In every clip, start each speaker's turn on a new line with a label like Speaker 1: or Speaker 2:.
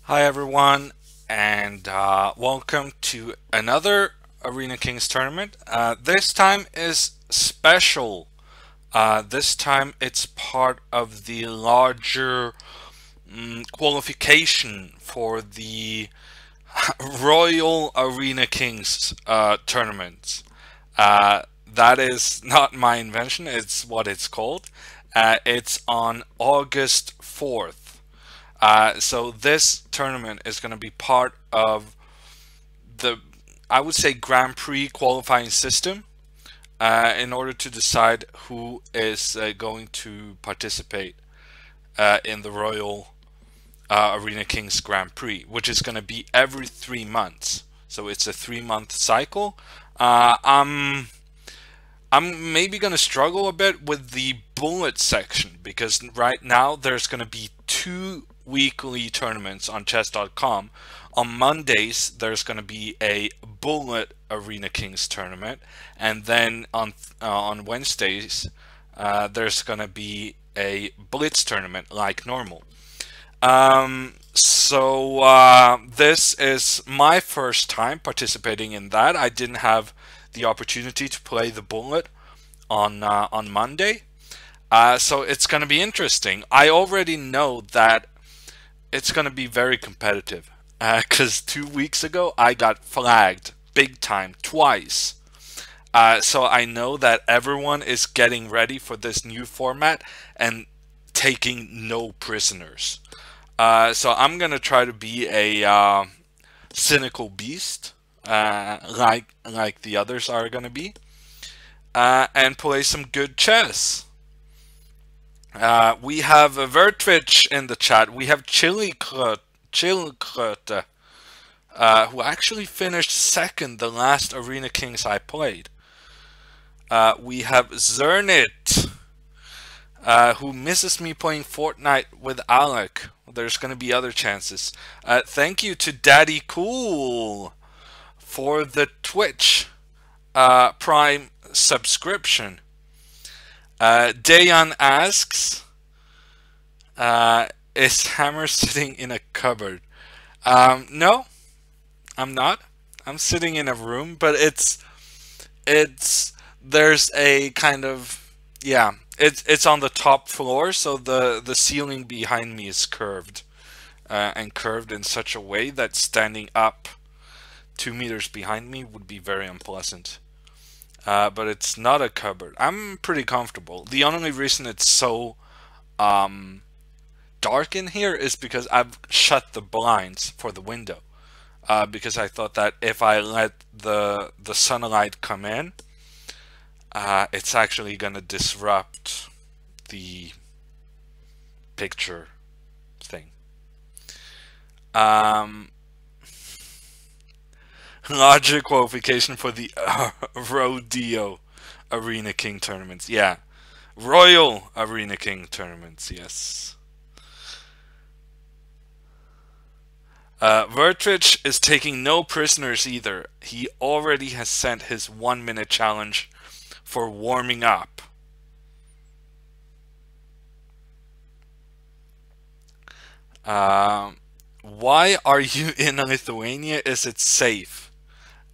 Speaker 1: Hi everyone, and welcome to another Arena Kings tournament. This time is special. This time it's part of the larger qualification for the Royal Arena Kings tournament. That is not my invention, it's what it's called. It's on August 4th. So this tournament is going to be part of the, I would say, Grand Prix qualifying system in order to decide who is going to participate in the Royal Arena Kings Grand Prix, which is going to be every 3 months. So it's a 3 month cycle. Uh, I'm I'm maybe going to struggle a bit with the bullet section because right now there's going to be two weekly tournaments on chess.com. On Mondays, there's going to be a bullet Arena Kings tournament, and then on Wednesdays, there's going to be a blitz tournament like normal. This is my first time participating in that. I didn't have the opportunity to play the bullet on Monday. So it's going to be interesting. I already know that it's going to be very competitive because 2 weeks ago I got flagged big time twice. So I know that everyone is getting ready for this new format and taking no prisoners. So I'm gonna try to be a cynical beast, like the others are gonna be, and play some good chess. We have Vertwitch in the chat. We have Chilkröte, who actually finished second the last Arena Kings I played. We have Zernit, who misses me playing Fortnite with Alec. There's going to be other chances. Thank you to Daddy Cool for the Twitch Prime subscription. Dayan asks, is Hammer sitting in a cupboard? No, I'm not. I'm sitting in a room, but there's a kind of, yeah, it's on the top floor, so the ceiling behind me is curved, and curved in such a way that standing up 2 meters behind me would be very unpleasant. But it's not a cupboard. I'm pretty comfortable. The only reason it's so dark in here is because I've shut the blinds for the window. Because I thought that if I let the sunlight come in, it's actually gonna disrupt the picture thing. Um, Larger qualification for the Rodeo Arena King tournaments. Yeah, Royal Arena King tournaments. Yes. Vertrich is taking no prisoners either. He already has sent his 1 minute challenge for warming up. Why are you in Lithuania? Is it safe?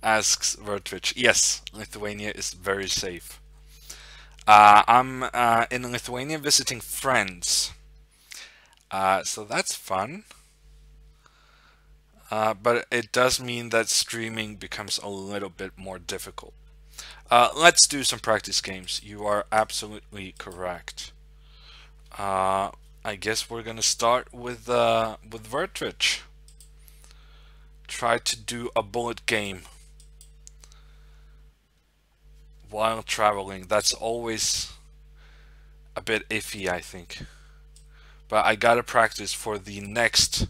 Speaker 1: Asks Vertrich. Yes, Lithuania is very safe. I'm in Lithuania visiting friends. So that's fun. But it does mean that streaming becomes a little bit more difficult. Let's do some practice games. You are absolutely correct. I guess we're gonna start with Vertrich. Try to do a bullet game while traveling. That's always a bit iffy, I think. But I gotta practice for the next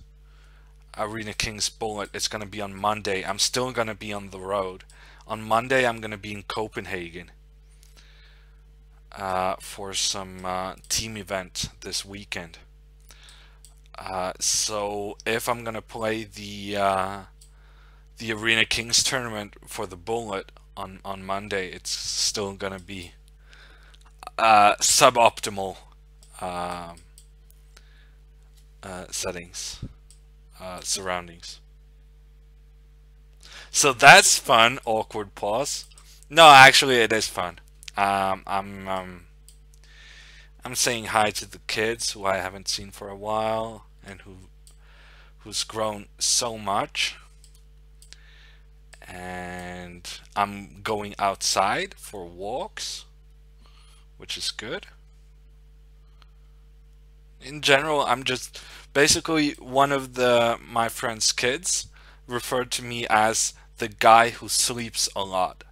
Speaker 1: Arena Kings bullet. It's gonna be on Monday. I'm still gonna be on the road. On Monday, I'm gonna be in Copenhagen for some team event this weekend. So if I'm gonna play the Arena Kings tournament for the bullet on Monday, it's still gonna be suboptimal settings. surroundings. So that's fun. Awkward pause. No, actually, it is fun. Um, I'm um, I'm saying hi to the kids who I haven't seen for a while and who's grown so much. And I'm going outside for walks, which is good. In general, I'm just basically one of my friend's kids referred to me as the guy who sleeps a lot,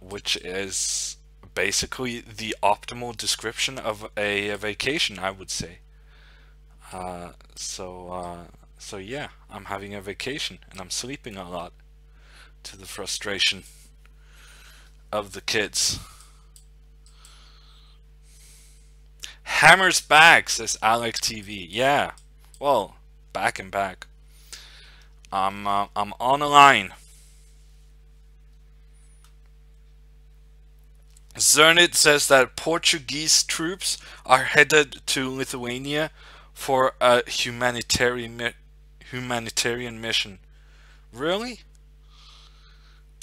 Speaker 1: which is basically the optimal description of a vacation, I would say. Uh, so, uh, so yeah, I'm having a vacation and I'm sleeping a lot to the frustration of the kids. Hammer's back, says Alec TV. Yeah, well, back and back. I'm on a line. Zernit says that Portuguese troops are headed to Lithuania for a humanitarian mission. Really?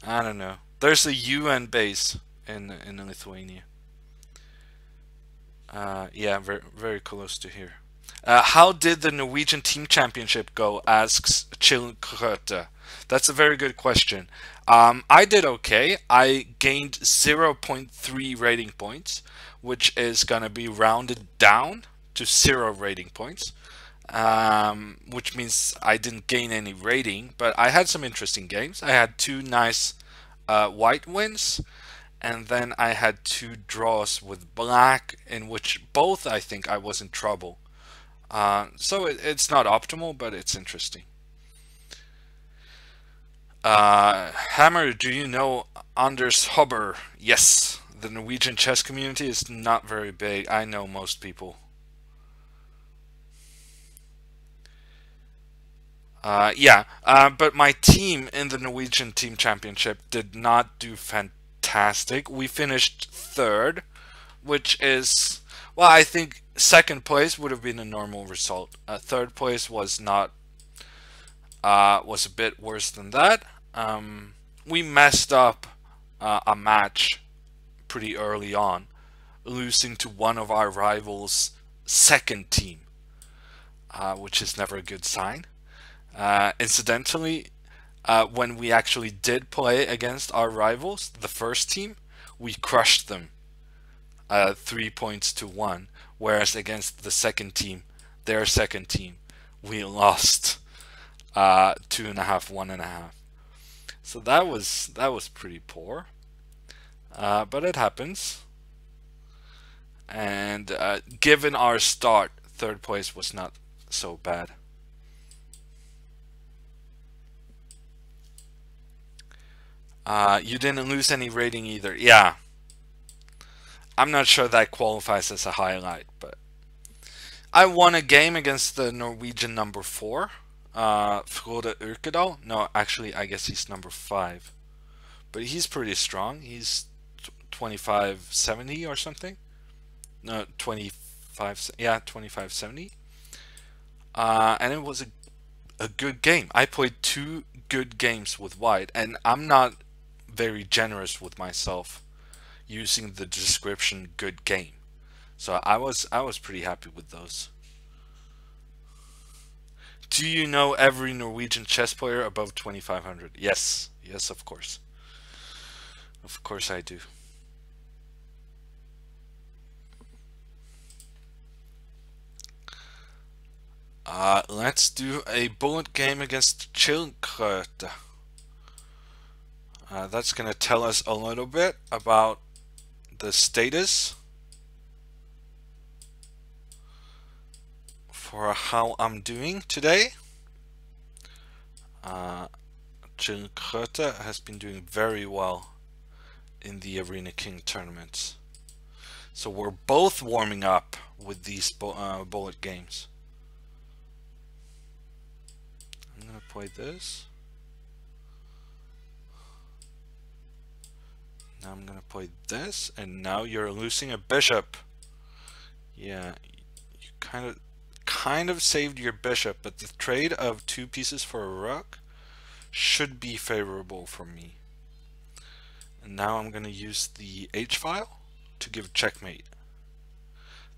Speaker 1: I don't know. There's a UN base in Lithuania. Yeah, very close to here. How did the Norwegian team championship go? Asks Chill Kröte. That's a very good question. I did okay. I gained 0.3 rating points, which is gonna be rounded down to 0 rating points, which means I didn't gain any rating. But I had some interesting games. I had 2 nice white wins, and then I had 2 draws with black, in which both I think I was in trouble. So it's not optimal, but it's interesting. Hammer, do you know Anders Hobber? Yes, the Norwegian chess community is not very big. I know most people. Yeah, but my team in the Norwegian Team Championship did not do fantastic. We finished third, which is, well, I think second place would have been a normal result. Third place was not, was a bit worse than that. We messed up a match pretty early on, losing to one of our rivals' second team, which is never a good sign. Incidentally, when we actually did play against our rivals, the first team, we crushed them 3 points to 1, whereas against the second team, their second team, we lost 2.5, 1.5. So that was pretty poor, but it happens. And given our start, third place was not so bad. You didn't lose any rating either. Yeah. I'm not sure that qualifies as a highlight, but I won a game against the Norwegian number 4, Frode Urkedal. No, actually, I guess he's number 5. But he's pretty strong. He's 2570 or something. No, 25, yeah, 2570. And it was a good game. I played 2 good games with white, and I'm not very generous with myself using the description good game. So I was pretty happy with those. Do you know every Norwegian chess player above 2500? Yes. Yes, of course. Of course I do. Let's do a bullet game against Chilkröte. That's going to tell us a little bit about the status for how I'm doing today. Chilkröte has been doing very well in the Arena King tournaments. So we're both warming up with these bullet games. I'm going to play this. Now I'm going to play this, and now you're losing a bishop. Yeah, you kind of kind of saved your bishop, but the trade of 2 pieces for a rook should be favorable for me. And now I'm going to use the h-file to give checkmate.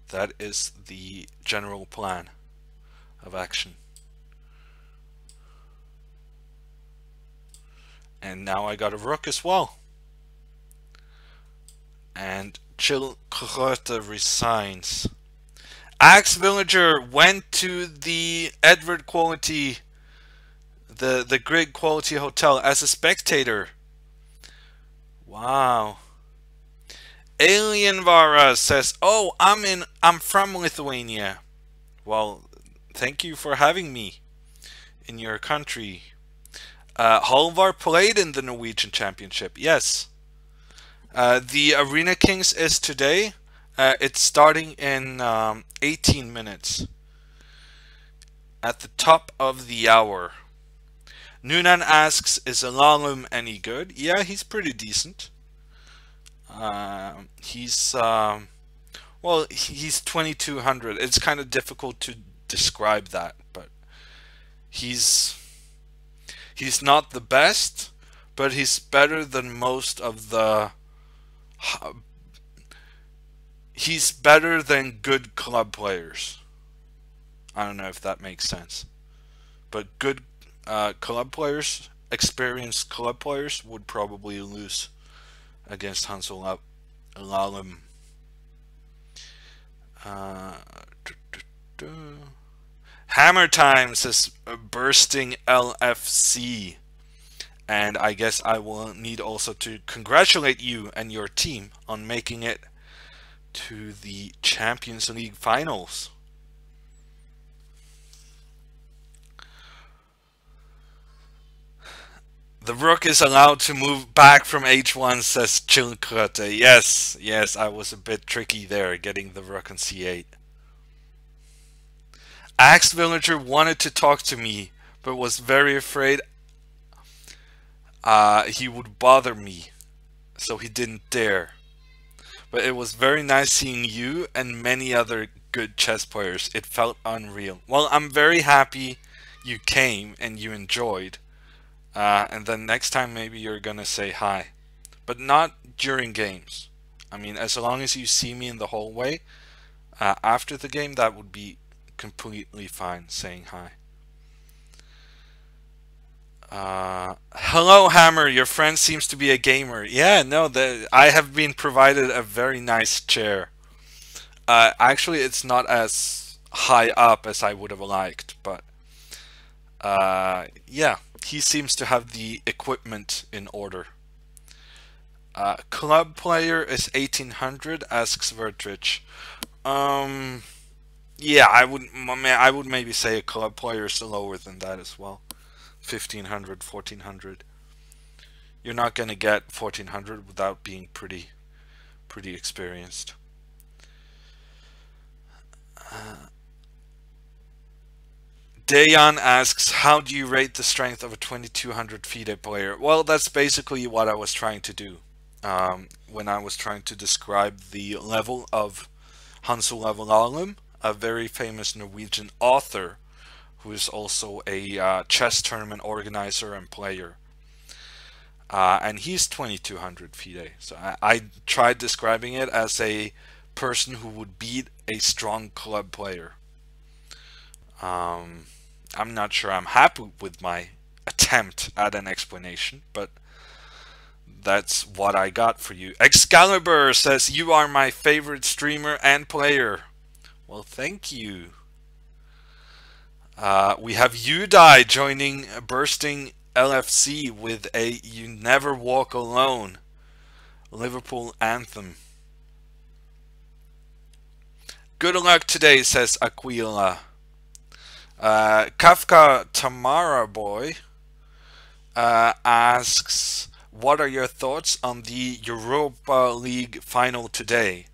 Speaker 1: That is the general plan of action. And now I got a rook as well. And Chilkrota resigns. Axe Villager went to the Edward Quality, the Grid Quality Hotel as a spectator. Wow. Alien Vara says, "Oh, I'm from Lithuania." Well, thank you for having me in your country. Halvar played in the Norwegian Championship. Yes. The Arena Kings is today. It's starting in 18 minutes. At the top of the hour. Nunan asks, is Alalum any good? Yeah, he's pretty decent. He's 2200. It's kind of difficult to describe that, but he's not the best, but he's better than most of the he's better than good club players. I don't know if that makes sense, but good club players, experienced club players, would probably lose against Hansel Alalum. Hammer Time says bursting LFC, and I guess I will need also to congratulate you and your team on making it to the Champions League finals. The rook is allowed to move back from h1, says Chilkröte. Yes, I was a bit tricky there, getting the rook on c8. Axe Villager wanted to talk to me, but was very afraid he would bother me, so he didn't dare. But it was very nice seeing you and many other good chess players. It felt unreal. Well, I'm very happy you came and you enjoyed. And then next time maybe you're gonna say hi, but not during games. I mean, as long as you see me in the hallway after the game, that would be completely fine saying hi. Hello Hammer, your friend seems to be a gamer. Yeah, no, I have been provided a very nice chair. Actually, it's not as high up as I would have liked, but yeah, he seems to have the equipment in order. Club player is 1800, asks Vertrich. Yeah, I would maybe say a club player is lower than that as well. 1500, 1400. You're not going to get 1400 without being pretty experienced. Dayan asks, how do you rate the strength of a 2200 FIDE player? Well, that's basically what I was trying to do when I was trying to describe the level of Hansel Alalum, a very famous Norwegian author who is also a chess tournament organizer and player. And he's 2200 FIDE. So I tried describing it as a person who would beat a strong club player. I'm not sure I'm happy with my attempt at an explanation, but that's what I got for you. Excalibur says, you are my favorite streamer and player. Well, thank you. We have Udai joining Bursting LFC with a You Never Walk Alone Liverpool anthem. Good luck today, says Aquila. Kafka Tamara Boy asks, what are your thoughts on the Europa League final today?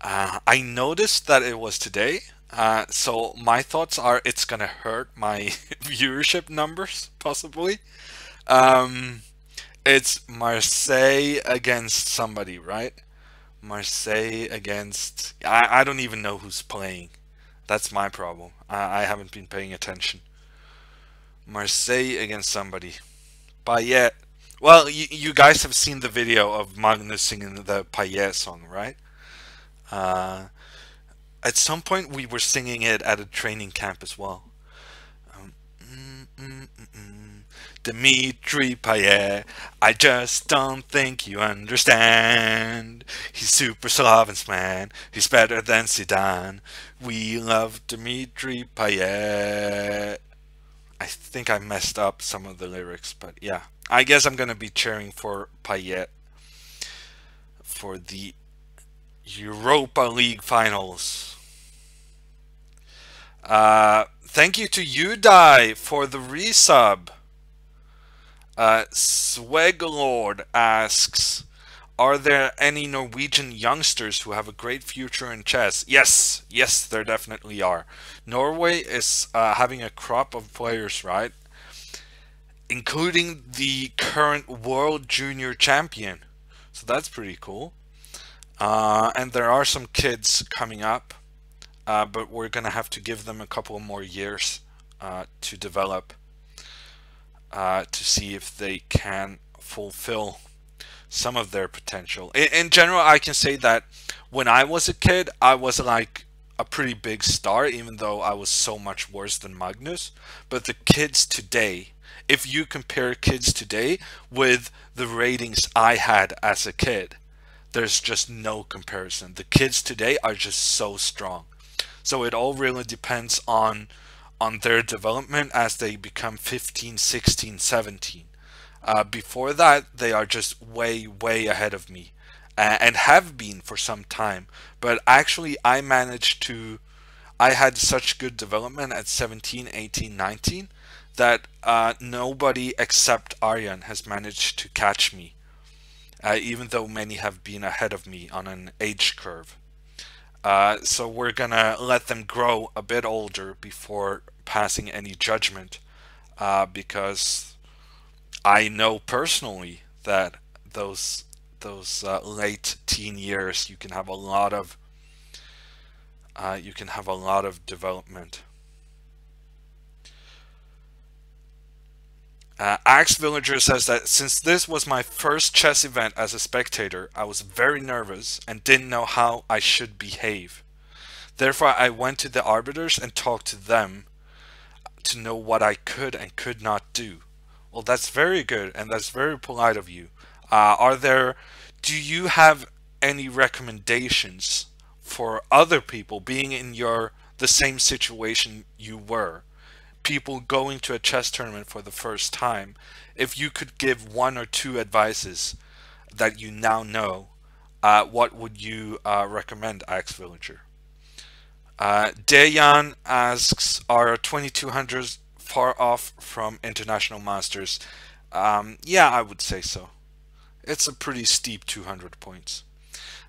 Speaker 1: I noticed that it was today, so my thoughts are it's gonna hurt my viewership numbers, possibly. It's Marseille against somebody, right? Marseille against... I don't even know who's playing. That's my problem. I haven't been paying attention. Marseille against somebody. Payet. Well, you guys have seen the video of Magnus singing the Payet song, right? Uh, at some point, we were singing it at a training camp as well. Um, mm, mm, mm, mm. Dimitri Payet, I just don't think you understand. He's super Slavin's man. He's better than Zidane. We love Dimitri Payet. I think I messed up some of the lyrics, but yeah. I guess I'm gonna be cheering for Payet for the Europa League finals. Thank you to Udai for the resub. Sweglord asks, are there any Norwegian youngsters who have a great future in chess? Yes, yes, there definitely are. Norway is having a crop of players, right? Including the current world junior champion. So that's pretty cool. And there are some kids coming up, but we're going to have to give them a couple more years to develop, to see if they can fulfill some of their potential. In general, I can say that when I was a kid, I was like a pretty big star, even though I was so much worse than Magnus. But the kids today, if you compare kids today with the ratings I had as a kid, there's just no comparison. The kids today are just so strong. So it all really depends on their development as they become 15, 16, 17. Before that, they are just way, way ahead of me, and have been for some time. But actually, I had such good development at 17, 18, 19 that nobody except Aryan has managed to catch me, even though many have been ahead of me on an age curve. So we're gonna let them grow a bit older before passing any judgment, because I know personally that those late teen years, you can have a lot of development. Axe Villager says that since this was my first chess event as a spectator, I was very nervous and didn't know how I should behave. Therefore, I went to the arbiters and talked to them to know what I could and could not do. Well, that's very good, and that's very polite of you. Do you have any recommendations for other people being in the same situation you were? People going to a chess tournament for the first time, if you could give one or two advices that you now know, what would you recommend, Axe Villager? Dayan asks, are 2200s far off from international masters? Yeah, I would say so. It's a pretty steep 200 points.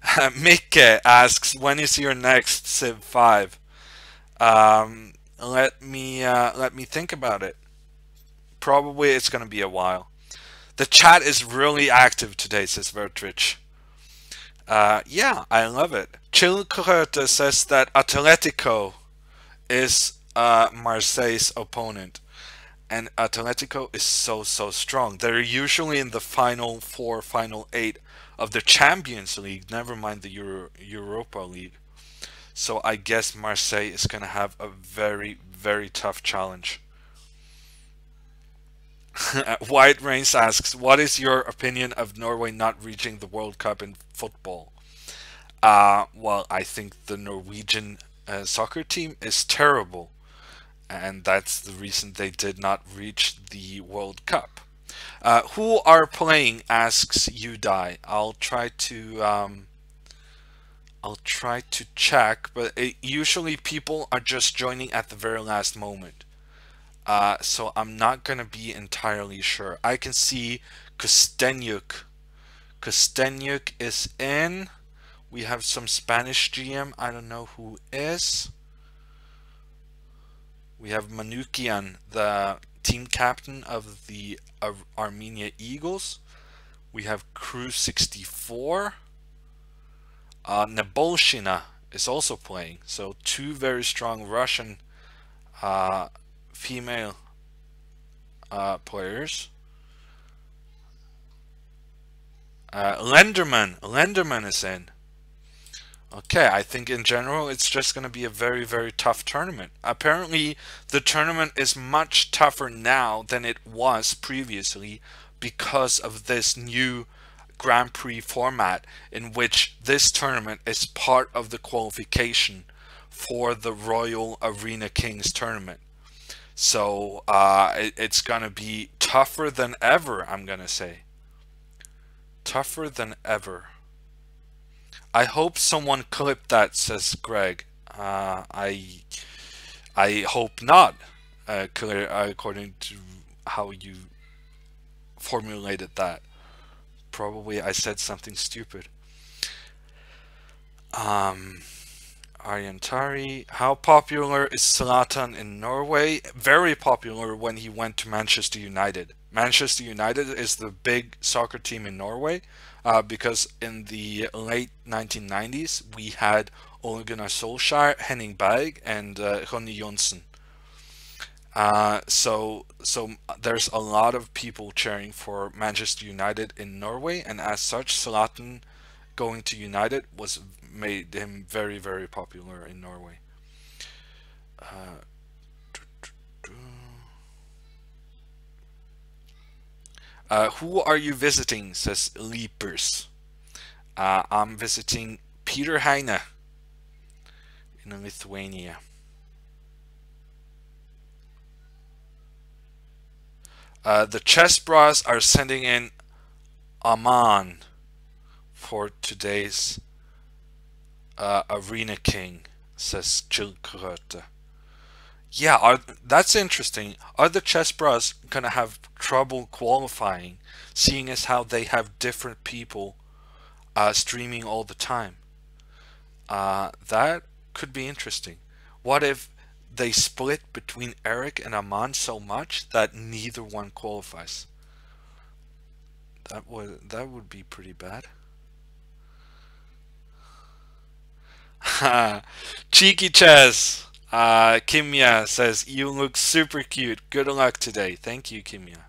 Speaker 1: Mikke asks, when is your next Civ 5? Let me think about it. Probably it's gonna be a while. The chat is really active today, says Vertrich. Yeah, I love it. Chilkröte says that Atletico is Marseille's opponent, and Atletico is so strong. They're usually in the final 4, final 8 of the Champions League, never mind the Europa League. So I guess Marseille is going to have a very, very tough challenge. White Reigns asks, what is your opinion of Norway not reaching the World Cup in football? Well, I think the Norwegian soccer team is terrible, and that's the reason they did not reach the World Cup. Who are playing, asks Udai. I'll try to check, but usually people are just joining at the very last moment. So I'm not gonna be entirely sure. I can see Kostenyuk. Kostenyuk is in. We have some Spanish GM. I don't know who is. We have Manukian, the team captain of the Armenia Eagles. We have Crew 64. Nebolshina is also playing. So two very strong Russian female players. Lenderman is in. Okay, I think in general it's just going to be a very, very tough tournament. Apparently, the tournament is much tougher now than it was previously because of this new Grand Prix format in which this tournament is part of the qualification for the Royal Arena Kings tournament. So it's going to be tougher than ever, I'm going to say. Tougher than ever. I hope someone clipped that, says Greg. I hope not, according to how you formulated that. Probably I said something stupid. Ariantari, how popular is Zlatan in Norway? Very popular when he went to Manchester United. Manchester United is the big soccer team in Norway because in the late 1990s we had Ole Gunnar Solskjaer, Henning Berg, and Ronny Johnsen. So there's a lot of people cheering for Manchester United in Norway, and as such, Zlatan going to United made him very, very popular in Norway. Who are you visiting, says Leapers. I'm visiting Peter Heine in Lithuania. The Chess Bras are sending in Aman for today's Arena King, says Jill Krote. Yeah, that's interesting. Are the Chess Bras gonna have trouble qualifying, seeing as how they have different people streaming all the time? That could be interesting. What if they split between Eric and Aman so much that neither one qualifies? That would be pretty bad. Cheeky Chess. Kimya says, you look super cute. Good luck today. Thank you, Kimya.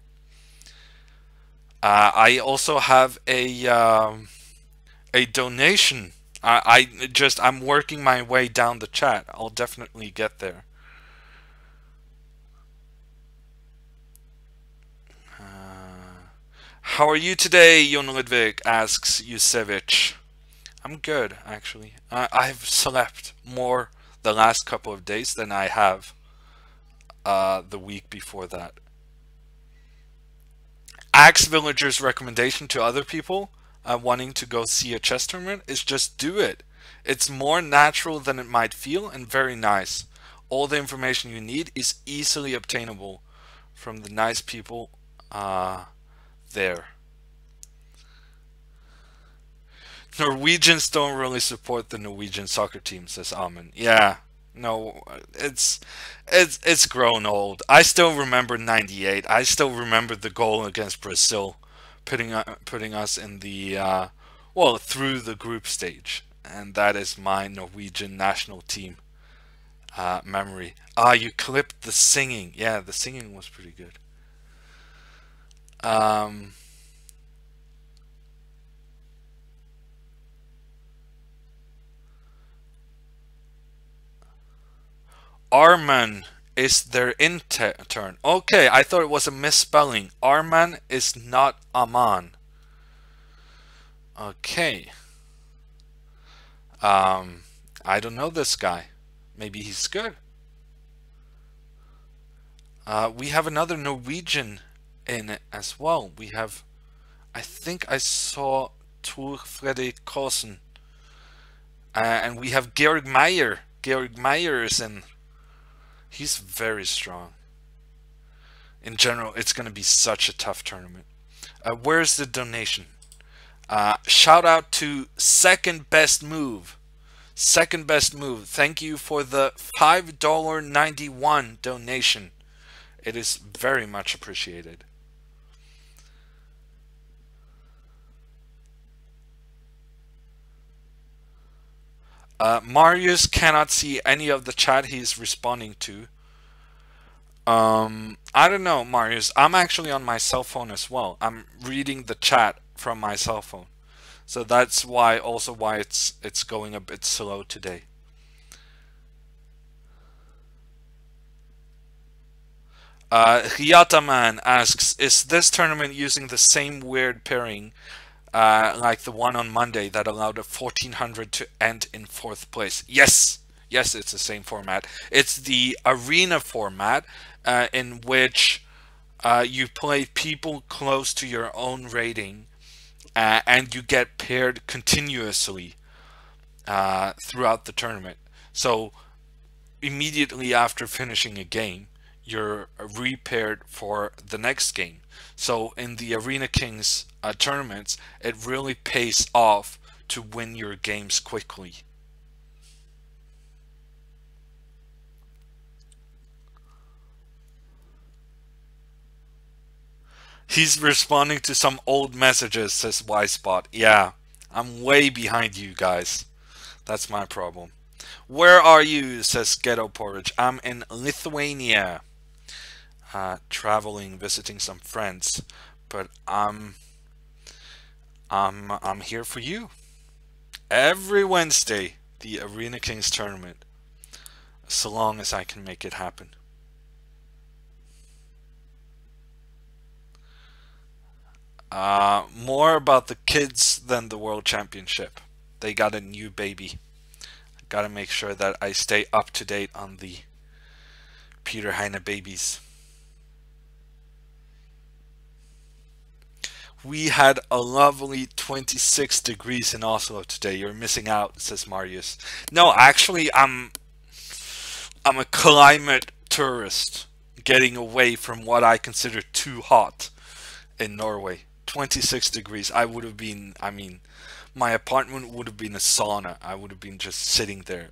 Speaker 1: I also have a donation. I'm working my way down the chat. I'll definitely get there. How are you today, Jon Ludvig? Asks Yusevich. I'm good, actually. I've slept more the last couple of days than I have the week before that. Axe Villager's recommendation to other people wanting to go see a chess tournament is just do it. It's more natural than it might feel and very nice. All the information you need is easily obtainable from the nice people there. Norwegians don't really support the Norwegian soccer team, says Amen. Yeah, no, it's grown old. I still remember '98. I still remember the goal against Brazil, putting us in the well, through the group stage, and that is my Norwegian national team memory. You clipped the singing. Yeah, the singing was pretty good. Arman is their intern. Okay, I thought it was a misspelling. Arman is not Aman. Okay. I don't know this guy. Maybe he's good. We have another Norwegian in it as well. We have, I think I saw Tor Fredrik Karlsen. And we have Georg Meyer. Georg Meyer is in. He's very strong. In general, it's going to be such a tough tournament. Where's the donation? Shout out to Second Best Move. Second Best Move. Thank you for the $5.91 donation. It is very much appreciated. Marius cannot see any of the chat he's responding to. I don't know, Marius. I'm actually on my cell phone as well. I'm reading the chat from my cell phone. So that's why it's going a bit slow today. Hyataman asks, is this tournament using the same weird pairing like the one on Monday that allowed a 1400 to end in 4th place? Yes, yes, it's the same format. It's the arena format in which you play people close to your own rating and you get paired continuously throughout the tournament. So immediately after finishing a game, you're repaired for the next game. So in the Arena Kings tournaments, it really pays off to win your games quickly. He's responding to some old messages, says Y-Spot. Yeah, I'm way behind you guys. That's my problem. Where are you, says Ghetto Porridge. I'm in Lithuania. Traveling, visiting some friends. But I'm here for you. Every Wednesday, the Arena Kings tournament. So long as I can make it happen. More about the kids than the World Championship. They got a new baby. Gotta make sure that I stay up to date on the Peter Heine babies. We had a lovely 26 degrees in Oslo today. You're missing out, says Marius. No, actually, I'm a climate tourist getting away from what I consider too hot in Norway. 26 degrees. I would have been, I mean, my apartment would have been a sauna. I would have been just sitting there.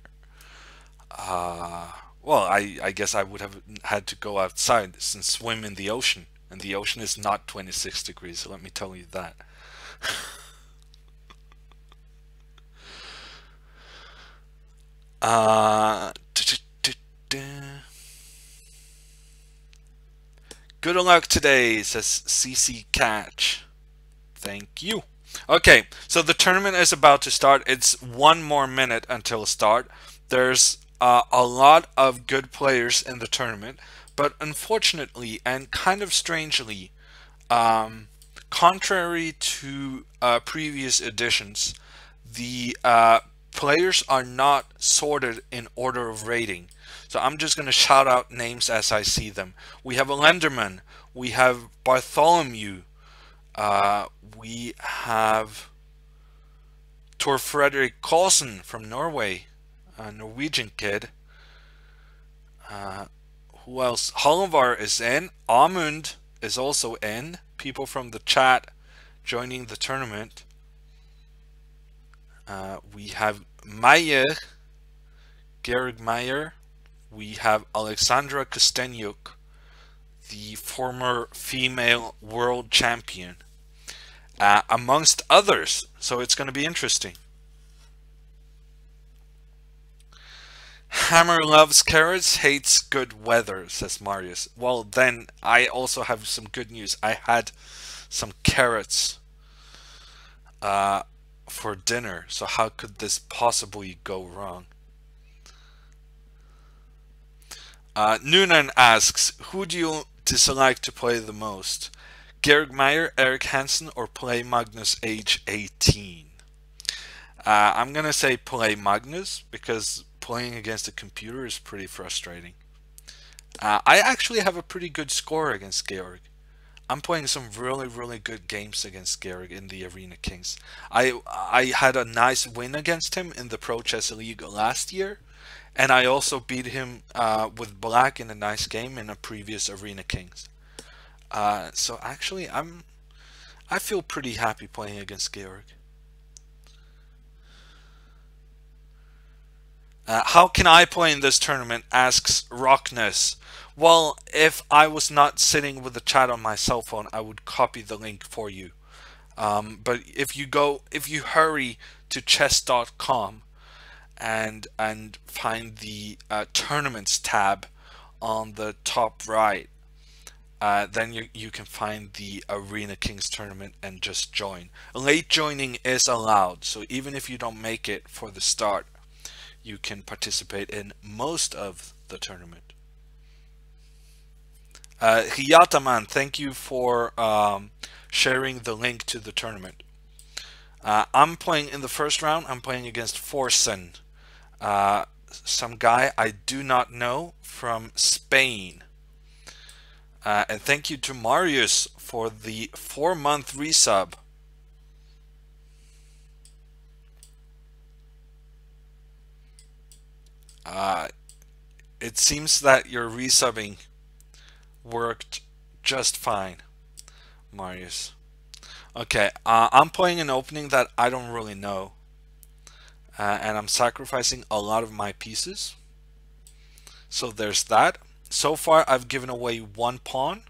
Speaker 1: Well, I guess I would have had to go outside and swim in the ocean. And the ocean is not 26 degrees, so let me tell you that. Good luck today, says CC Catch. Thank you. Okay, so the tournament is about to start. It's 1 more minute until start. There's a lot of good players in the tournament, but unfortunately and kind of strangely, contrary to previous editions, the players are not sorted in order of rating. So I'm just going to shout out names as I see them. We have a Lenderman. We have Bartholomew. We have Tor Frederick Carlsen from Norway, a Norwegian kid. Who else? Halvar is in. Amund is also in. People from the chat joining the tournament. We have Meyer, Georg Meyer. We have Alexandra Kostenyuk, the former female world champion, amongst others. So it's going to be interesting. Hammer loves carrots, hates good weather, says Marius. Well, then I also have some good news. I had some carrots for dinner, so how could this possibly go wrong? Noonan asks, who do you dislike to play the most? Georg Meyer, Eric Hansen, or play Magnus age 18? I'm gonna say play Magnus, because playing against a computer is pretty frustrating. I actually have a pretty good score against Georg. I'm playing some really good games against Georg in the Arena Kings. I had a nice win against him in the Pro Chess League last year, and I also beat him with black in a nice game in a previous Arena Kings. So actually, I feel pretty happy playing against Georg. How can I play in this tournament? Asks Rockness. Well, if I was not sitting with the chat on my cell phone, I would copy the link for you. But if you hurry to chess.com and find the tournaments tab on the top right. Then you can find the Arena Kings tournament and just join. Late joining is allowed, so even if you don't make it for the start, you can participate in most of the tournament. Hiyataman, thank you for sharing the link to the tournament. I'm playing in the first round. I'm playing against Forsen, some guy I do not know from Spain. And thank you to Marius for the 4-month resub. It seems that your resubbing worked just fine, Marius. Okay, I'm playing an opening that I don't really know. And I'm sacrificing a lot of my pieces. So there's that. So far I've given away 1 pawn.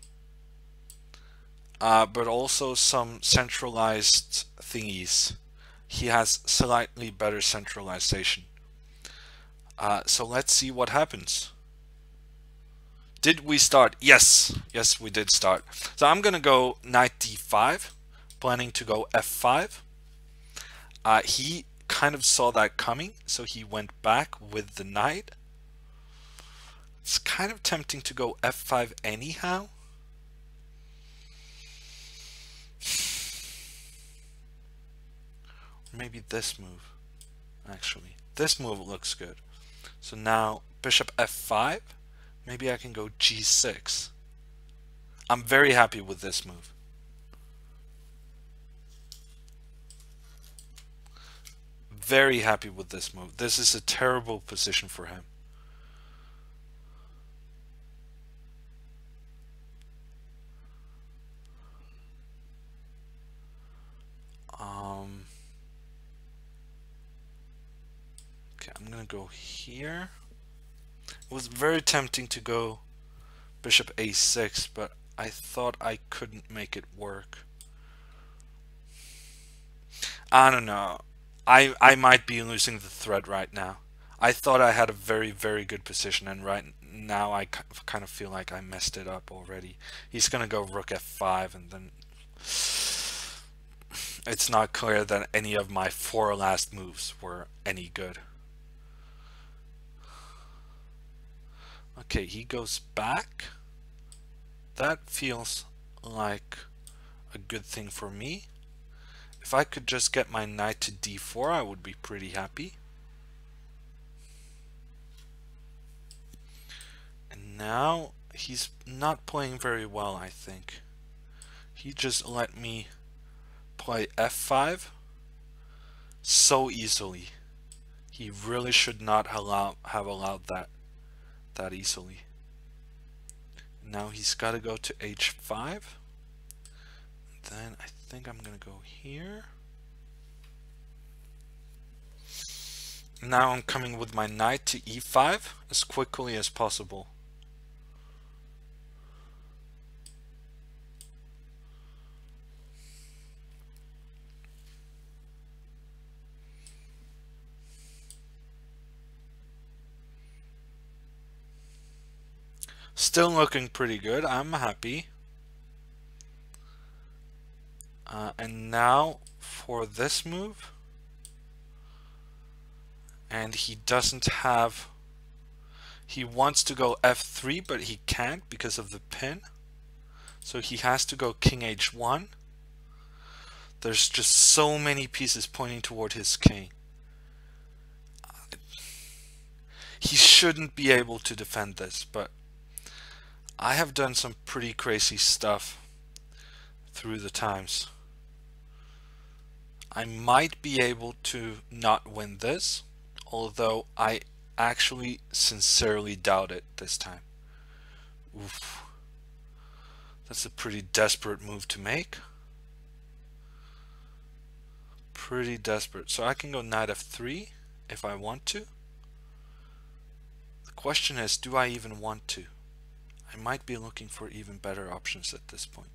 Speaker 1: But also some centralized thingies. He has slightly better centralization. So let's see what happens. Did we start? Yes. Yes, we did start. So I'm going to go knight d5, planning to go f5. He kind of saw that coming, so he went back with the knight. It's kind of tempting to go f5 anyhow. Maybe this move, actually. This move looks good. So now bishop f5. Maybe I can go g6. I'm very happy with this move. Very happy with this move. This is a terrible position for him. Okay, I'm gonna go here. It was very tempting to go bishop a6, but I thought I couldn't make it work. I don't know. I might be losing the thread right now. I thought I had a very, very good position, and right now I kind of feel like I messed it up already. He's gonna go rook f5, and then it's not clear that any of my 4 last moves were any good. Okay, he goes back. That feels like a good thing for me. If I could just get my knight to d4, I would be pretty happy. And now he's not playing very well, I think. He just let me play f5 so easily. He really should not have allowed that easily. Now he's got to go to h5. Then I think I'm gonna go here. Now I'm coming with my knight to e5 as quickly as possible. Still looking pretty good. I'm happy. And now for this move. And he doesn't have... He wants to go f3, but he can't because of the pin. So he has to go king h1. There's just so many pieces pointing toward his king. He shouldn't be able to defend this, but I have done some pretty crazy stuff through the times. I might be able to not win this, although I actually sincerely doubt it this time. Oof. That's a pretty desperate move to make. Pretty desperate. So I can go knight f3 if I want to. The question is, do I even want to? I might be looking for even better options at this point.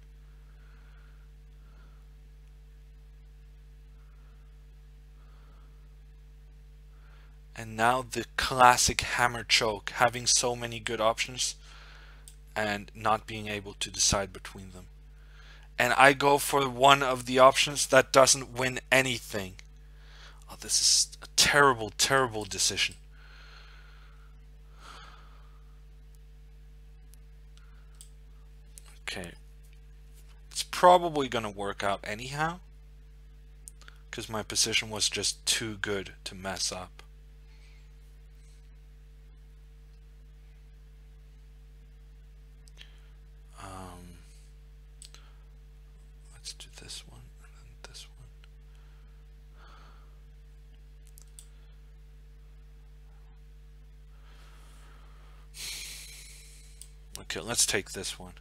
Speaker 1: And now the classic hammer choke, having so many good options and not being able to decide between them. And I go for one of the options that doesn't win anything. Oh, this is a terrible, terrible decision. Okay. It's probably going to work out anyhow, because my position was just too good to mess up. Let's do this one and then this one. Okay, let's take this one.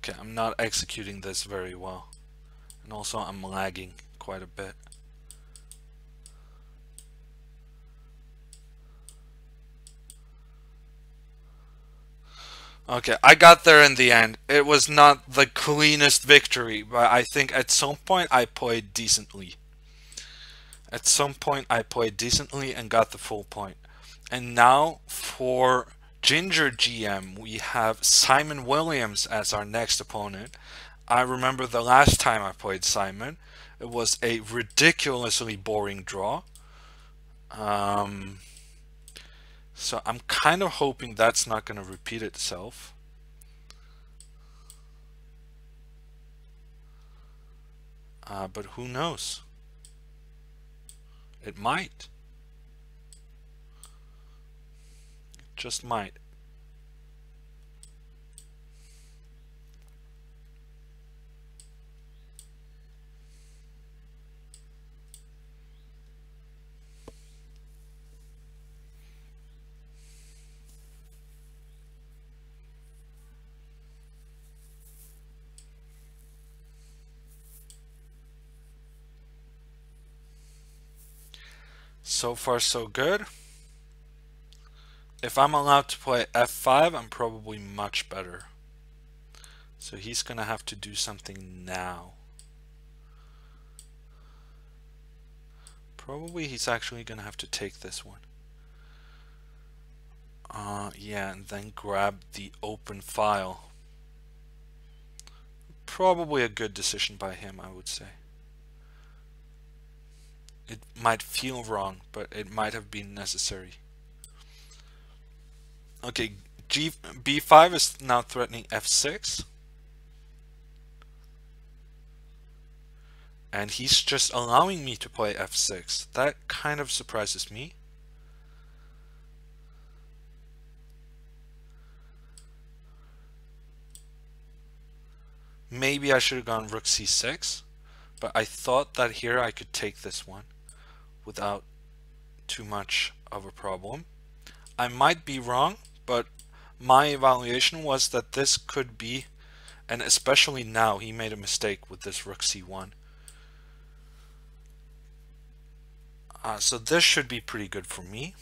Speaker 1: Okay, I'm not executing this very well. And also I'm lagging quite a bit. Okay, I got there in the end. It was not the cleanest victory, but I think at some point I played decently. At some point I played decently and got the full point. And now for Ginger GM, we have Simon Williams as our next opponent. I remember the last time I played Simon, it was a ridiculously boring draw. So I'm kind of hoping that's not going to repeat itself. But who knows? It might. It just might. So far so good. If I'm allowed to play f5, I'm probably much better. So he's gonna have to do something now. Probably he's actually gonna have to take this one. Yeah, and then grab the open file. Probably a good decision by him, I would say. It might feel wrong, but it might have been necessary. Okay, b5 is now threatening f6. And he's just allowing me to play f6. That kind of surprises me. Maybe I should have gone rook c6, but I thought that here I could take this one without too much of a problem. I might be wrong, but my evaluation was that this could be, and especially now he made a mistake with this rook c1. So this should be pretty good for me.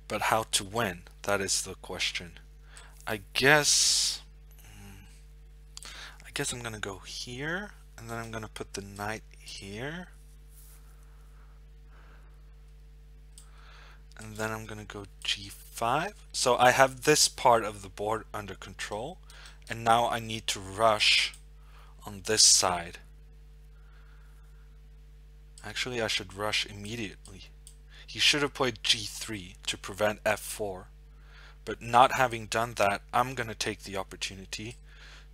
Speaker 1: But how to win? That is the question. I guess I'm gonna go here, and then I'm gonna put the knight here, and then I'm gonna go g5. So I have this part of the board under control, and now I need to rush on this side. Actually, I should rush immediately. He should have played g3 to prevent f4, but not having done that, I'm gonna take the opportunity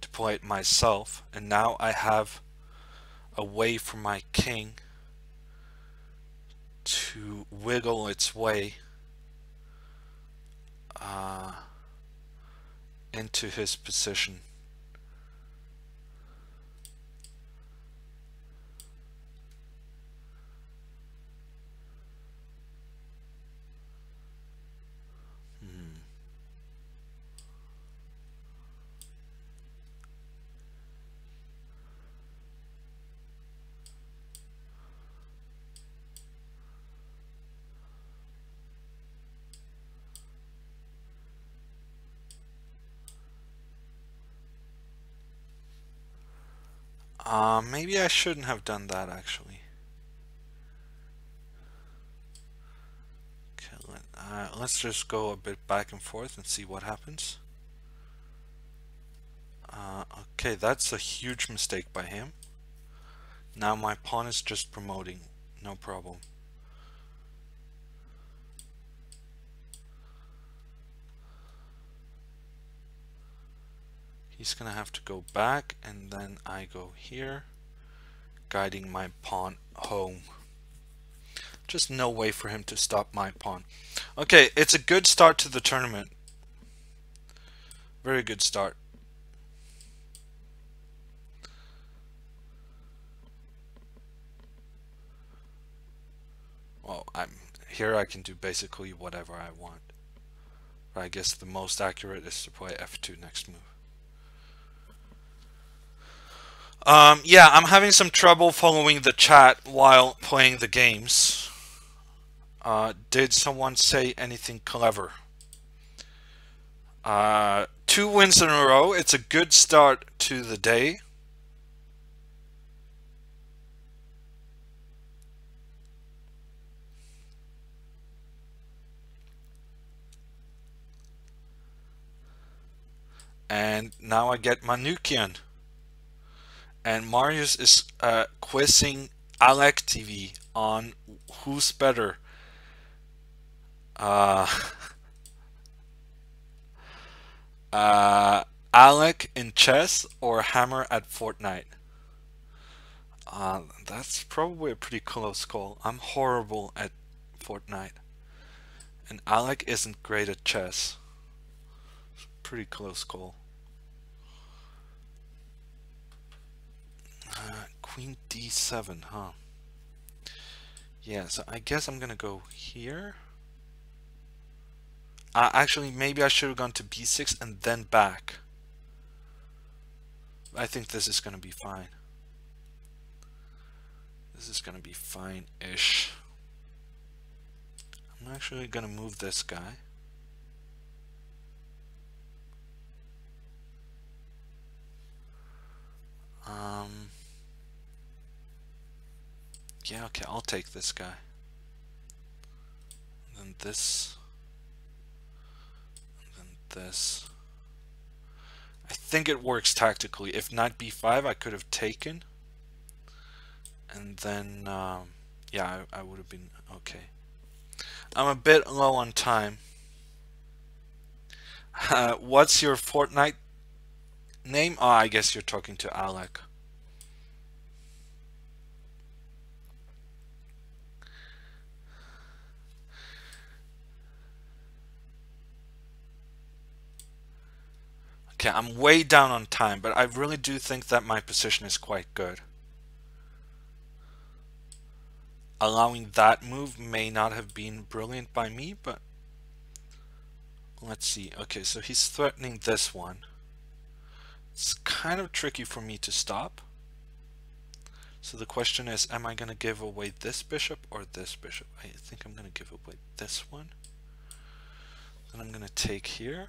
Speaker 1: to play it myself, and now I have a way for my king to wiggle its way into his position. Maybe I shouldn't have done that actually. Okay, let's just go a bit back and forth and see what happens. Okay, that's a huge mistake by him. Now my pawn is just promoting, no problem. He's gonna have to go back, and then I go here, guiding my pawn home. Just no way for him to stop my pawn. Okay, it's a good start to the tournament. Very good start. Well, here I can do basically whatever I want. But I guess the most accurate is to play f2 next move. Yeah, I'm having some trouble following the chat while playing the games. Did someone say anything clever? 2 wins in a row. It's a good start to the day. And now I get Manukian. And Marius is quizzing Alec TV on who's better. Alec in chess or Hammer at Fortnite? That's probably a pretty close call. I'm horrible at Fortnite. And Alec isn't great at chess. Pretty close call. Queen d7, huh? Yeah, so I guess I'm gonna go here. Actually, maybe I should have gone to b6 and then back. I think this is gonna be fine. This is gonna be fine-ish. I'm actually gonna move this guy. Yeah, okay, I'll take this guy. And then this. And then this. I think it works tactically. If knight b5, I could have taken. And then, yeah, I would have been okay. I'm a bit low on time. What's your Fortnite name? Oh, I guess you're talking to Alec. Okay, I'm way down on time, but I really do think that my position is quite good. Allowing that move may not have been brilliant by me, but let's see. Okay, so he's threatening this one. It's kind of tricky for me to stop. So the question is, am I going to give away this bishop or this bishop? I think I'm going to give away this one. Then I'm going to take here.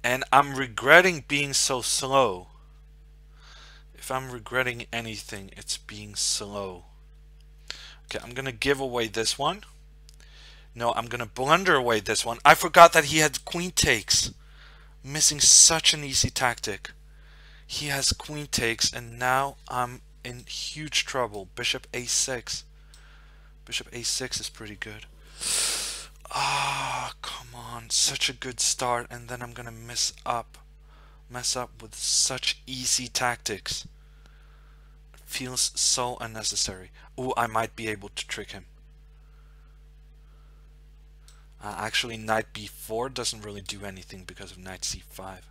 Speaker 1: And I'm regretting being so slow. If I'm regretting anything, it's being slow. Okay, I'm going to give away this one. No, I'm going to blunder away this one. I forgot that he had queen takes. Missing such an easy tactic. He has queen takes, and now I'm in huge trouble. Bishop a6. Bishop a6 is pretty good. Ah, come on. Such a good start, and then I'm going to mess up with such easy tactics. It feels so unnecessary. Ooh, I might be able to trick him. Actually, knight b4 doesn't really do anything because of knight c5.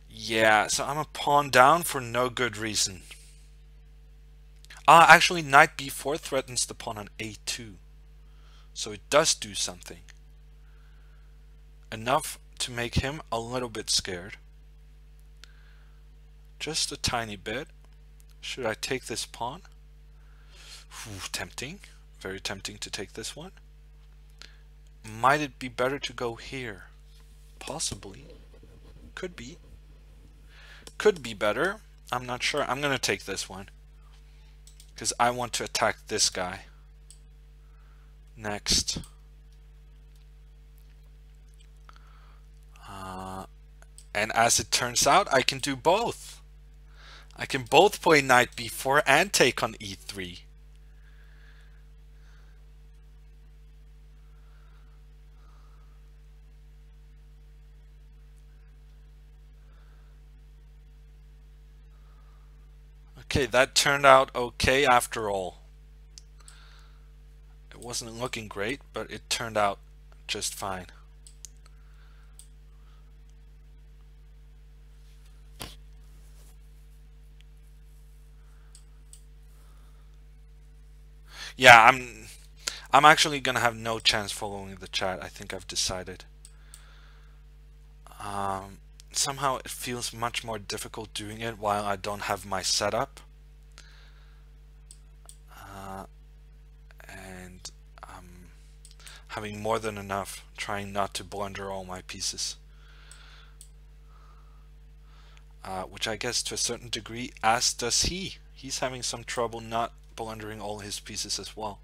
Speaker 1: Yeah, so I'm a pawn down for no good reason. Actually, knight b4 threatens the pawn on a2. So it does do something. Enough to make him a little bit scared. Just a tiny bit. Should I take this pawn? Ooh, tempting. Very tempting to take this one. Might it be better to go here? Possibly. Could be. Could be better. I'm not sure. I'm gonna take this one because I want to attack this guy next. And as it turns out, I can do both. I can both play knight b4 and take on e3. Okay, that turned out okay after all. It wasn't looking great, but it turned out just fine. Yeah, I'm actually gonna have no chance following the chat. I think I've decided. Somehow it feels much more difficult doing it while I don't have my setup. And I'm having more than enough trying not to blunder all my pieces. Which I guess to a certain degree, as does he. He's having some trouble not blundering all his pieces as well.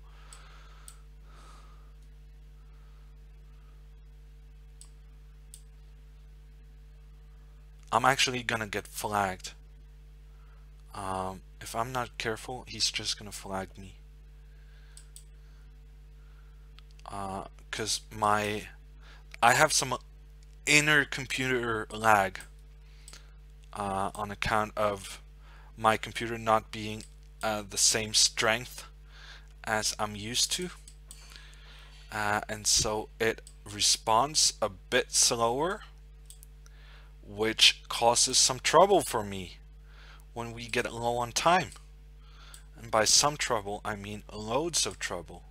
Speaker 1: I'm actually gonna get flagged. If I'm not careful, he's just gonna flag me. Because I have some inner computer lag on account of my computer not being the same strength as I'm used to. And so it responds a bit slower, which causes some trouble for me when we get low on time. And by some trouble, I mean loads of trouble.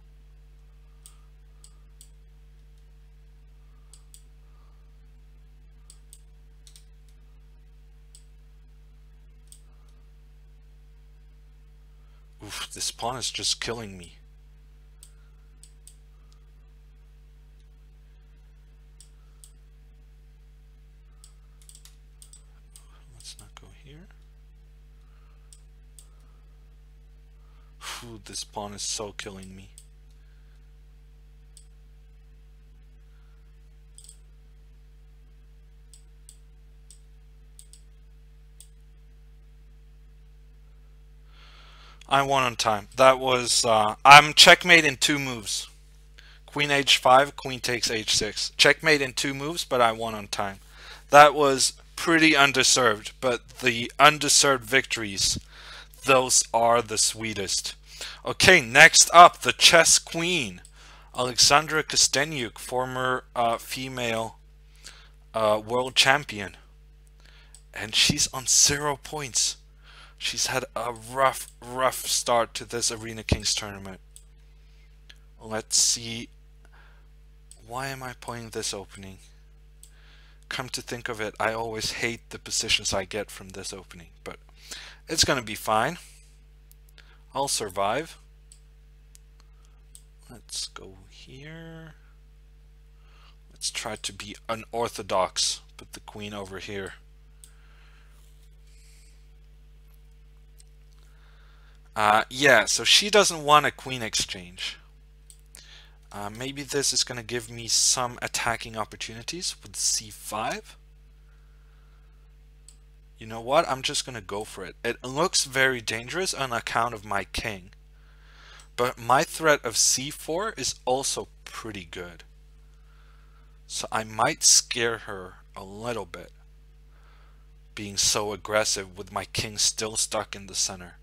Speaker 1: Oof, this pawn is just killing me. Let's not go here. Ooh, this pawn is so killing me. I won on time. That was, I'm checkmate in 2 moves. Queen h5, queen takes h6. Checkmate in 2 moves, but I won on time. That was pretty undeserved, but the undeserved victories, those are the sweetest. Okay, next up, the chess queen, Alexandra Kostenyuk, former female world champion. And she's on 0 points. She's had a rough start to this Arena Kings tournament. Let's see. Why am I playing this opening? Come to think of it, I always hate the positions I get from this opening, but it's gonna be fine. I'll survive. Let's go here. Let's try to be unorthodox. Put the queen over here. Yeah, so she doesn't want a queen exchange. Maybe this is going to give me some attacking opportunities with c5. You know what? I'm just going to go for it. It looks very dangerous on account of my king. But my threat of c4 is also pretty good. So I might scare her a little bit, being so aggressive with my king still stuck in the center.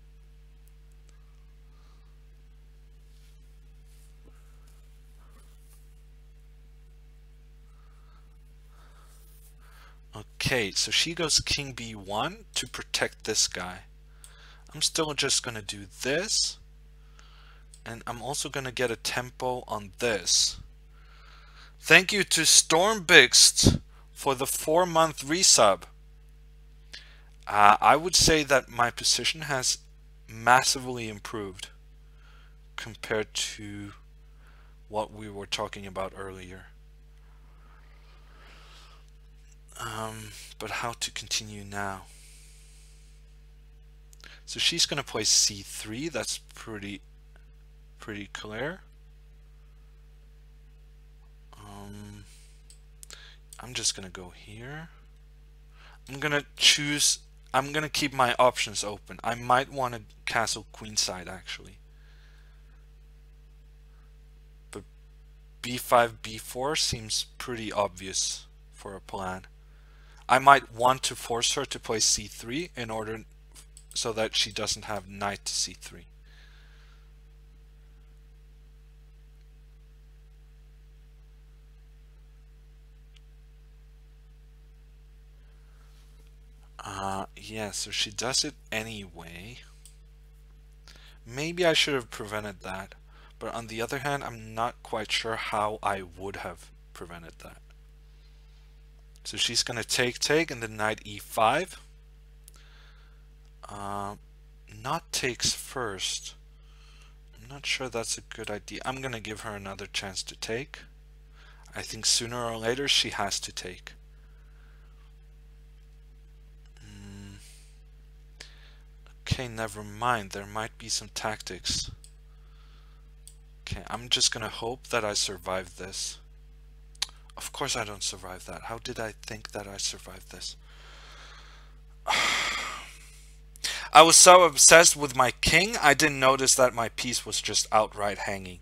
Speaker 1: Okay, so she goes king b1 to protect this guy. I'm still just going to do this. And I'm also going to get a tempo on this. Thank you to Stormbixt for the 4-month resub. I would say that my position has massively improved compared to what we were talking about earlier. But how to continue now? So she's going to play c3. That's pretty clear. I'm just going to go here. I'm going to choose. I'm going to keep my options open. I might want to castle queenside actually. But b5, b4 seems pretty obvious for a plan. I might want to force her to play c3 in order so that she doesn't have knight to c3. Yeah, so she does it anyway. Maybe I should have prevented that. But on the other hand, I'm not quite sure how I would have prevented that. So she's going to take and then knight e5. Not takes first. I'm not sure that's a good idea. I'm going to give her another chance to take. I think sooner or later she has to take. Okay, never mind. There might be some tactics. Okay, I'm just gonna hope that I survive this. Of course I don't survive that. How did I think that I survived this? I was so obsessed with my king, I didn't notice that my piece was just outright hanging.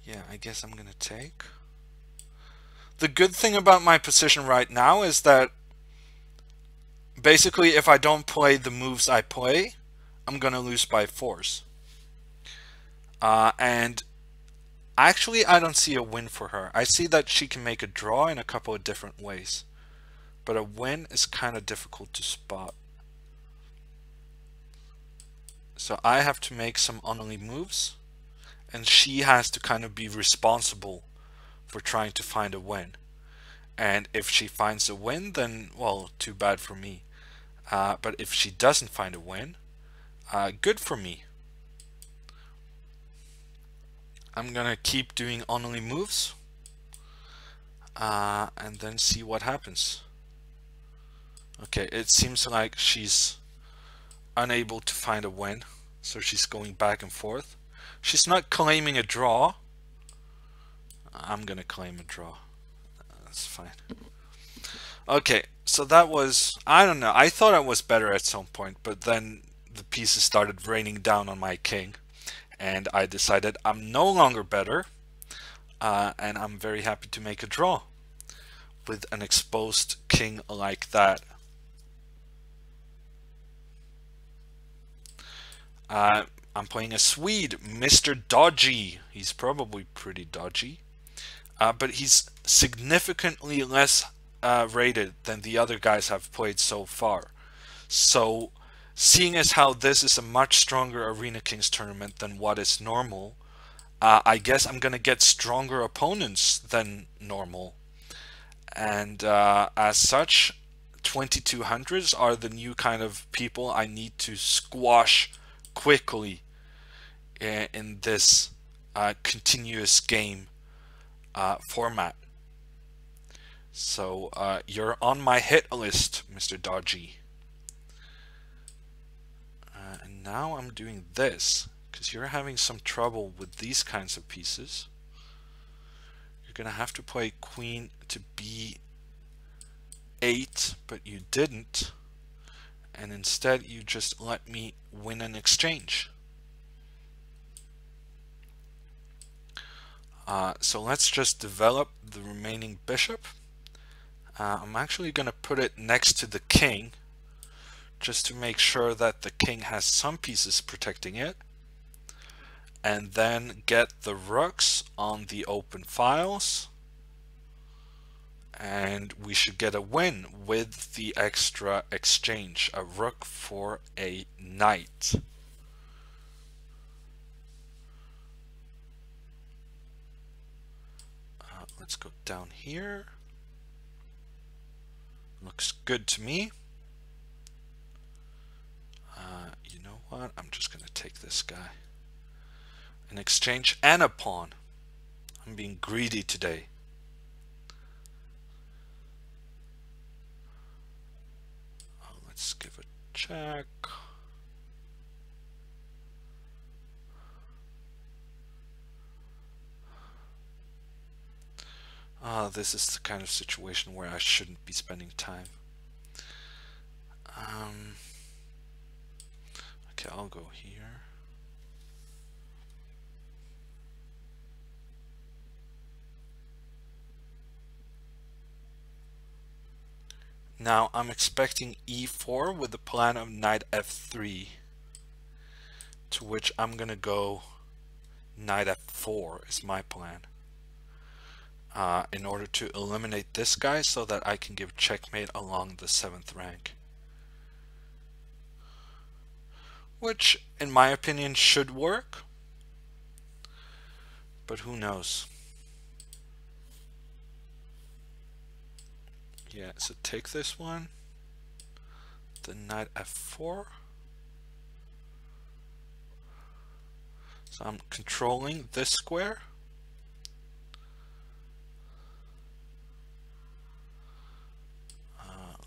Speaker 1: Yeah, I guess I'm gonna take. The good thing about my position right now is that basically if I don't play the moves I play, I'm gonna lose by force. And actually I don't see a win for her. I see that she can make a draw in a couple of different ways. But a win is kind of difficult to spot. So I have to make some only moves. And she has to kind of be responsible for trying to find a win. And if she finds a win, then, well, too bad for me. But if she doesn't find a win, good for me. I'm gonna keep doing only moves. And then see what happens. Okay, it seems like she's unable to find a win. So she's going back and forth. She's not claiming a draw. I'm gonna claim a draw. That's fine. Okay, so that was, I don't know, I thought I was better at some point, but then the pieces started raining down on my king, and I decided I'm no longer better, and I'm very happy to make a draw with an exposed king like that. I'm playing a Swede, Mr. Dodgy. He's probably pretty dodgy, but he's significantly less rated than the other guys have played so far. So, seeing as how this is a much stronger Arena Kings tournament than what is normal, I guess I'm gonna get stronger opponents than normal. And as such, 2200s are the new kind of people I need to squash quickly in this continuous game format. So you're on my hit list, Mr. Dodgy. And now I'm doing this because you're having some trouble with these kinds of pieces. You're gonna have to play queen to b8, but you didn't, and instead you just let me win an exchange. So let's just develop the remaining bishop. I'm actually going to put it next to the king just to make sure that the king has some pieces protecting it, and then get the rooks on the open files, and we should get a win with the extra exchange, a rook for a knight. Let's go down here. Looks good to me. You know what? I'm just going to take this guy. An exchange and a pawn. I'm being greedy today. Let's give a check. This is the kind of situation where I shouldn't be spending time. Okay, I'll go here. Now I'm expecting e4 with the plan of knight f3, to which I'm gonna go knight f4 is my plan, in order to eliminate this guy so that I can give checkmate along the 7th rank, which in my opinion should work, but who knows. Yeah, so take this one, then knight f4. So I'm controlling this square.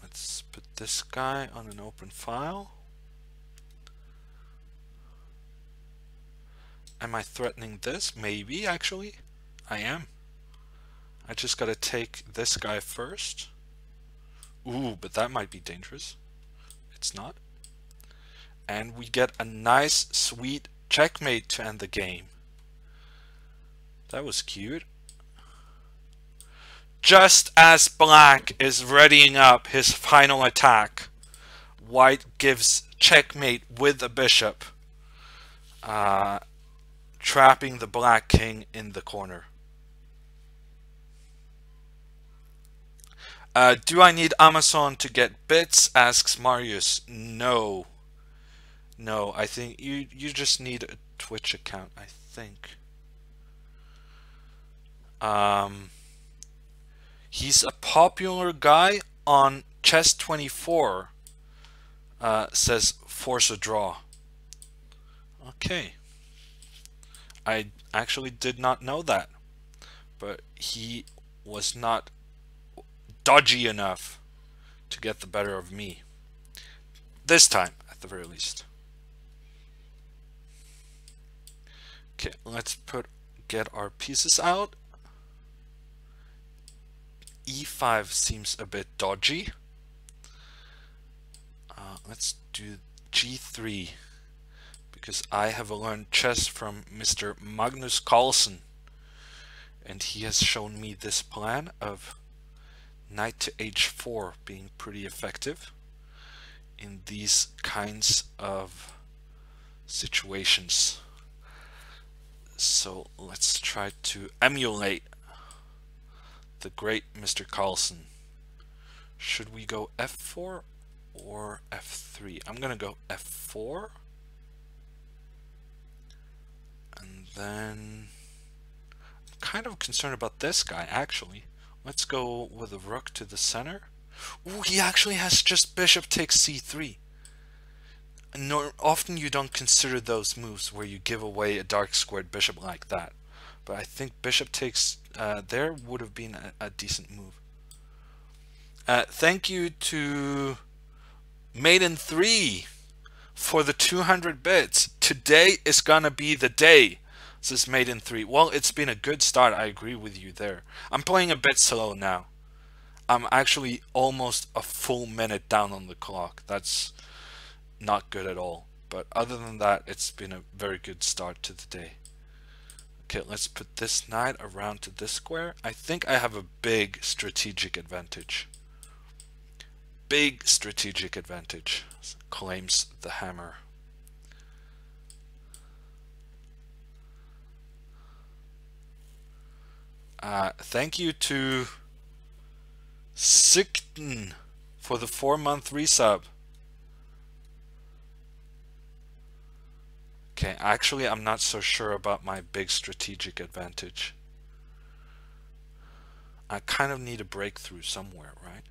Speaker 1: Let's put this guy on an open file. Am I threatening this? Maybe, actually. I am. I just gotta take this guy first. Ooh, but that might be dangerous. It's not. And we get a nice, sweet checkmate to end the game. That was cute. Just as Black is readying up his final attack, White gives checkmate with a bishop, trapping the Black king in the corner. Do I need Amazon to get bits? Asks Marius. No. No, I think you just need a Twitch account, I think. He's a popular guy on Chess24, says force a draw. Okay. I actually did not know that, but he was not dodgy enough to get the better of me. This time, at the very least. Okay, let's get our pieces out. E5 seems a bit dodgy. Let's do G3, because I have learned chess from Mr. Magnus Carlsen, and he has shown me this plan of knight to h4 being pretty effective in these kinds of situations. So let's try to emulate the great Mr. Carlsen. Should we go f4 or f3? I'm gonna go f4, and then I'm kind of concerned about this guy actually. Let's go with a rook to the center. Ooh, he actually has just bishop takes c3. Often you don't consider those moves where you give away a dark squared bishop like that, but I think bishop takes there would have been a decent move. Thank you to Maiden3 for the 200 bits. Today is gonna be the day, says Maiden3. Well, it's been a good start, I agree with you there. I'm playing a bit slow now. I'm actually almost a full minute down on the clock. That's not good at all. But other than that, it's been a very good start to the day. Okay, let's put this knight around to this square. I think I have a big strategic advantage. Big strategic advantage, claims the hammer. Thank you to Sikten for the 4-month resub. Okay, actually I'm not so sure about my big strategic advantage. I kind of need a breakthrough somewhere, right?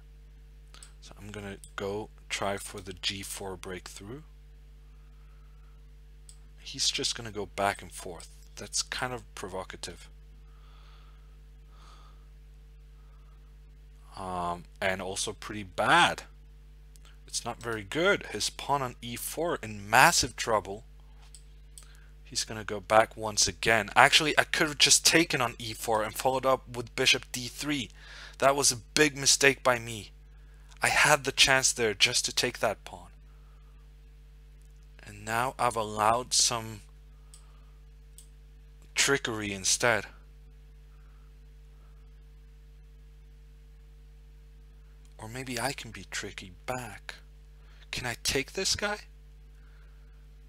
Speaker 1: So I'm gonna go try for the g4 breakthrough. He's just gonna go back and forth. That's kind of provocative. and also pretty bad. It's not very good. His pawn on e4 in massive trouble. He's gonna go back once again. Actually, I could have just taken on e4 and followed up with bishop d3. That was a big mistake by me. I had the chance there just to take that pawn. And now I've allowed some trickery instead. Or maybe I can be tricky back. Can I take this guy?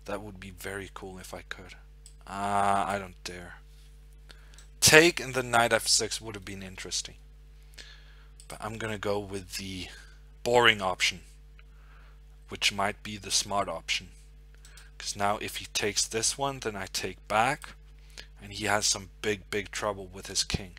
Speaker 1: That would be very cool if I could. I don't dare. Take and the knight f6 would have been interesting. But I'm gonna go with the boring option, which might be the smart option. Because now if he takes this one, then I take back, and he has some big trouble with his king.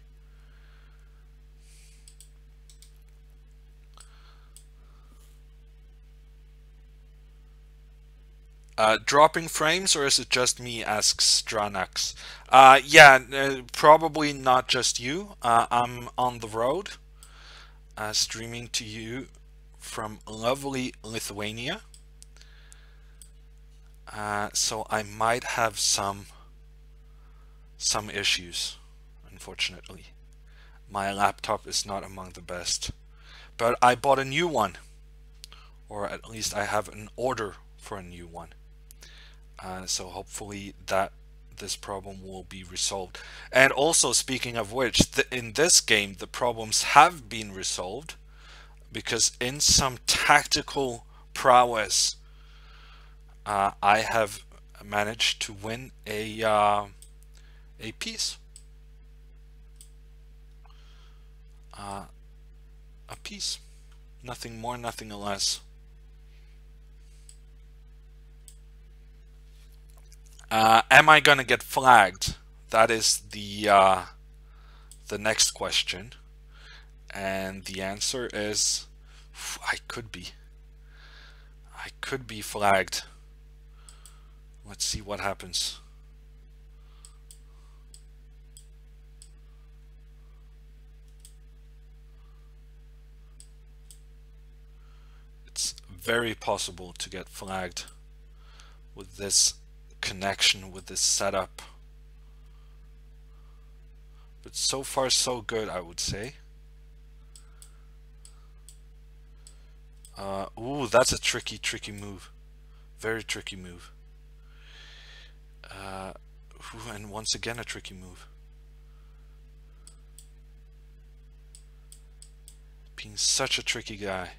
Speaker 1: Dropping frames, or is it just me, asks Stranax. Yeah, probably not just you. I'm on the road, streaming to you from lovely Lithuania. So I might have some issues, unfortunately. My laptop is not among the best. But I bought a new one, or at least I have an order for a new one. So hopefully this problem will be resolved. And also, speaking of which, in this game the problems have been resolved, because in some tactical prowess I have managed to win a piece. A piece. Nothing more, nothing less. Am I gonna get flagged? That is the next question, and the answer is I could be flagged. Let's see what happens. It's very possible to get flagged with this connection, with this setup, but so far so good, I would say. Ooh, that's a tricky move, very tricky move. And once again a tricky move. Being such a tricky guy.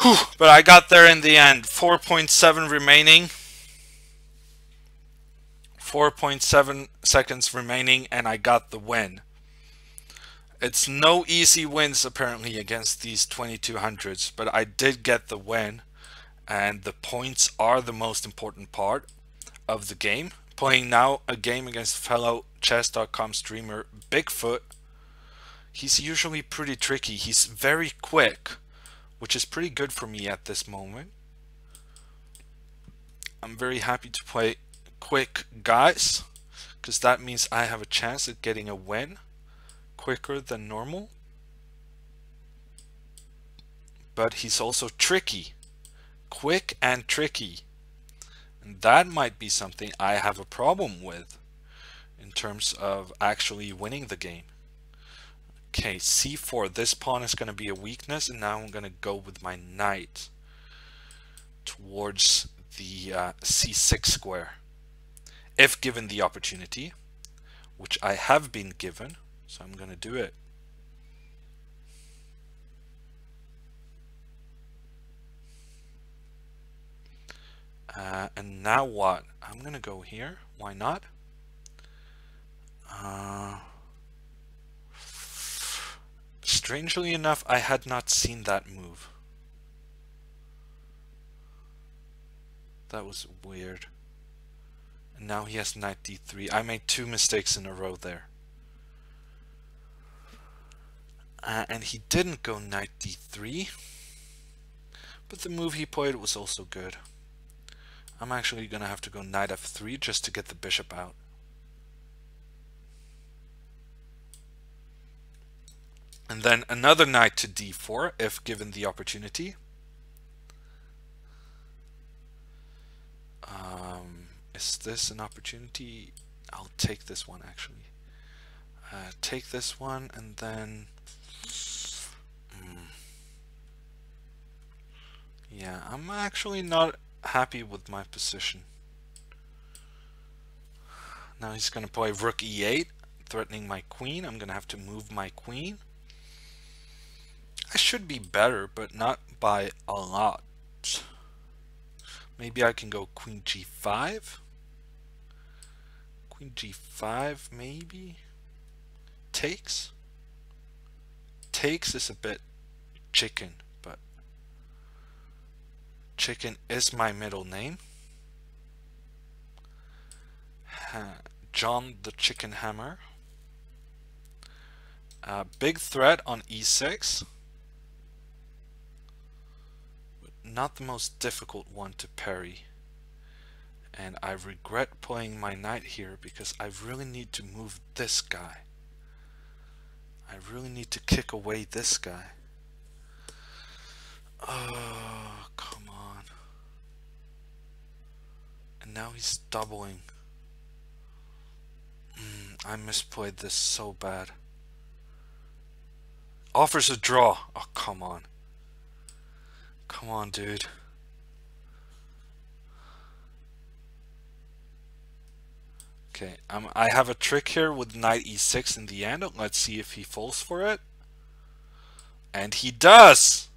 Speaker 1: Whew, but I got there in the end. 4.7 remaining. 4.7 seconds remaining, and I got the win. It's no easy wins apparently against these 2200s, but I did get the win, and the points are the most important part of the game. Playing now a game against fellow chess.com streamer Bigfoot. He's usually pretty tricky. He's very quick, which is pretty good for me at this moment. I'm very happy to play quick guys, because that means I have a chance at getting a win quicker than normal. But he's also tricky, quick and tricky, and that might be something I have a problem with in terms of actually winning the game. Okay, c4. This pawn is going to be a weakness, and now I'm going to go with my knight towards the c6 square, if given the opportunity, which I have been given, so I'm going to do it. And now what? I'm going to go here. Why not? Strangely enough, I had not seen that move. That was weird. And now he has knight d3. I made two mistakes in a row there. And he didn't go knight d3. But the move he played was also good. I'm actually going to have to go knight f3 just to get the bishop out. And then another knight to d4 if given the opportunity. Is this an opportunity? I'll take this one actually. Take this one and then... Yeah, I'm actually not happy with my position. Now he's going to play rook e8, threatening my queen. I'm going to have to move my queen. I should be better, but not by a lot. Maybe I can go queen g5. Queen g5, maybe. Takes. Takes is a bit chicken, but chicken is my middle name. John the Chicken Hammer. Big threat on e6. Not the most difficult one to parry. And I regret playing my knight here because I really need to move this guy. I really need to kick away this guy. Oh, come on. And now he's doubling. I misplayed this so bad. Offers a draw. Oh, come on. Come on, dude. Okay, I have a trick here with knight e6 in the end. Let's see if he falls for it. And he does!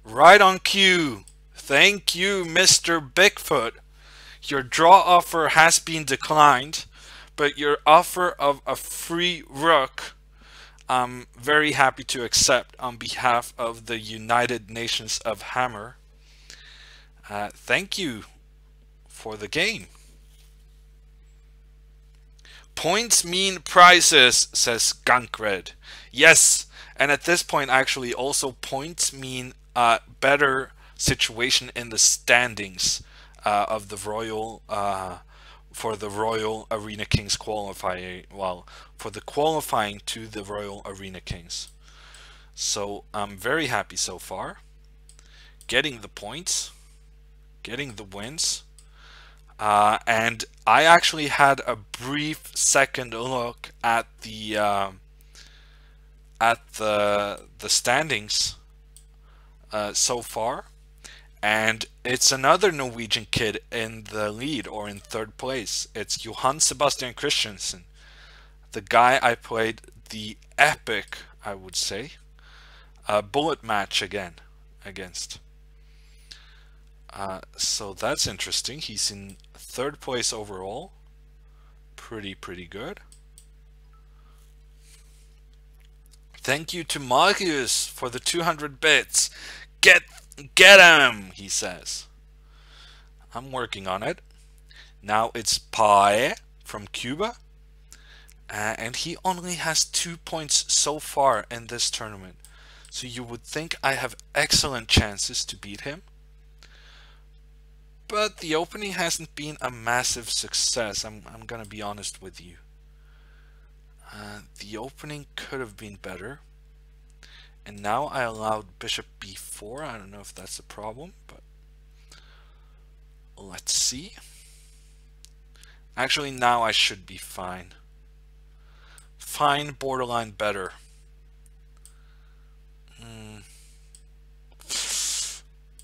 Speaker 1: Right on cue. Thank you, Mr. Bigfoot. Your draw offer has been declined, but your offer of a free rook, I'm very happy to accept on behalf of the United Nations of Hammer. Thank you for the game. Points mean prizes, says Gankred. Yes, and at this point actually also points mean better situation in the standings of the Royal for the Royal Arena Kings qualifying, well, for the qualifying to the Royal Arena Kings. So I'm very happy so far. Getting the points, getting the wins. And I actually had a brief second look at the standings so far, and it's another Norwegian kid in the lead or in third place. It's Johan Sebastian Christensen, the guy I played the epic, I would say, bullet match against. So that's interesting. He's in third place overall. Pretty good. Thank you to Marius for the 200 bits. Get him, he says. I'm working on it. Now it's Pae from Cuba. And he only has 2 points so far in this tournament. So you would think I have excellent chances to beat him. But the opening hasn't been a massive success. I'm gonna be honest with you. The opening could have been better. And now I allowed bishop b4. I don't know if that's a problem, but let's see. Actually, now I should be fine. Fine, borderline better.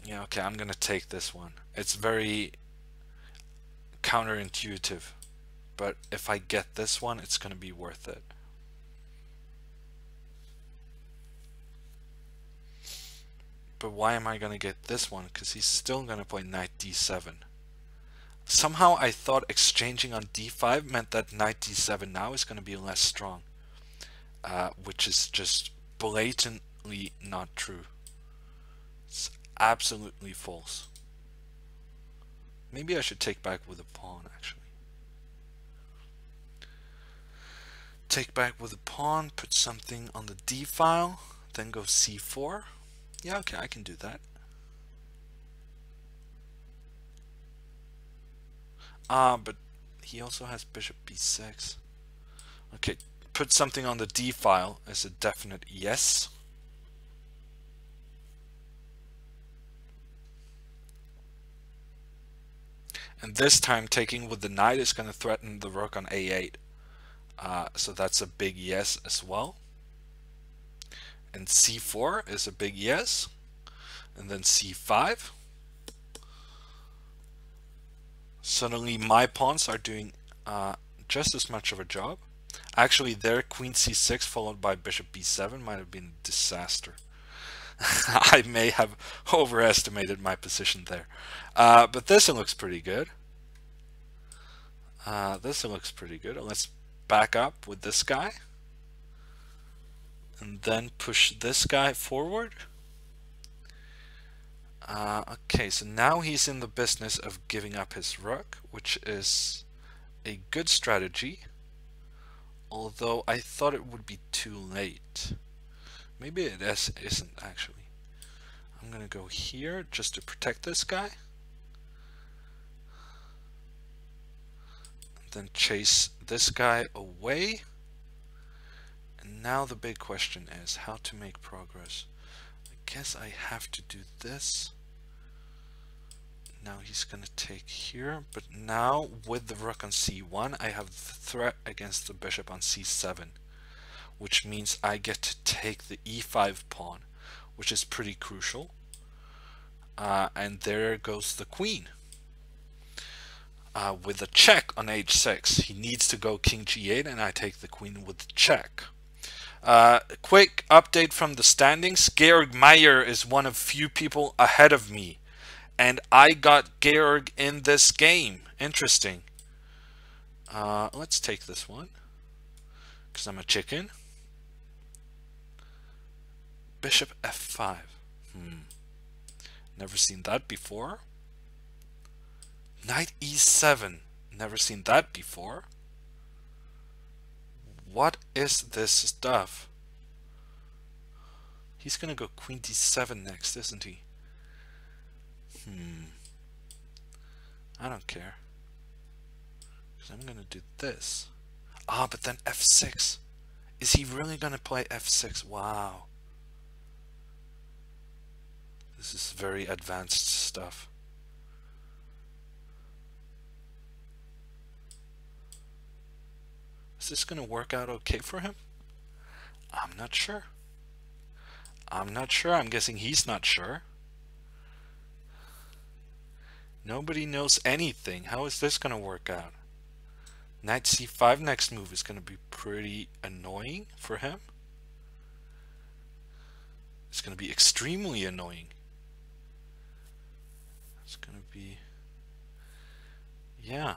Speaker 1: Yeah, okay, I'm gonna take this one. It's very counterintuitive, but if I get this one, it's gonna be worth it. But why am I gonna get this one? Because he's still gonna play knight d7. Somehow I thought exchanging on d5 meant that knight d7 now is gonna be less strong, which is just blatantly not true. It's absolutely false. Maybe I should take back with a pawn, actually. Take back with a pawn, put something on the d file, then go c4. Yeah, okay, I can do that. But he also has bishop b6. Okay, put something on the d file is a definite yes. And this time taking with the knight is going to threaten the rook on a8. So that's a big yes as well. And c4 is a big yes. And then c5. Suddenly my pawns are doing just as much of a job. Actually, their queen c6 followed by bishop b7 might have been a disaster. I may have overestimated my position there. But this one looks pretty good. This one looks pretty good. Let's back up with this guy. And then push this guy forward. Okay, so now he's in the business of giving up his rook, which is a good strategy. Although I thought it would be too late. Maybe it isn't actually. I'm gonna go here just to protect this guy. Then chase this guy away. And now the big question is how to make progress. I guess I have to do this. Now he's gonna take here, but now with the rook on c1 I have the threat against the bishop on c7, which means I get to take the e5 pawn, which is pretty crucial. And there goes the queen. With a check on h6, he needs to go king g8, and I take the queen with the check. Quick update from the standings. Georg Meyer is one of few people ahead of me, and I got Georg in this game. Interesting. Let's take this one because I'm a chicken. Bishop f5. Never seen that before. Knight e7. Never seen that before. What is this stuff? He's gonna go queen d7 next, isn't he? I don't care. Because I'm gonna do this. But then f6. Is he really gonna play f6? Wow. This is very advanced stuff. Is this gonna work out okay for him? I'm not sure. I'm not sure. I'm guessing he's not sure. Nobody knows anything. How is this gonna work out? Knight c5 next move is gonna be pretty annoying for him. It's gonna be extremely annoying. It's gonna be... yeah.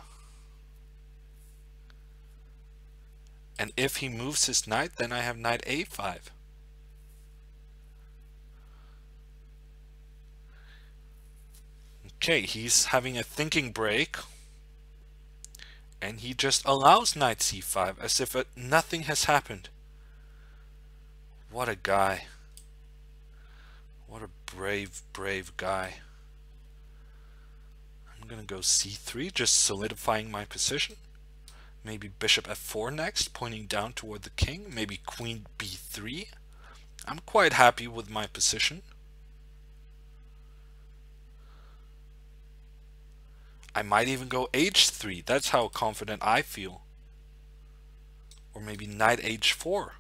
Speaker 1: And if he moves his knight, then I have knight a5. Okay, he's having a thinking break. And he just allows knight c5 as if nothing has happened. What a guy. What a brave, brave guy. I'm gonna go c3, just solidifying my position. Maybe bishop f4 next, pointing down toward the king. Maybe queen b3. I'm quite happy with my position. I might even go h3. That's how confident I feel. Or maybe knight h4.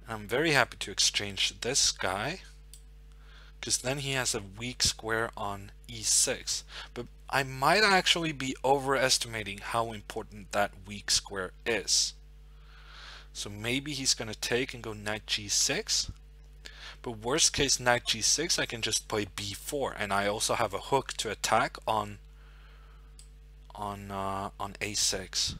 Speaker 1: I'm very happy to exchange this guy, because then he has a weak square on e6. But I might actually be overestimating how important that weak square is. So maybe he's going to take and go knight g6. But worst case knight g6, I can just play b4, and I also have a hook to attack on a6.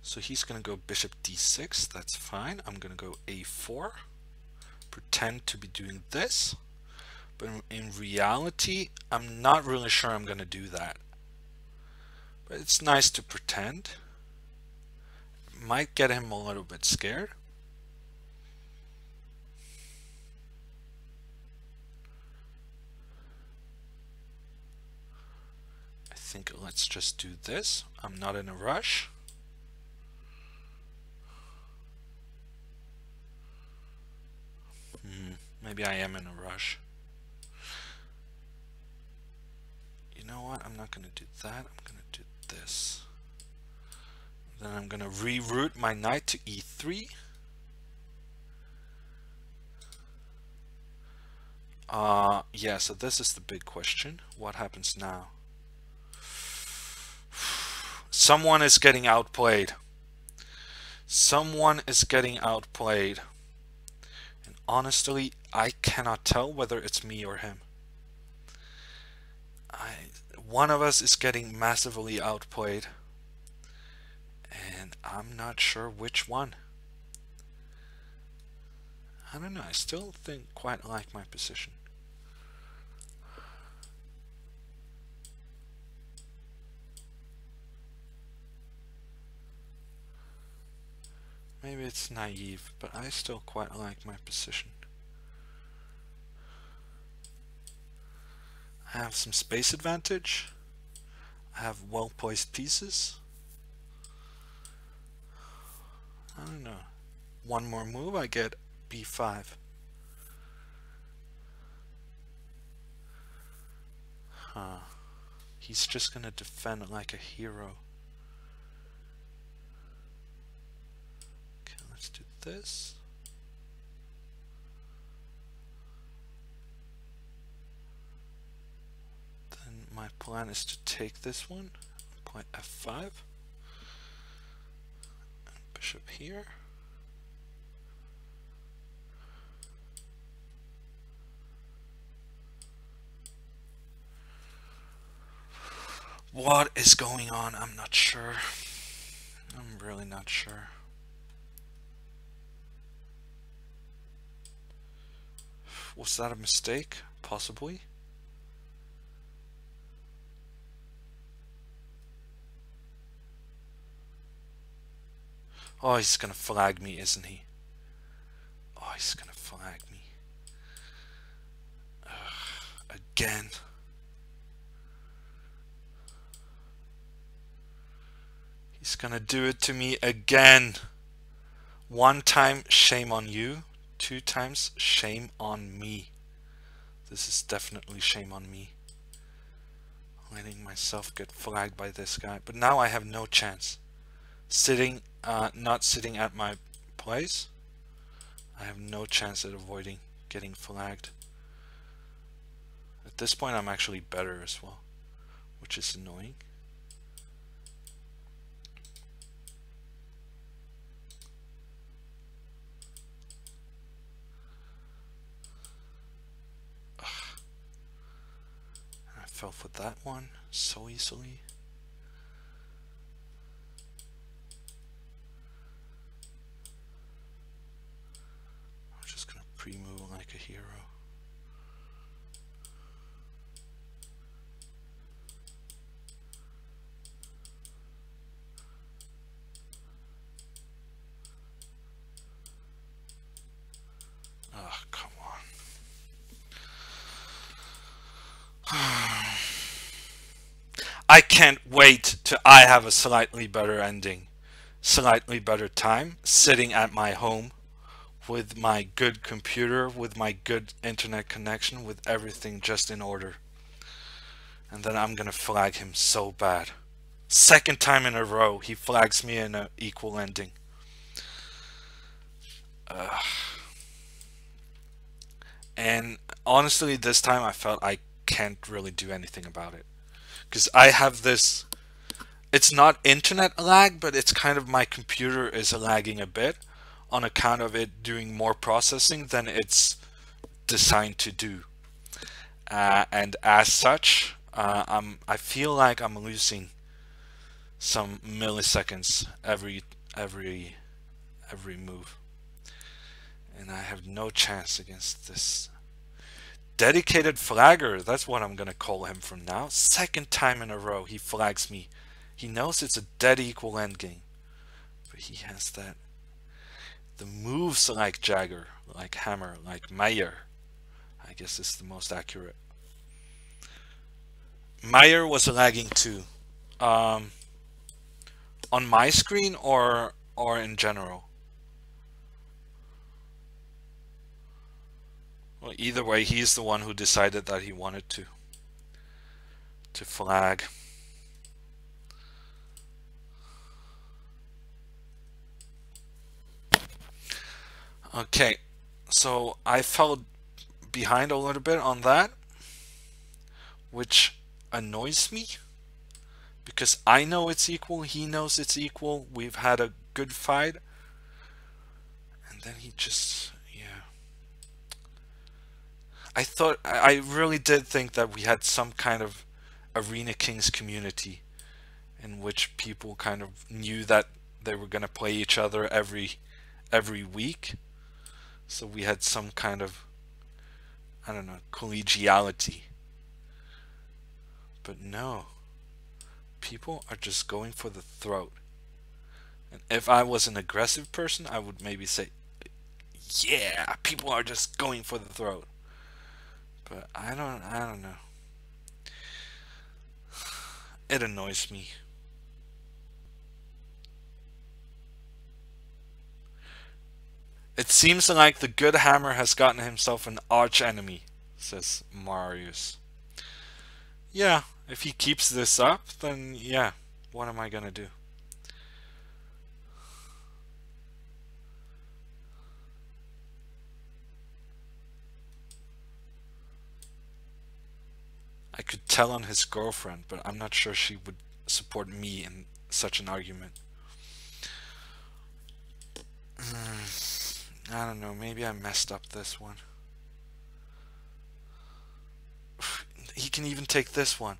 Speaker 1: So he's going to go bishop d6. That's fine. I'm going to go a4. Pretend to be doing this. But in reality, I'm not really sure I'm gonna do that. But it's nice to pretend. Might get him a little bit scared. I think let's just do this. I'm not in a rush. Maybe I am in a rush. You know what? I'm not going to do that. I'm going to do this. Then I'm going to reroute my knight to e3. Yeah, so this is the big question. What happens now? Someone is getting outplayed. Someone is getting outplayed. And honestly, I cannot tell whether it's me or him. One of us is getting massively outplayed. And I'm not sure which one. I don't know, I still think quite like my position. Maybe it's naive, but I still quite like my position. I have some space advantage. I have well-poised pieces. I don't know. One more move, I get b5. He's just gonna defend like a hero. Okay, let's do this. Then my plan is to take this one, play f5, and bishop here. What is going on? I'm not sure. I'm really not sure. Was that a mistake? Possibly. Oh, he's gonna flag me, isn't he? Oh, he's gonna flag me. Again. He's gonna do it to me again. One time, shame on you. 2 times, shame on me. This is definitely shame on me. Letting myself get flagged by this guy. But now I have no chance. Not sitting at my place. I have no chance at avoiding getting flagged. At this point, I'm actually better as well, which is annoying. I fell for that one so easily. I'm just gonna pre-move like a hero. Oh, come on. I can't wait till I have a slightly better ending, slightly better time, sitting at my home with my good computer, with my good internet connection, with everything just in order. And then I'm gonna flag him so bad. Second time in a row, he flags me in an equal ending. And honestly, this time I felt I can't really do anything about it. Because I have this, it's not internet lag, but it's kind of my computer is lagging a bit on account of it doing more processing than it's designed to do. And as such, I feel like I'm losing some milliseconds every move, and I have no chance against this Dedicated flagger, that's what I'm gonna call him from now. Second time in a row he flags me. He knows it's a dead equal endgame. But he has that. The moves like Jagger, like Hammer, like Meyer. I guess is the most accurate. Meyer was lagging too. On my screen or in general? Well, either way, he's the one who decided that he wanted to flag. Okay, so I fell behind a little bit on that, which annoys me because I know it's equal, he knows it's equal, we've had a good fight, and then he just, yeah. I really did think that we had some kind of Arena Kings community in which people kind of knew that they were going to play each other every week. So we had some kind of, I don't know, collegiality. But no. People are just going for the throat. And if I was an aggressive person, I would maybe say, yeah, people are just going for the throat. But I don't know. It annoys me. It seems like the good hammer has gotten himself an arch enemy, says Marius. Yeah, if he keeps this up, then yeah, what am I gonna do? I could tell on his girlfriend, but I'm not sure she would support me in such an argument. I don't know, maybe I messed up this one. He can even take this one.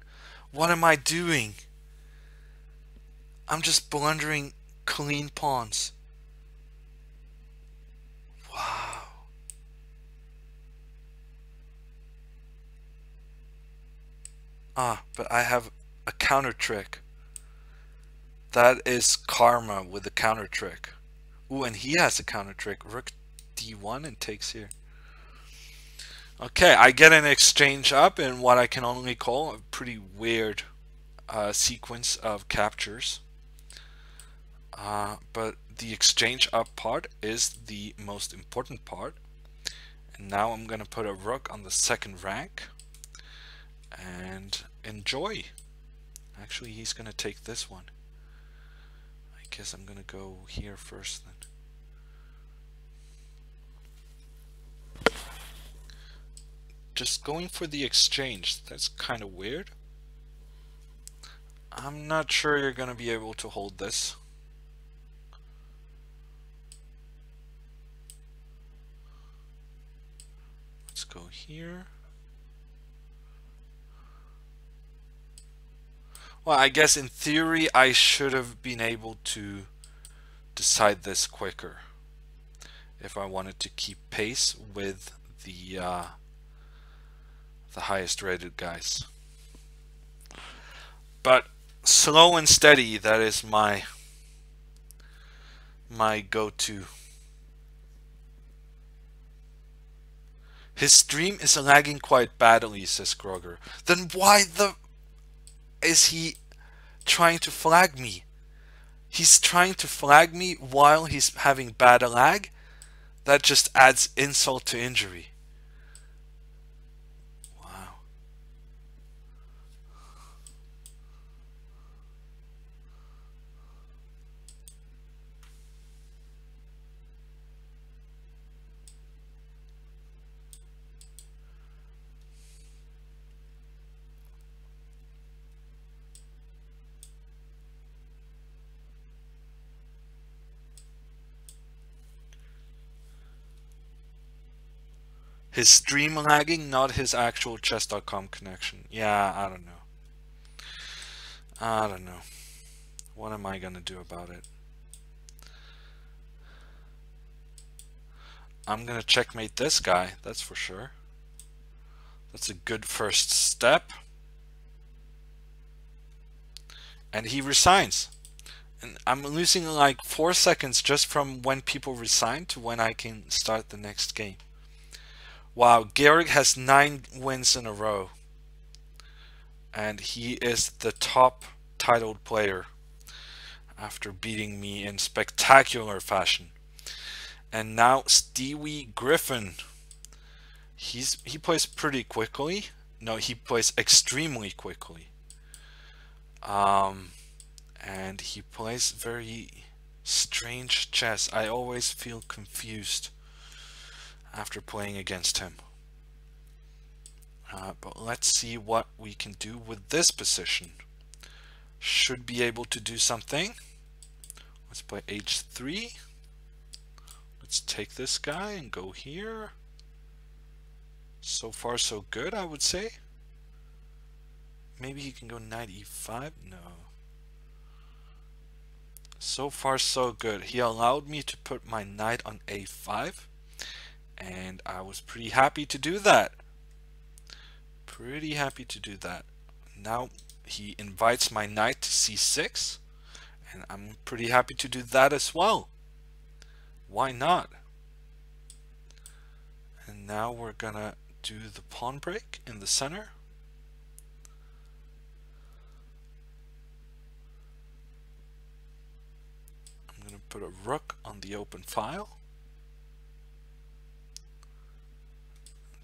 Speaker 1: What am I doing? I'm just blundering clean pawns. Wow. Ah, but I have a counter trick. That is karma with a counter trick. Ooh, and he has a counter trick. Rook d1 and takes here. Okay, I get an exchange up in what I can only call a pretty weird sequence of captures. But the exchange up part is the most important part. And now I'm going to put a rook on the second rank and enjoy. Actually, he's going to take this one. I guess I'm going to go here first then. Just going for the exchange, that's kind of weird. I'm not sure you're going to be able to hold this. Let's go here. Well, I guess in theory I should have been able to decide this quicker if I wanted to keep pace with the highest rated guys. But slow and steady, that is my go-to. His stream is lagging quite badly, says Kroger. Then why the is he trying to flag me? He's trying to flag me while he's having bad lag? That just adds insult to injury. Wow. His stream lagging, not his actual chess.com connection. Yeah, I don't know. I don't know. What am I gonna do about it? I'm gonna checkmate this guy, that's for sure. That's a good first step. And he resigns. And I'm losing like 4 seconds just from when people resign to when I can start the next game. Wow, Georg has 9 wins in a row. And he is the top titled player after beating me in spectacular fashion. And now Stewie Griffin. He plays pretty quickly. No, he plays extremely quickly. And he plays very strange chess. I always feel confused after playing against him. But let's see what we can do with this position. Should be able to do something. Let's play h3. Let's take this guy and go here. So far so good, I would say. Maybe he can go knight e5? No. So far so good. He allowed me to put my knight on a5. And I was pretty happy to do that. Pretty happy to do that. Now he invites my knight to c6. And I'm pretty happy to do that as well. Why not? And now we're gonna do the pawn break in the center. I'm gonna put a rook on the open file.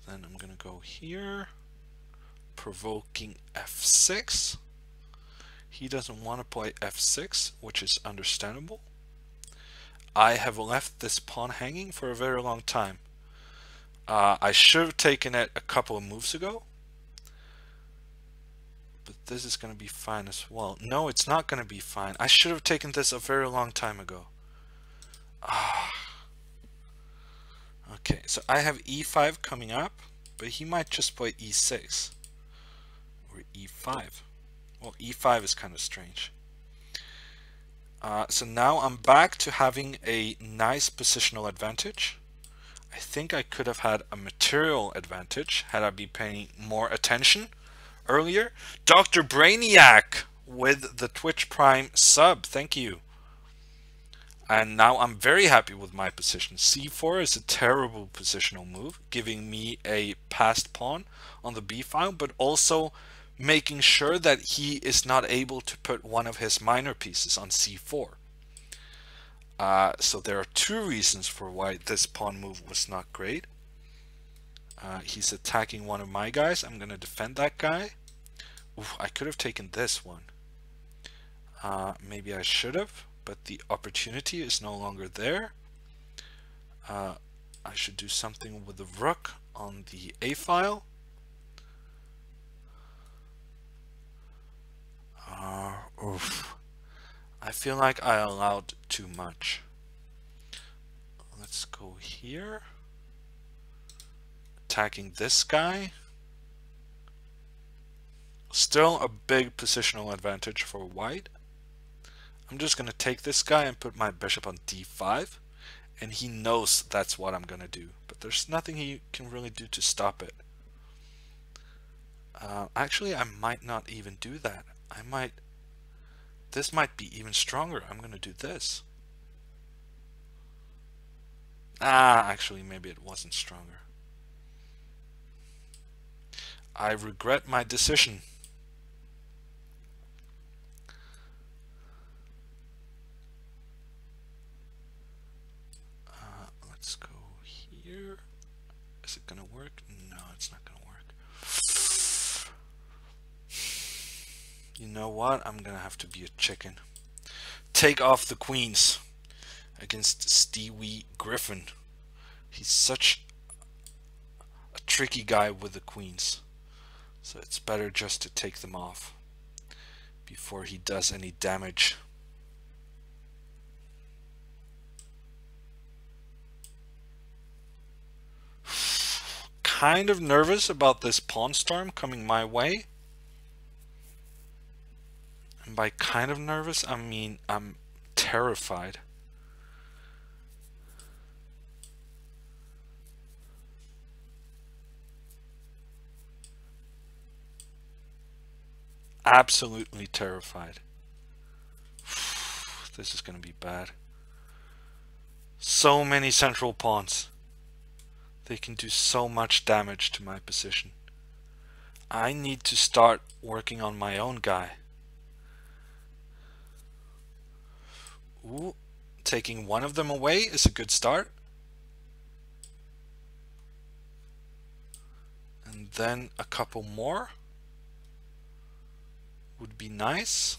Speaker 1: Then I'm gonna go here, provoking f6. He doesn't want to play f6, which is understandable. I have left this pawn hanging for a very long time. I should have taken it a couple of moves ago. But this is going to be fine as well. No, it's not going to be fine. I should have taken this a very long time ago. Okay, so I have e5 coming up, but he might just play e6 or e5. Well, e5 is kind of strange. So now I'm back to having a nice positional advantage. I think I could have had a material advantage had I been paying more attention earlier. Dr. Brainiac with the Twitch Prime sub, thank you. And now I'm very happy with my position. c4 is a terrible positional move, giving me a passed pawn on the b file, but also making sure that he is not able to put one of his minor pieces on c4. So there are 2 reasons for why this pawn move was not great. He's attacking one of my guys. I'm going to defend that guy. Oof, I could have taken this one. Maybe I should have, but the opportunity is no longer there. I should do something with the rook on the a file. Oof. I feel like I allowed too much. Let's go here. Attacking this guy. Still a big positional advantage for white. I'm just going to take this guy and put my bishop on d5. And he knows that's what I'm going to do. But there's nothing he can really do to stop it. Actually, I might not even do that. This might be even stronger. I'm going to do this. Actually, maybe it wasn't stronger. I regret my decision. Let's go here. Is it going to work? No, it's not going to work. You know what? I'm going to have to be a chicken. Take off the queens against Stewie Griffin. He's such a tricky guy with the queens. So it's better just to take them off before he does any damage. Kind of nervous about this pawn storm coming my way. And by kind of nervous, I mean I'm terrified. absolutely terrified. This is going to be bad. So many central pawns. They can do so much damage to my position. I need to start working on my own guy. Ooh, taking one of them away is a good start. And then a couple more would be nice.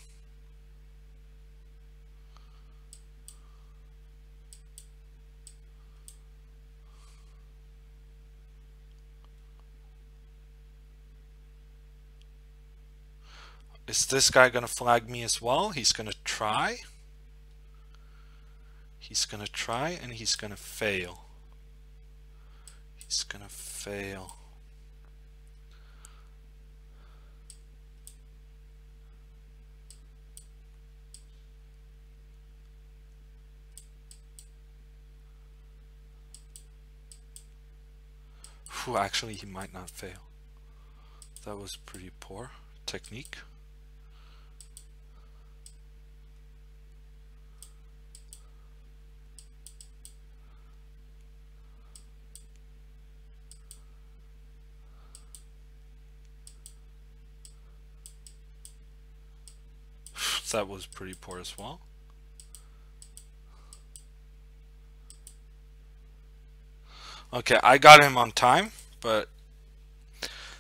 Speaker 1: Is this guy gonna flag me as well? He's gonna try. He's gonna try and he's gonna fail. He's gonna fail. Whew, actually he might not fail. That was pretty poor technique. That was pretty poor as well. Okay, I got him on time, but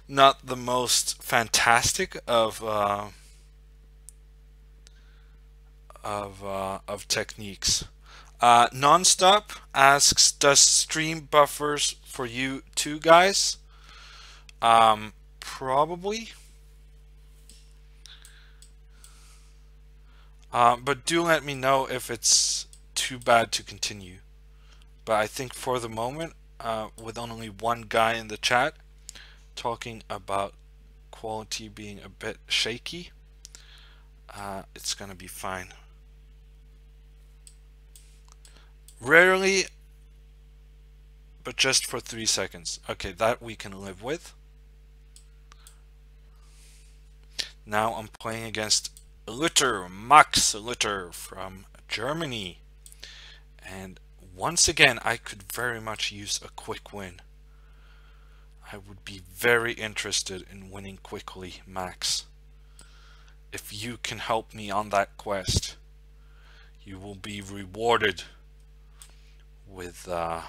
Speaker 1: not the most fantastic of techniques. Nonstop asks, does stream buffers for you too, guys? Probably. But do let me know if it's too bad to continue. But I think for the moment, with only one guy in the chat talking about quality being a bit shaky, it's gonna be fine. Rarely, but just for 3 seconds. Okay, that we can live with. Now I'm playing against Max Luther from Germany. And once again, I could very much use a quick win. I would be very interested in winning quickly, Max. If you can help me on that quest, you will be rewarded with, yeah,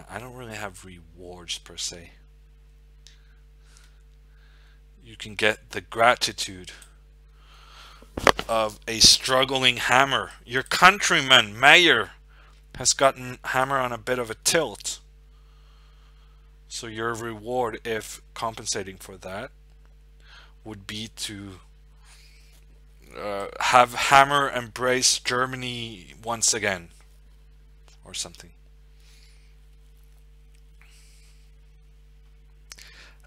Speaker 1: I don't really have rewards per se. You can get the gratitude of a struggling hammer. Your countryman, Mayer, has gotten hammer on a bit of a tilt. So your reward, if compensating for that, would be to have hammer embrace Germany once again, or something.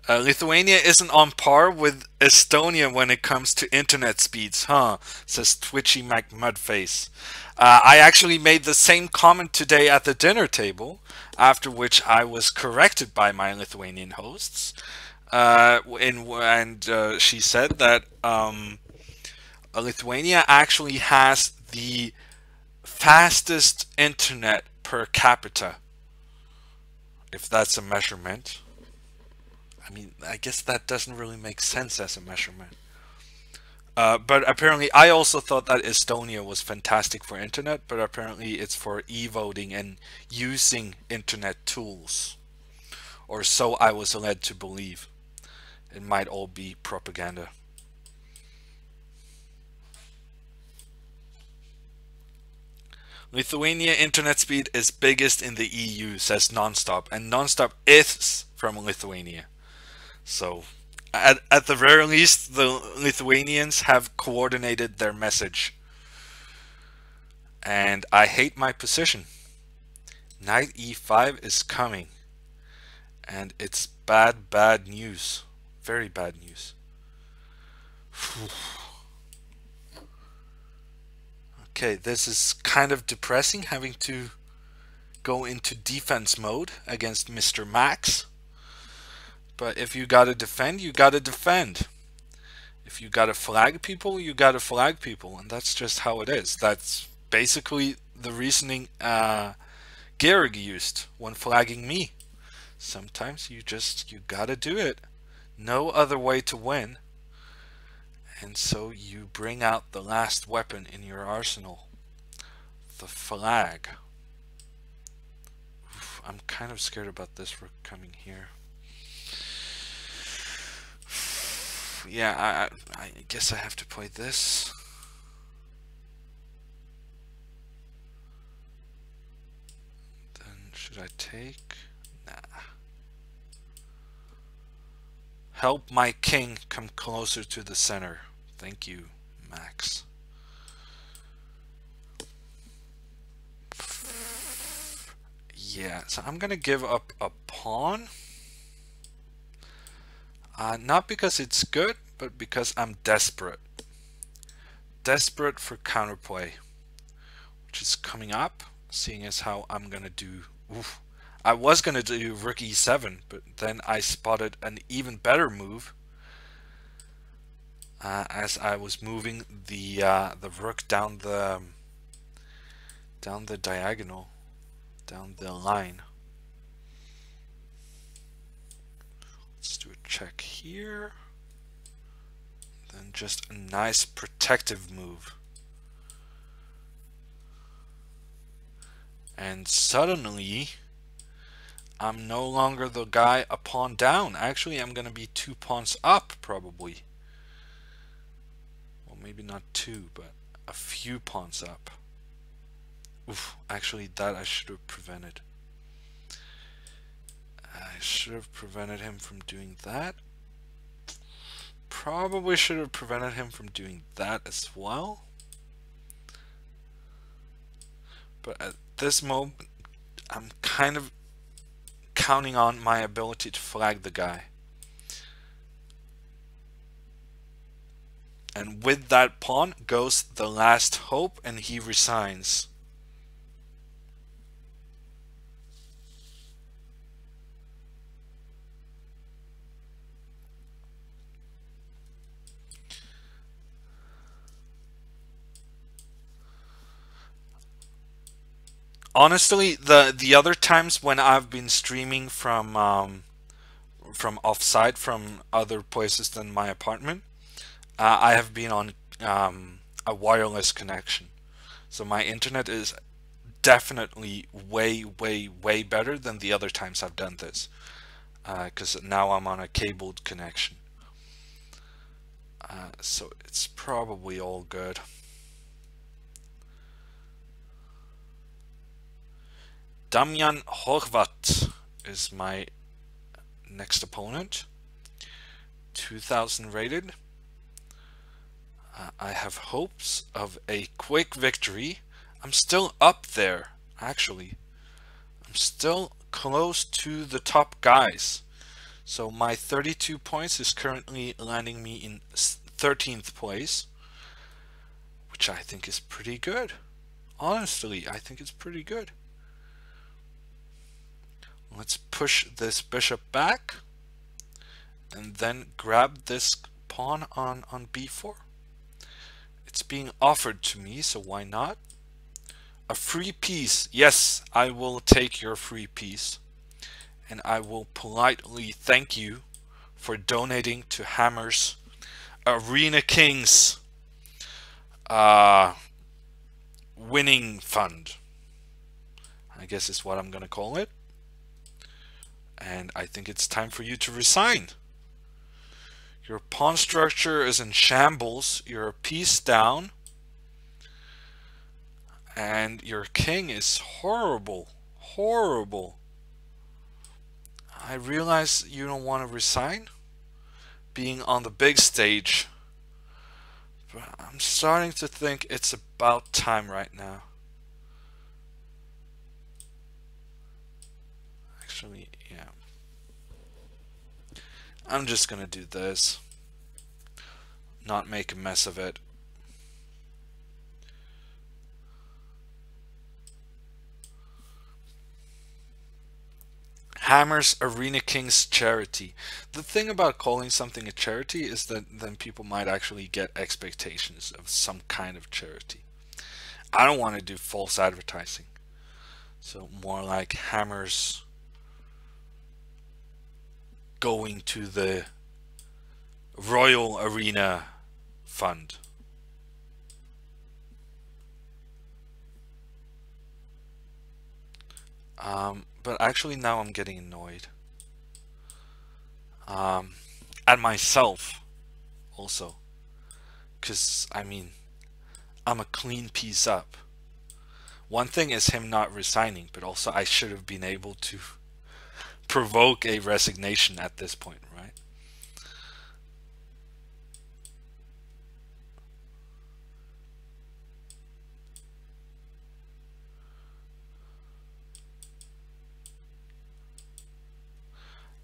Speaker 1: Lithuania isn't on par with Estonia when it comes to internet speeds, huh? Says Twitchy McMudface. I actually made the same comment today at the dinner table, after which I was corrected by my Lithuanian hosts. And she said that Lithuania actually has the fastest internet per capita, if that's a measurement. I mean, I guess that doesn't really make sense as a measurement. But apparently, I also thought that Estonia was fantastic for internet, but apparently it's for e-voting and using internet tools. Or so I was led to believe. It might all be propaganda. Lithuania internet speed is biggest in the EU, says Nonstop, and Nonstop is from Lithuania. So, at the very least, the Lithuanians have coordinated their message. And I hate my position. Knight e5 is coming. And it's bad news. Very bad news. Okay, this is kind of depressing, having to go into defense mode against Mr. Max. But if you gotta defend, you gotta defend. If you gotta flag people, you gotta flag people, and that's just how it is. That's basically the reasoning Gehrig used when flagging me. Sometimes you gotta do it. No other way to win. And so you bring out the last weapon in your arsenal, the flag. Oof, I'm kind of scared about this rook coming here. Yeah, I guess I have to play this. Then should I take? Nah. Help my king come closer to the center. Thank you, Max. Yeah, so I'm gonna give up a pawn. Not because it's good, but because I'm desperate. Desperate for counterplay, which is coming up, seeing as how I'm gonna do... Oof. I was gonna do rook e7, but then I spotted an even better move as I was moving the rook down the diagonal, down the line. Let's do a check here. Then just a nice protective move. And suddenly, I'm no longer the guy a pawn down. Actually, I'm going to be 2 pawns up, probably. Well, maybe not 2, but a few pawns up. Oof, actually, that I should have prevented. I should have prevented him from doing that. Probably should have prevented him from doing that as well. But at this moment, I'm kind of counting on my ability to flag the guy. And with that pawn goes the last hope, and he resigns. Honestly, the other times when I've been streaming from offsite, from other places than my apartment, I have been on a wireless connection. So my internet is definitely way better than the other times I've done this, because now I'm on a cabled connection. So it's probably all good. Damian Horvat is my next opponent. 2000 rated. I have hopes of a quick victory. I'm still up there, actually. I'm still close to the top guys. So my 32 points is currently landing me in 13th place, which I think is pretty good. Honestly, I think it's pretty good. Let's push this bishop back and then grab this pawn on b4. It's being offered to me, so why not? A free piece. Yes, I will take your free piece. And I will politely thank you for donating to Hammer's Arena Kings winning fund. I guess is what I'm going to call it. And I think it's time for you to resign. Your pawn structure is in shambles. You're a piece down. And your king is horrible. Horrible. I realize you don't want to resign being on the big stage. But I'm starting to think it's about time right now. Actually, yeah. I'm just gonna do this. Not make a mess of it. Hammer's Arena King's charity. The thing about calling something a charity is that then people might actually get expectations of some kind of charity. I don't want to do false advertising. So more like Hammer's going to the Royal Arena Fund. But actually now I'm getting annoyed. At myself also. Because, I mean, I'm a clean piece up. One thing is him not resigning, but also I should have been able to provoke a resignation at this point, right?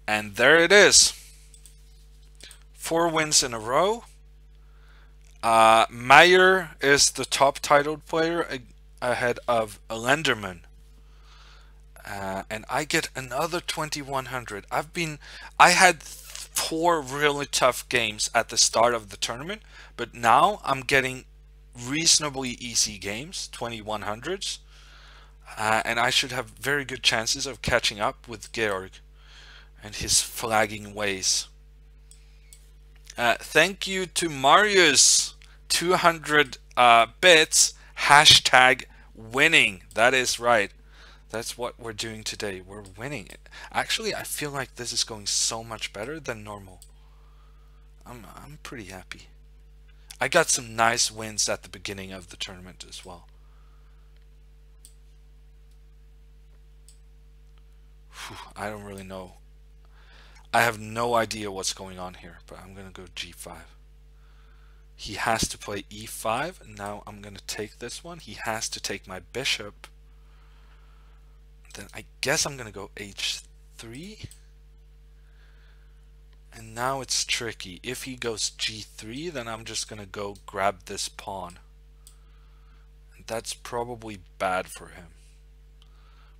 Speaker 1: And there it is. 4 wins in a row. Meyer is the top titled player ahead of Lenderman. And I get another 2100. I had 4 really tough games at the start of the tournament, but now I'm getting reasonably easy games, 2100s. And I should have very good chances of catching up with Georg and his flagging ways. Thank you to Marius, 200 bits, hashtag winning. That is right. That's what we're doing today. We're winning it. Actually, I feel like this is going so much better than normal. I'm pretty happy. I got some nice wins at the beginning of the tournament as well. Whew, I don't really know. I have no idea what's going on here, but I'm gonna go g5. He has to play e5, and now I'm gonna take this one. He has to take my bishop. Then I guess I'm gonna go h3. And now it's tricky. If he goes g3, then I'm just gonna go grab this pawn. And that's probably bad for him.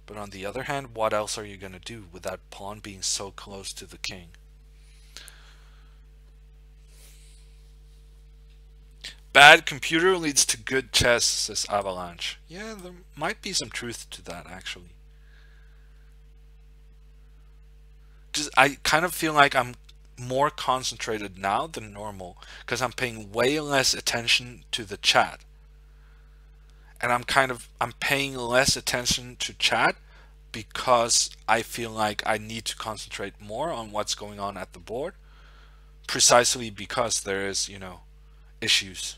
Speaker 1: But on the other hand, what else are you gonna do with that pawn being so close to the king? Bad computer leads to good chess, says Avalanche. Yeah, there might be some truth to that, actually. Just, I kind of feel like I'm more concentrated now than normal because I'm paying way less attention to the chat. And I'm paying less attention to chat because I feel like I need to concentrate more on what's going on at the board, precisely because there is, you know, issues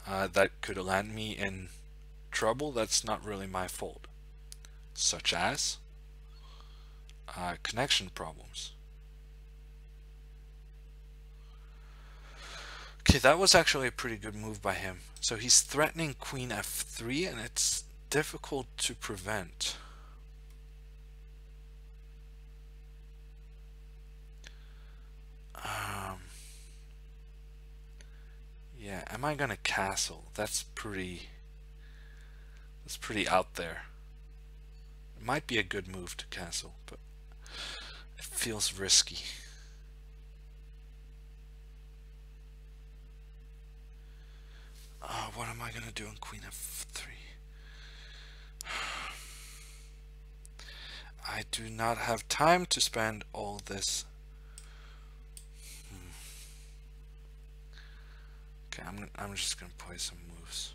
Speaker 1: that could land me in trouble that's not really my fault, such as connection problems. Okay, that was actually a pretty good move by him. So he's threatening queen f3, and it's difficult to prevent. Yeah, am I gonna castle? That's pretty out there. It might be a good move to castle, but it feels risky. What am I gonna do on queen f3? I do not have time to spend all this. Okay, I'm just gonna play some moves.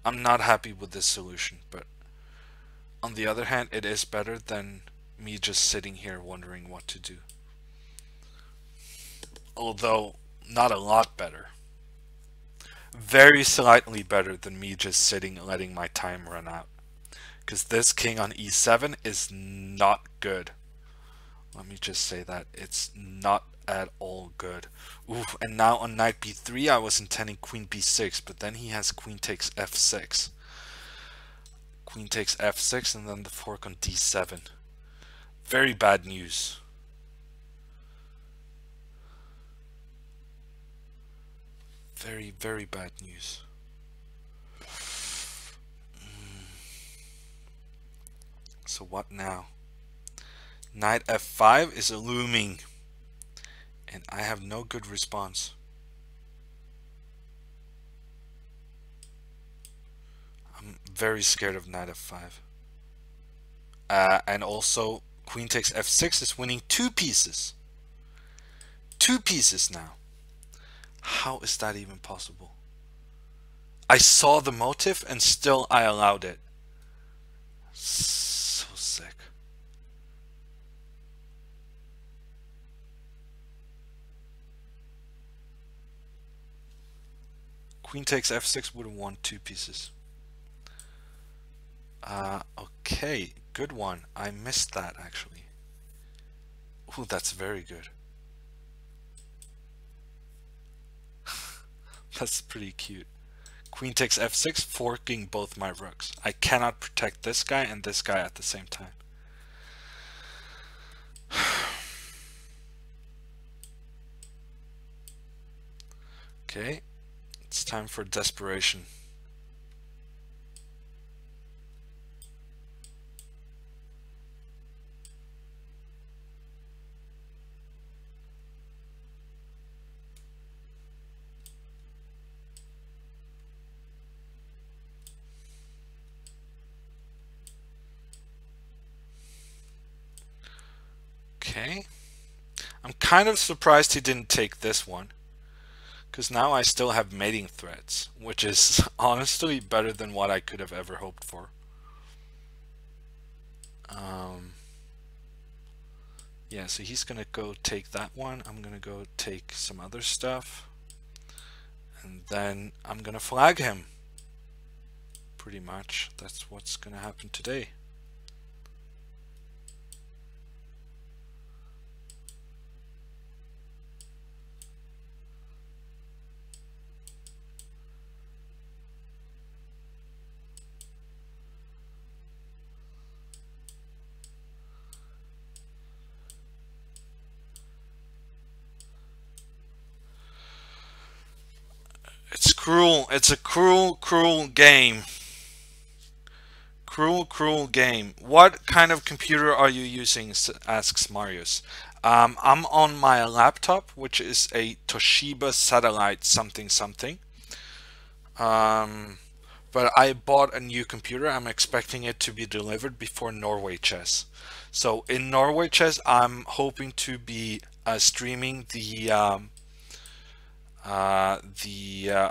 Speaker 1: I'm not happy with this solution, but on the other hand, it is better than me just sitting here wondering what to do. Although, not a lot better. Very slightly better than me just sitting and letting my time run out. Because this king on e7 is not good. Let me just say that. It's not at all good. Oof, and now on knight b3 I was intending queen b6, but then he has queen takes f6. Queen takes f6 and then the fork on d7. Very bad news. Very, very bad news. So what now? Knight f5 is looming, and I have no good response. I'm very scared of knight f5. And also, queen takes f6 is winning 2 pieces. 2 pieces now. How is that even possible? I saw the motive and still I allowed it. So sick. Queen takes f6 would have won 2 pieces. Okay, good one. I missed that actually. Ooh, that's very good. That's pretty cute. Queen takes f6, forking both my rooks. I cannot protect this guy and this guy at the same time. Okay, it's time for desperation. Okay, I'm kind of surprised he didn't take this one, because now I still have mating threats, which is honestly better than what I could have ever hoped for. Yeah, so he's gonna go take that one. I'm gonna go take some other stuff, and then I'm gonna flag him. Pretty much, that's what's gonna happen today. It's cruel. It's a cruel, cruel game. Cruel, cruel game. What kind of computer are you using? Asks Marius. I'm on my laptop, which is a Toshiba Satellite something something. But I bought a new computer. I'm expecting it to be delivered before Norway Chess. So in Norway Chess, I'm hoping to be streaming the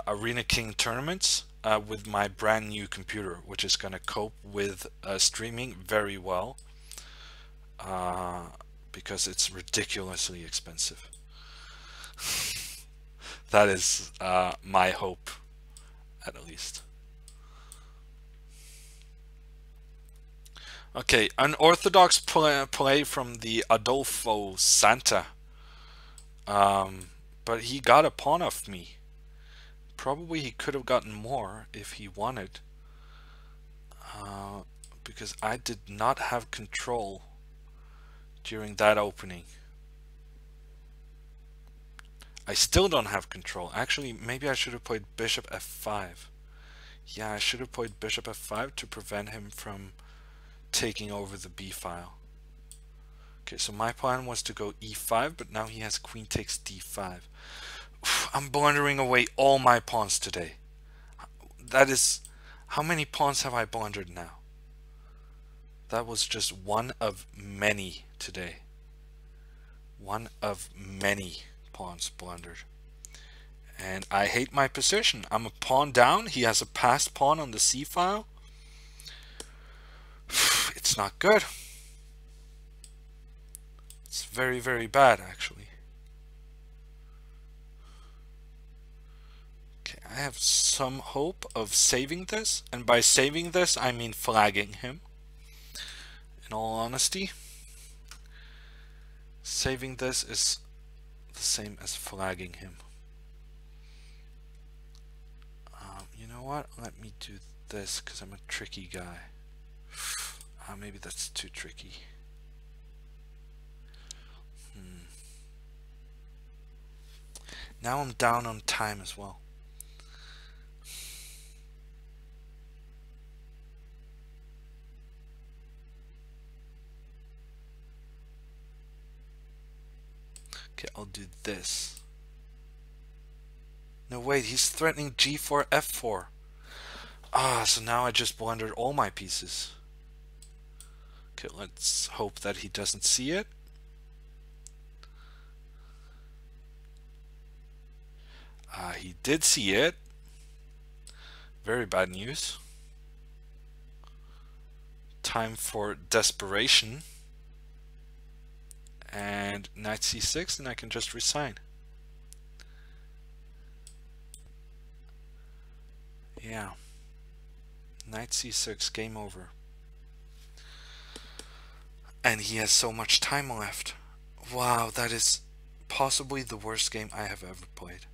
Speaker 1: Arena King tournaments with my brand new computer, which is going to cope with streaming very well because it's ridiculously expensive. That is my hope, at least. Okay, unorthodox play from the Adolfo Santa. But he got a pawn off me. Probably he could have gotten more if he wanted. Because I did not have control during that opening. I still don't have control. Actually, maybe I should have played bishop f5. Yeah, I should have played bishop f5 to prevent him from taking over the b file. Okay, so my plan was to go e5, but now he has queen takes d5. I'm blundering away all my pawns today. That is... How many pawns have I blundered now? That was just one of many today. One of many pawns blundered. And I hate my position. I'm a pawn down. He has a passed pawn on the c file. It's not good. It's very, very bad, actually. Okay, I have some hope of saving this. And by saving this, I mean flagging him. In all honesty, saving this is the same as flagging him. You know what? Let me do this because I'm a tricky guy. Maybe that's too tricky. Now I'm down on time as well. Okay, I'll do this. No, wait, he's threatening g4, f4. Ah, so now I just blundered all my pieces. Okay, let's hope that he doesn't see it. He did see it. Very bad news. Time for desperation. And knight c6, and I can just resign. Yeah. Knight c6, game over. And he has so much time left. Wow, that is possibly the worst game I have ever played.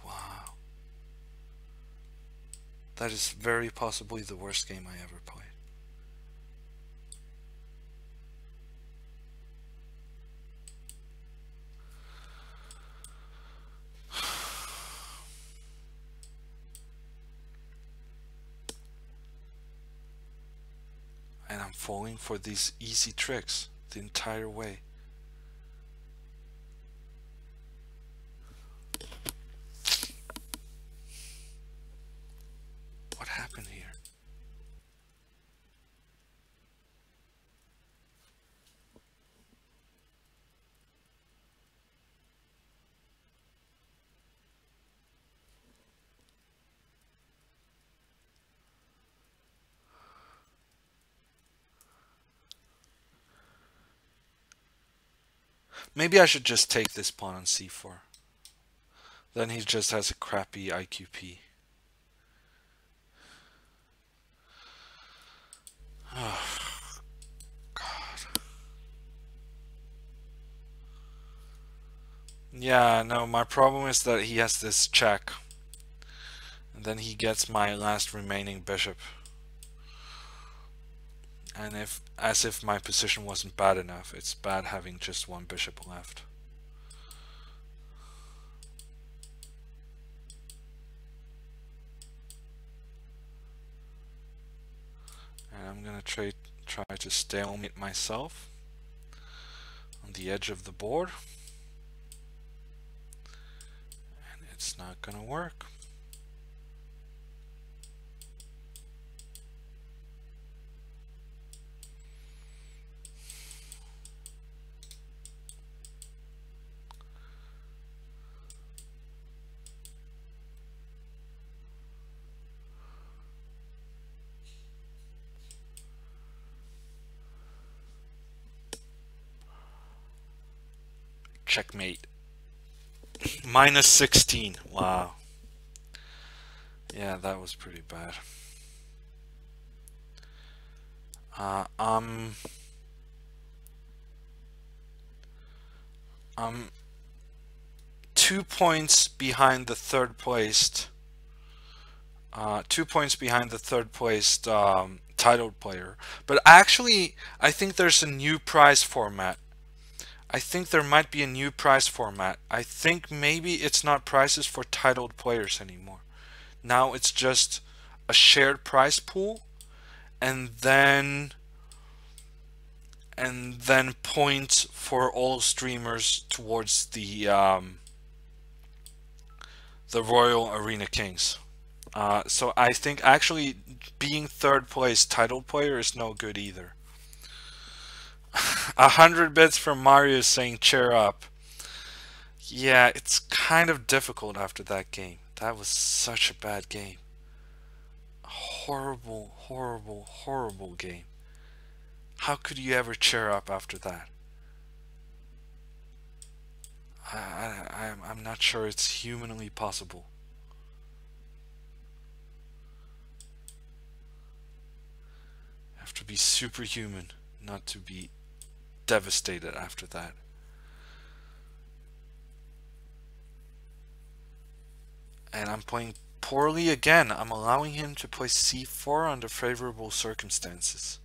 Speaker 1: Wow. That is very possibly the worst game I ever played. And I'm falling for these easy tricks the entire way. What happened here? Maybe I should just take this pawn on c4. Then he just has a crappy IQP. Oh, God. Yeah, no, my problem is that he has this check. And then he gets my last remaining bishop. And as if my position wasn't bad enough, it's bad having just one bishop left. And I'm gonna try to stalemate myself on the edge of the board. And it's not gonna work. Checkmate. Minus 16. Wow. Yeah, that was pretty bad. I'm 2 points behind the third placed. 2 points behind the third placed titled player. But actually, I think there's a new prize format. I think there might be a new prize format. I think maybe it's not prizes for titled players anymore. Now it's just a shared prize pool, and then points for all streamers towards the Royal Arena Kings. So I think actually being third place titled player is no good either. 100 bits from Mario saying cheer up. Yeah, it's kind of difficult after that game. That was such a bad game. Horrible, horrible, horrible game. How could you ever cheer up after that? I'm not sure it's humanly possible. You have to be superhuman not to be devastated after that. And I'm playing poorly again. I'm allowing him to play c4 under favorable circumstances.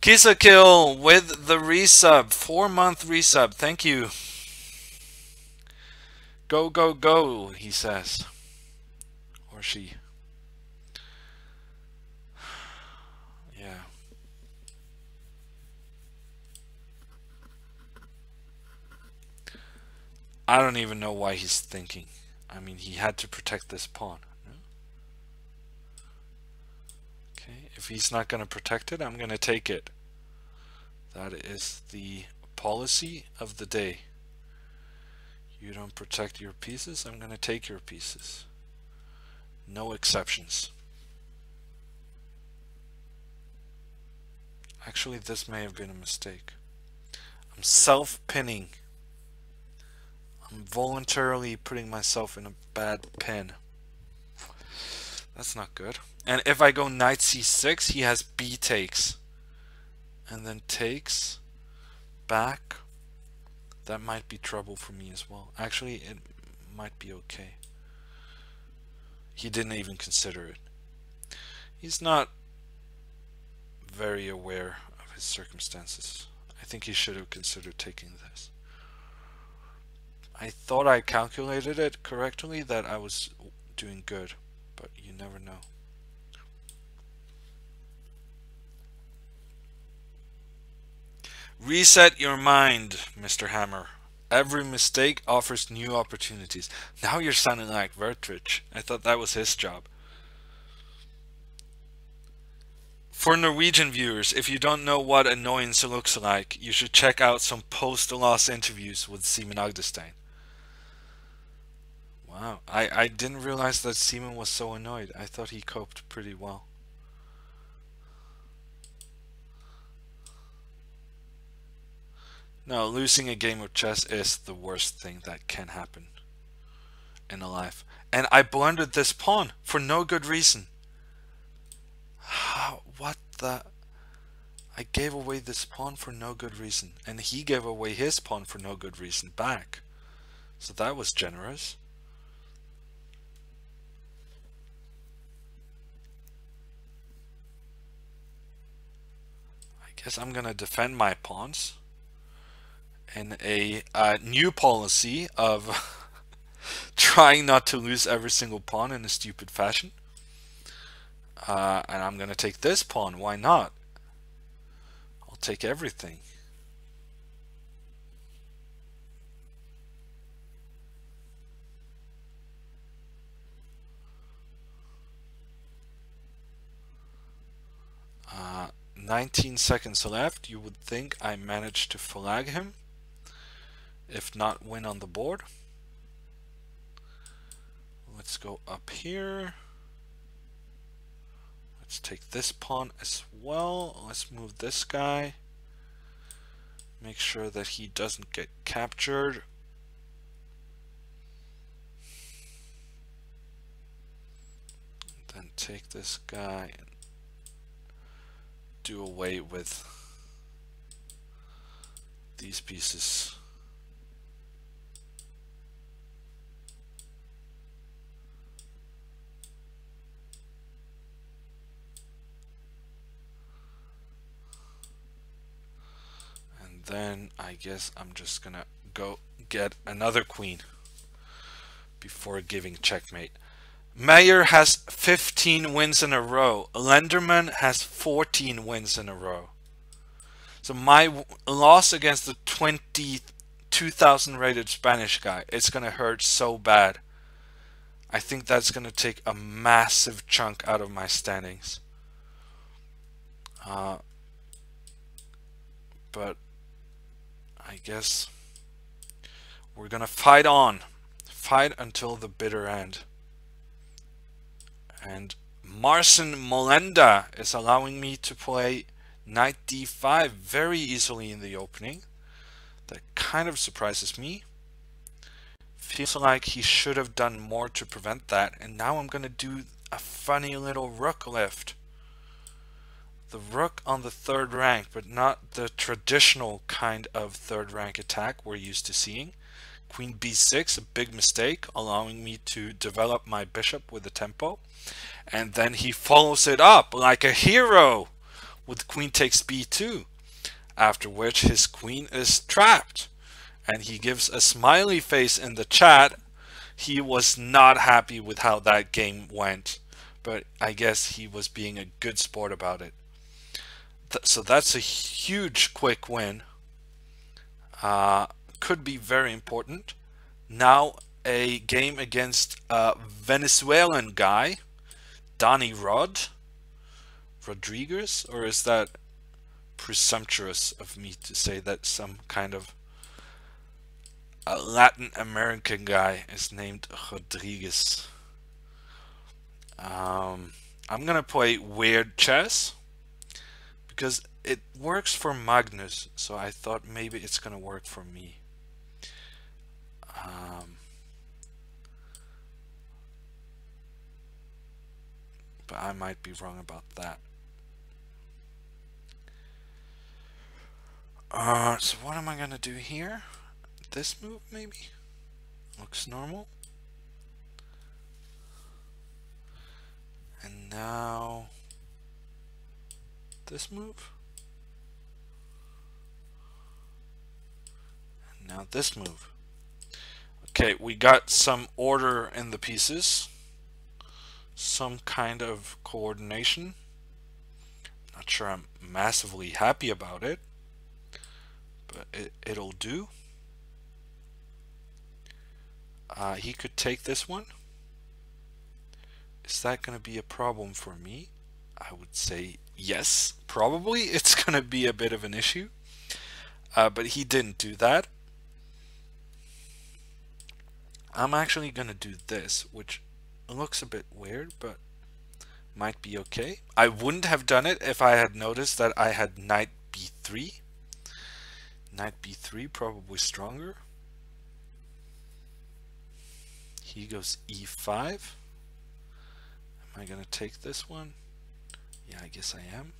Speaker 1: Kisa Kill with the resub, 4-month resub. Thank you. Go, go, go, he says. she? Yeah. I don't even know why he's thinking. I mean, he had to protect this pawn. No? Okay, if he's not going to protect it, I'm going to take it. That is the policy of the day. You don't protect your pieces, I'm going to take your pieces. No exceptions. Actually, this may have been a mistake. I'm self-pinning. I'm voluntarily putting myself in a bad pin. That's not good. And if I go knight c6, he has b takes. And then takes back. That might be trouble for me as well. Actually, it might be okay. He didn't even consider it. He's not very aware of his circumstances. I think he should have considered taking this. I thought I calculated it correctly, that I was doing good, but you never know. Reset your mind, Mr. Hammer. Every mistake offers new opportunities. Now you're sounding like Vertrich. I thought that was his job. For Norwegian viewers, if you don't know what annoyance looks like, you should check out some post-loss interviews with Simon Agdestein. Wow, I didn't realize that Simon was so annoyed. I thought he coped pretty well. No, losing a game of chess is the worst thing that can happen in a life. And I blundered this pawn for no good reason. How? What the? I gave away this pawn for no good reason. And he gave away his pawn for no good reason back. So that was generous. I guess I'm gonna defend my pawns in a new policy of trying not to lose every single pawn in a stupid fashion. And I'm gonna take this pawn. Why not? I'll take everything. Uh, 19 seconds left. You would think I managed to flag him, if not win on the board. Let's go up here. Let's take this pawn as well. Let's move this guy. Make sure that he doesn't get captured. Then take this guy and do away with these pieces. And then I guess I'm just gonna go get another queen before giving checkmate. Meyer has 15 wins in a row. Lenderman has 14 wins in a row. So my loss against the 22,000 rated Spanish guy, it's going to hurt so bad. I think that's going to take a massive chunk out of my standings. But I guess we're going to fight on. Fight until the bitter end. And Marcin Molenda is allowing me to play knight d5 very easily in the opening. That kind of surprises me. Feels like he should have done more to prevent that. And now I'm going to do a funny little rook lift. The rook on the third rank, but not the traditional kind of third rank attack we're used to seeing. Queen b6, a big mistake, allowing me to develop my bishop with the tempo. And then he follows it up like a hero with queen takes b2, after which his queen is trapped. And he gives a smiley face in the chat. He was not happy with how that game went, but I guess he was being a good sport about it. So that's a huge quick win. Uh, could be very important. Now a game against a Venezuelan guy, Donny Rodriguez, or is that presumptuous of me to say that some kind of a Latin American guy is named Rodriguez? I'm gonna play weird chess because it works for Magnus, so I thought maybe it's gonna work for me. But I might be wrong about that. So what am I gonna do here? This move maybe? Looks normal. And now this move. And now this move. Okay, we got some order in the pieces. Some kind of coordination. Not sure I'm massively happy about it, but it'll do. He could take this one. Is that going to be a problem for me? I would say yes, probably. It's going to be a bit of an issue. But he didn't do that. I'm actually going to do this, which looks a bit weird, but might be okay. I wouldn't have done it if I had noticed that I had knight b3. Knight b3, probably stronger. He goes e5. Am I going to take this one? Yeah, I guess I am.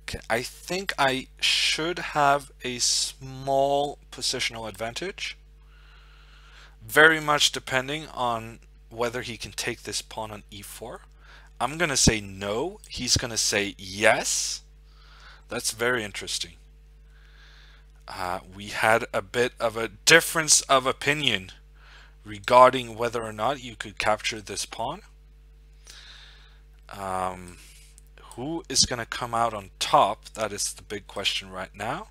Speaker 1: Okay, I think I should have a small positional advantage. Very much depending on whether he can take this pawn on e4. I'm going to say no. He's going to say yes. That's very interesting. We had a bit of a difference of opinion regarding whether or not you could capture this pawn. Who is going to come out on top? That is the big question right now.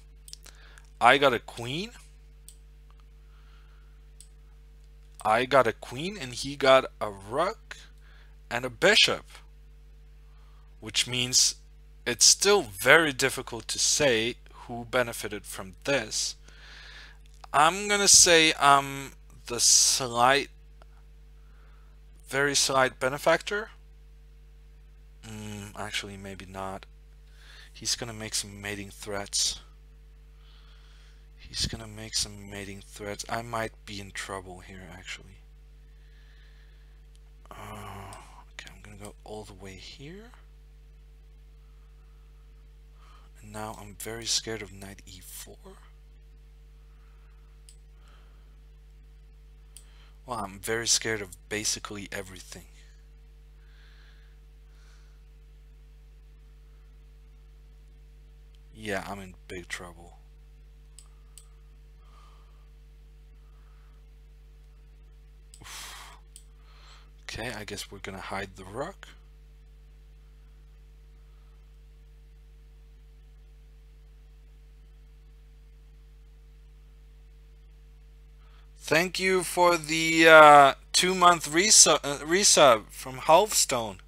Speaker 1: I got a queen. And he got a rook and a bishop, which means it's still very difficult to say who benefited from this. I'm gonna say I'm the very slight benefactor. Actually, maybe not. He's gonna make some mating threats. I might be in trouble here, actually. Okay, I'm gonna go all the way here. And now I'm very scared of knight e4. Well, I'm very scared of basically everything. Yeah, I'm in big trouble. Oof. Okay, I guess we're gonna hide the rook. Thank you for the 2-month resub from Halfstone.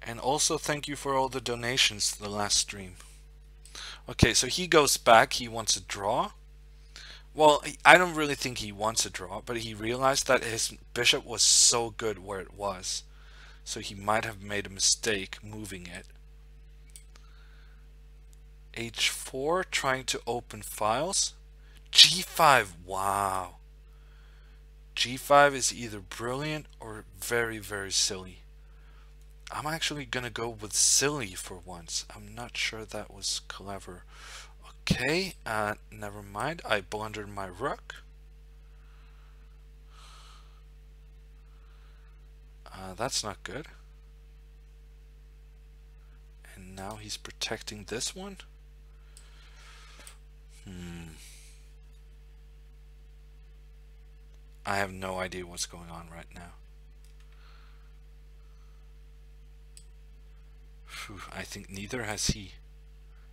Speaker 1: And also thank you for all the donations to the last stream. Okay, so he goes back. He wants a draw. Well, I don't really think he wants a draw, but he realized that his bishop was so good where it was. So he might have made a mistake moving it. H4, trying to open files. G5, wow. G5 is either brilliant or very, very silly. I'm actually gonna go with silly for once. I'm not sure that was clever. Okay, never mind. I blundered my rook. That's not good. now he's protecting this one. I have no idea what's going on right now. Phew, I think neither has he.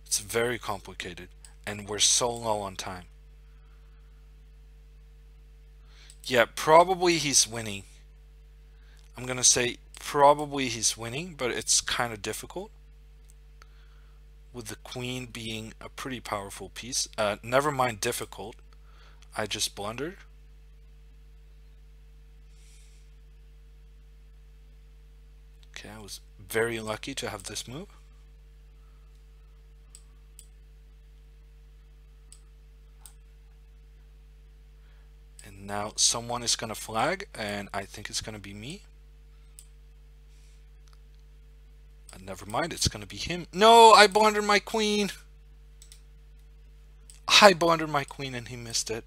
Speaker 1: It's very complicated, and we're so low on time. Yeah, probably he's winning. I'm gonna say probably he's winning, but it's kind of difficult, with the queen being a pretty powerful piece. Never mind difficult. I just blundered. Okay, I was very lucky to have this move. And now someone is gonna flag, and I think it's gonna be me. Never mind, it's gonna be him. No, I blundered my queen. I blundered my queen and he missed it.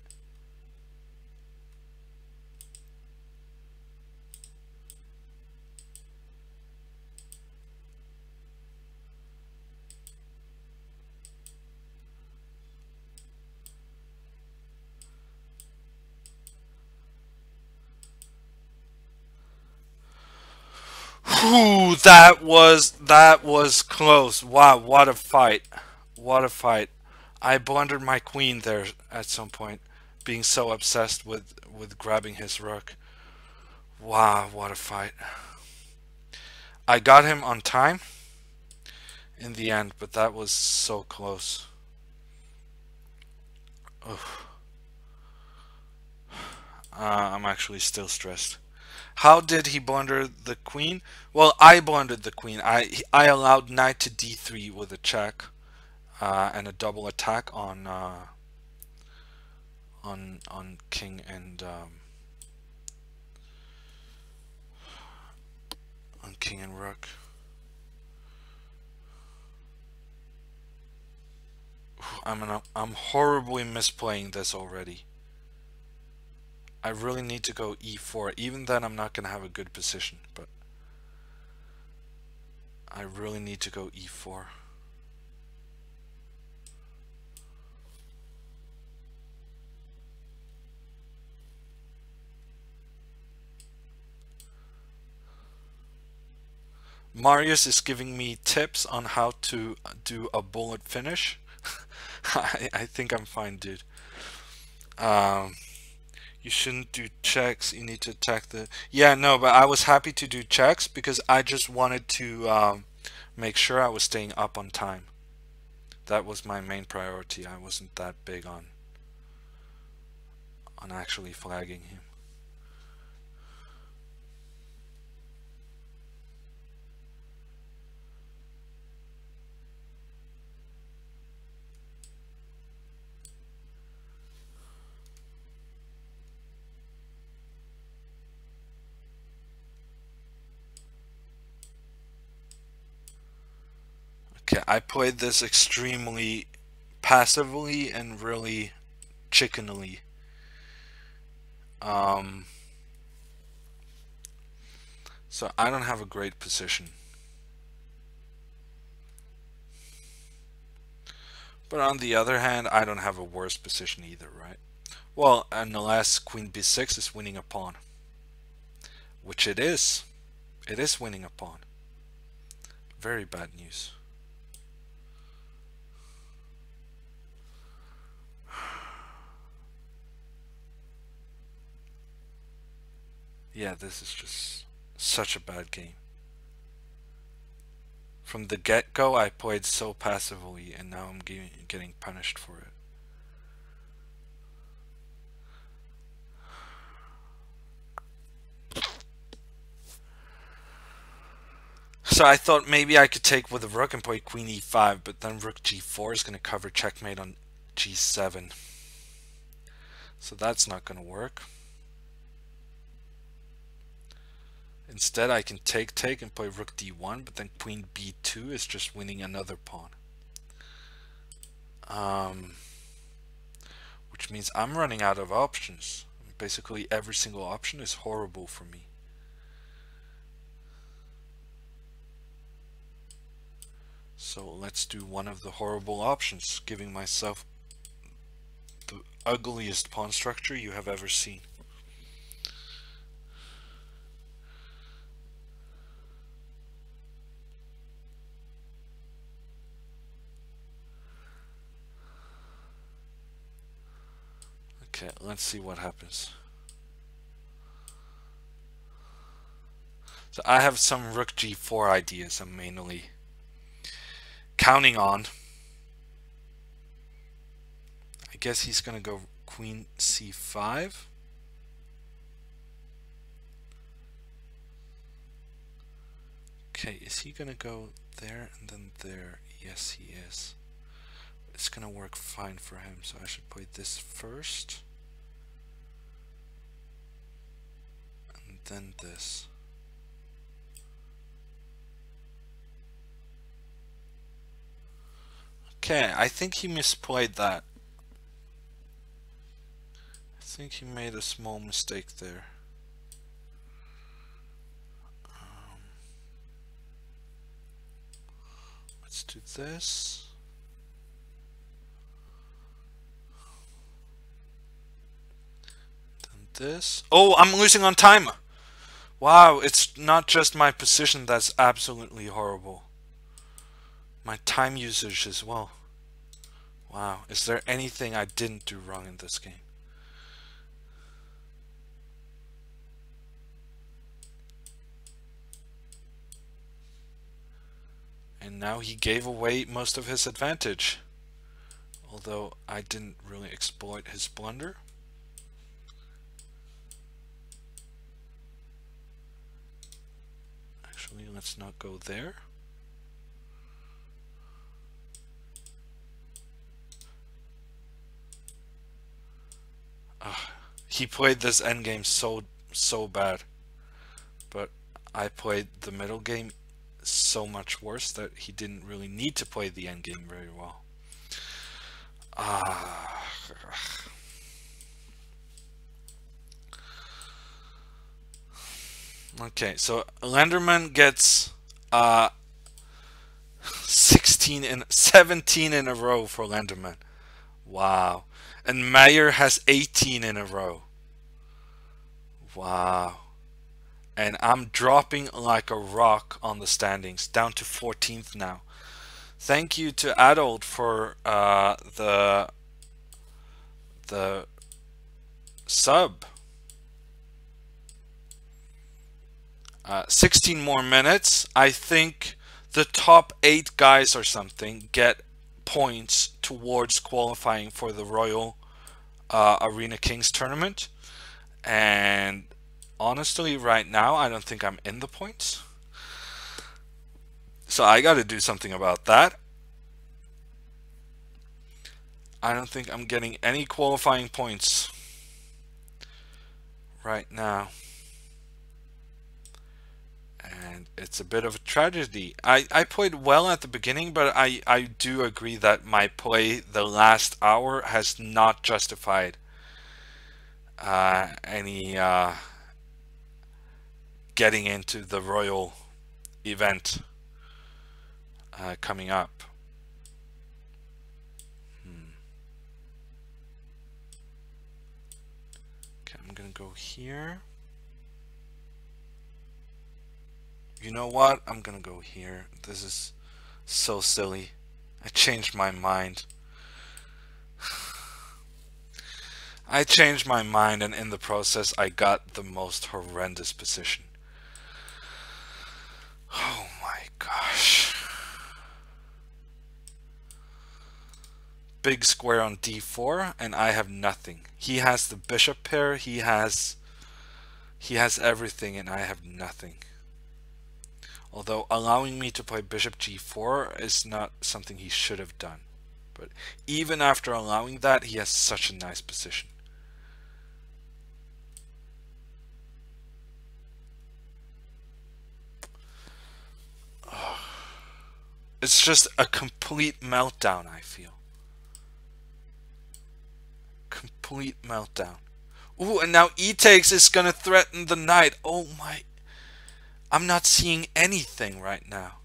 Speaker 1: Whew, that was close. Wow, what a fight. What a fight. I blundered my queen there at some point, being so obsessed with grabbing his rook. Wow, what a fight. I got him on time in the end, but that was so close. I'm actually still stressed. How did he blunder the queen? Well, I blundered the queen. I allowed knight to d3 with a check and a double attack on king and on king and rook. I'm horribly misplaying this already. I really need to go e4. Even then, I'm not gonna have a good position, but I really need to go e4. Marius is giving me tips on how to do a bullet finish. I think I'm fine, dude. You shouldn't do checks. You need to attack the... Yeah, no, but I was happy to do checks because I just wanted to make sure I was staying up on time. That was my main priority. I wasn't that big on actually flagging him. Okay, I played this extremely passively and really chickenily. So I don't have a great position. But on the other hand, I don't have a worse position either, right? Well, unless queen b6 is winning a pawn. Which it is. It is winning a pawn. Very bad news. Yeah, this is just such a bad game. From the get-go, I played so passively, and now I'm getting punished for it. So I thought maybe I could take with a rook and play queen e5, but then rook g4 is going to cover checkmate on g7. So that's not going to work. Instead, I can take and play rook d1, but then queen b2 is just winning another pawn. Which means I'm running out of options. Basically, every single option is horrible for me. So let's do one of the horrible options, giving myself the ugliest pawn structure you have ever seen. Okay, let's see what happens. So I have some rook g4 ideas I'm mainly counting on. I guess he's gonna go queen c5. Okay, is he gonna go there and then there? Yes, he is. It's gonna work fine for him, so I should play this first. And then this. Okay, I think he misplayed that. I think he made a small mistake there. Let's do this. Then this. Oh, I'm losing on time! Wow, it's not just my position that's absolutely horrible. My time usage as well. Wow, is there anything I didn't do wrong in this game? And now he gave away most of his advantage. Although I didn't really exploit his blunder. Actually, let's not go there. He played this endgame so bad. But I played the middle game so much worse that he didn't really need to play the endgame very well. Okay, so Lenderman gets 17 in a row for Lenderman. Wow. And Meyer has 18 in a row. Wow. And I'm dropping like a rock on the standings, down to 14th now. Thank you to Adult for the sub. 16 more minutes. I think the top 8 guys or something get points towards qualifying for the Royal Arena Kings tournament. And honestly, right now, I don't think I'm in the points. So I got to do something about that. I don't think I'm getting any qualifying points right now. And it's a bit of a tragedy. I played well at the beginning, but I do agree that my play the last hour has not justified any getting into the Royal event coming up. Okay, I'm gonna go here. You know what? I'm gonna go here. This is so silly. I changed my mind. I changed my mind, and in the process I got the most horrendous position. Oh my gosh. Big square on d4 and I have nothing. He has the bishop pair, he has everything and I have nothing. Although allowing me to play bishop g4 is not something he should have done. But even after allowing that, he has such a nice position. It's just a complete meltdown, I feel. Complete meltdown. Ooh, and now e takes is gonna threaten the knight. Oh my. I'm not seeing anything right now.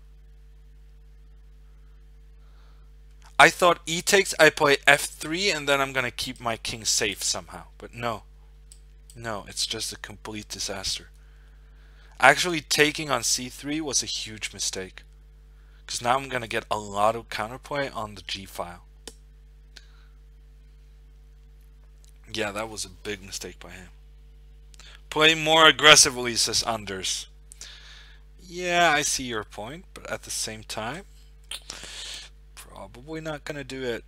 Speaker 1: I thought e takes, I play f3, and then I'm gonna keep my king safe somehow. But no. No, it's just a complete disaster. Actually, taking on c3 was a huge mistake. Because now I'm gonna get a lot of counterplay on the g file. Yeah, that was a big mistake by him. Play more aggressively, says Anders. Yeah, I see your point, but at the same time, probably not gonna do it.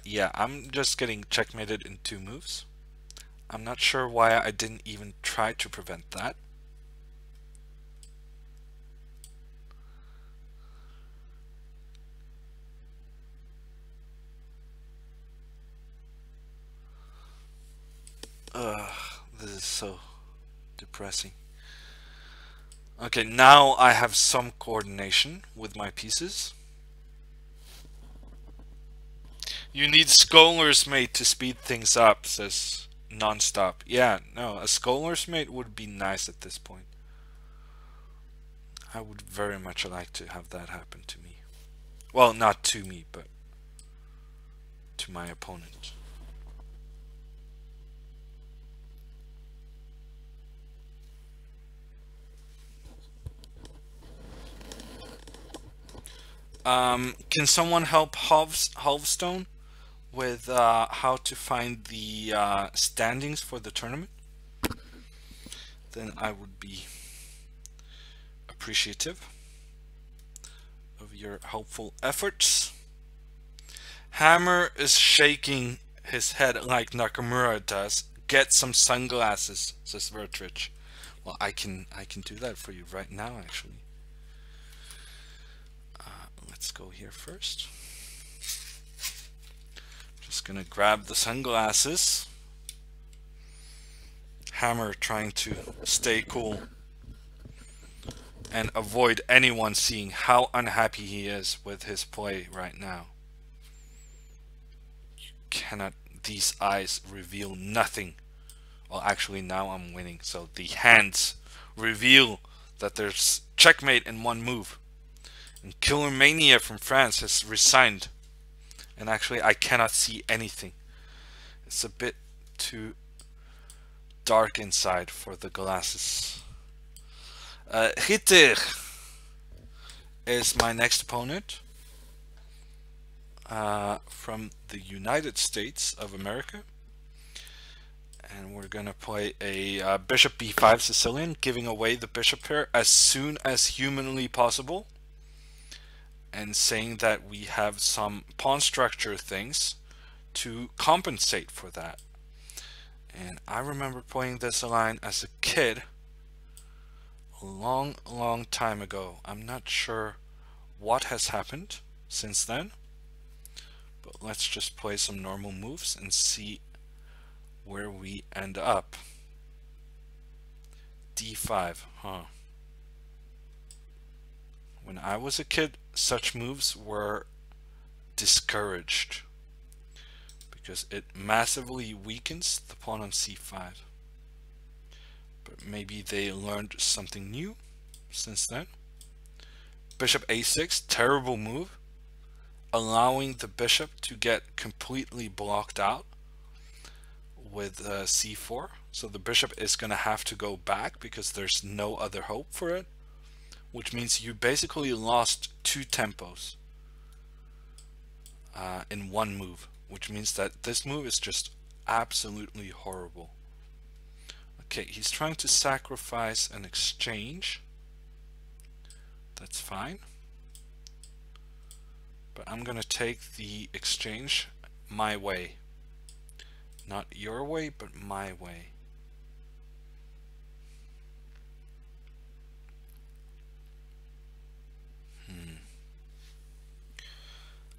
Speaker 1: Yeah, I'm just getting checkmated in 2 moves. I'm not sure why I didn't even try to prevent that. Ugh, this is so depressing. Okay, now I have some coordination with my pieces. You need Scholar's Mate to speed things up, says Nonstop. Yeah, no, a Scholar's Mate would be nice at this point. I would very much like to have that happen to me. Well, not to me, but to my opponent. Can someone help Halvstone with how to find the standings for the tournament? Then I would be appreciative of your helpful efforts. Hammer is shaking his head like Nakamura does. Get some sunglasses, says Vertrich. Well, I can do that for you right now, actually. Let's go here first. Just gonna grab the sunglasses. Hammer trying to stay cool and avoid anyone seeing how unhappy he is with his play right now. You cannot, these eyes reveal nothing. Well, actually now I'm winning, so the hands reveal that there's checkmate in 1 move. And Killer Mania from France has resigned. And actually I cannot see anything. It's a bit too dark inside for the glasses. Ritter is my next opponent. From the United States of America. And we're gonna play a bishop b5 Sicilian, giving away the bishop pair as soon as humanly possible. And saying that we have some pawn structure things to compensate for that. And I remember playing this line as a kid a long time ago. I'm not sure what has happened since then, but let's just play some normal moves and see where we end up. d5, huh? When I was a kid, such moves were discouraged because it massively weakens the pawn on c5. But maybe they learned something new since then. Bishop a6, terrible move, allowing the bishop to get completely blocked out with c4. So the bishop is going to have to go back because there's no other hope for it. Which means you basically lost 2 tempos in 1 move, which means that this move is just absolutely horrible. Okay, he's trying to sacrifice an exchange. That's fine. But I'm gonna take the exchange my way. Not your way, but my way.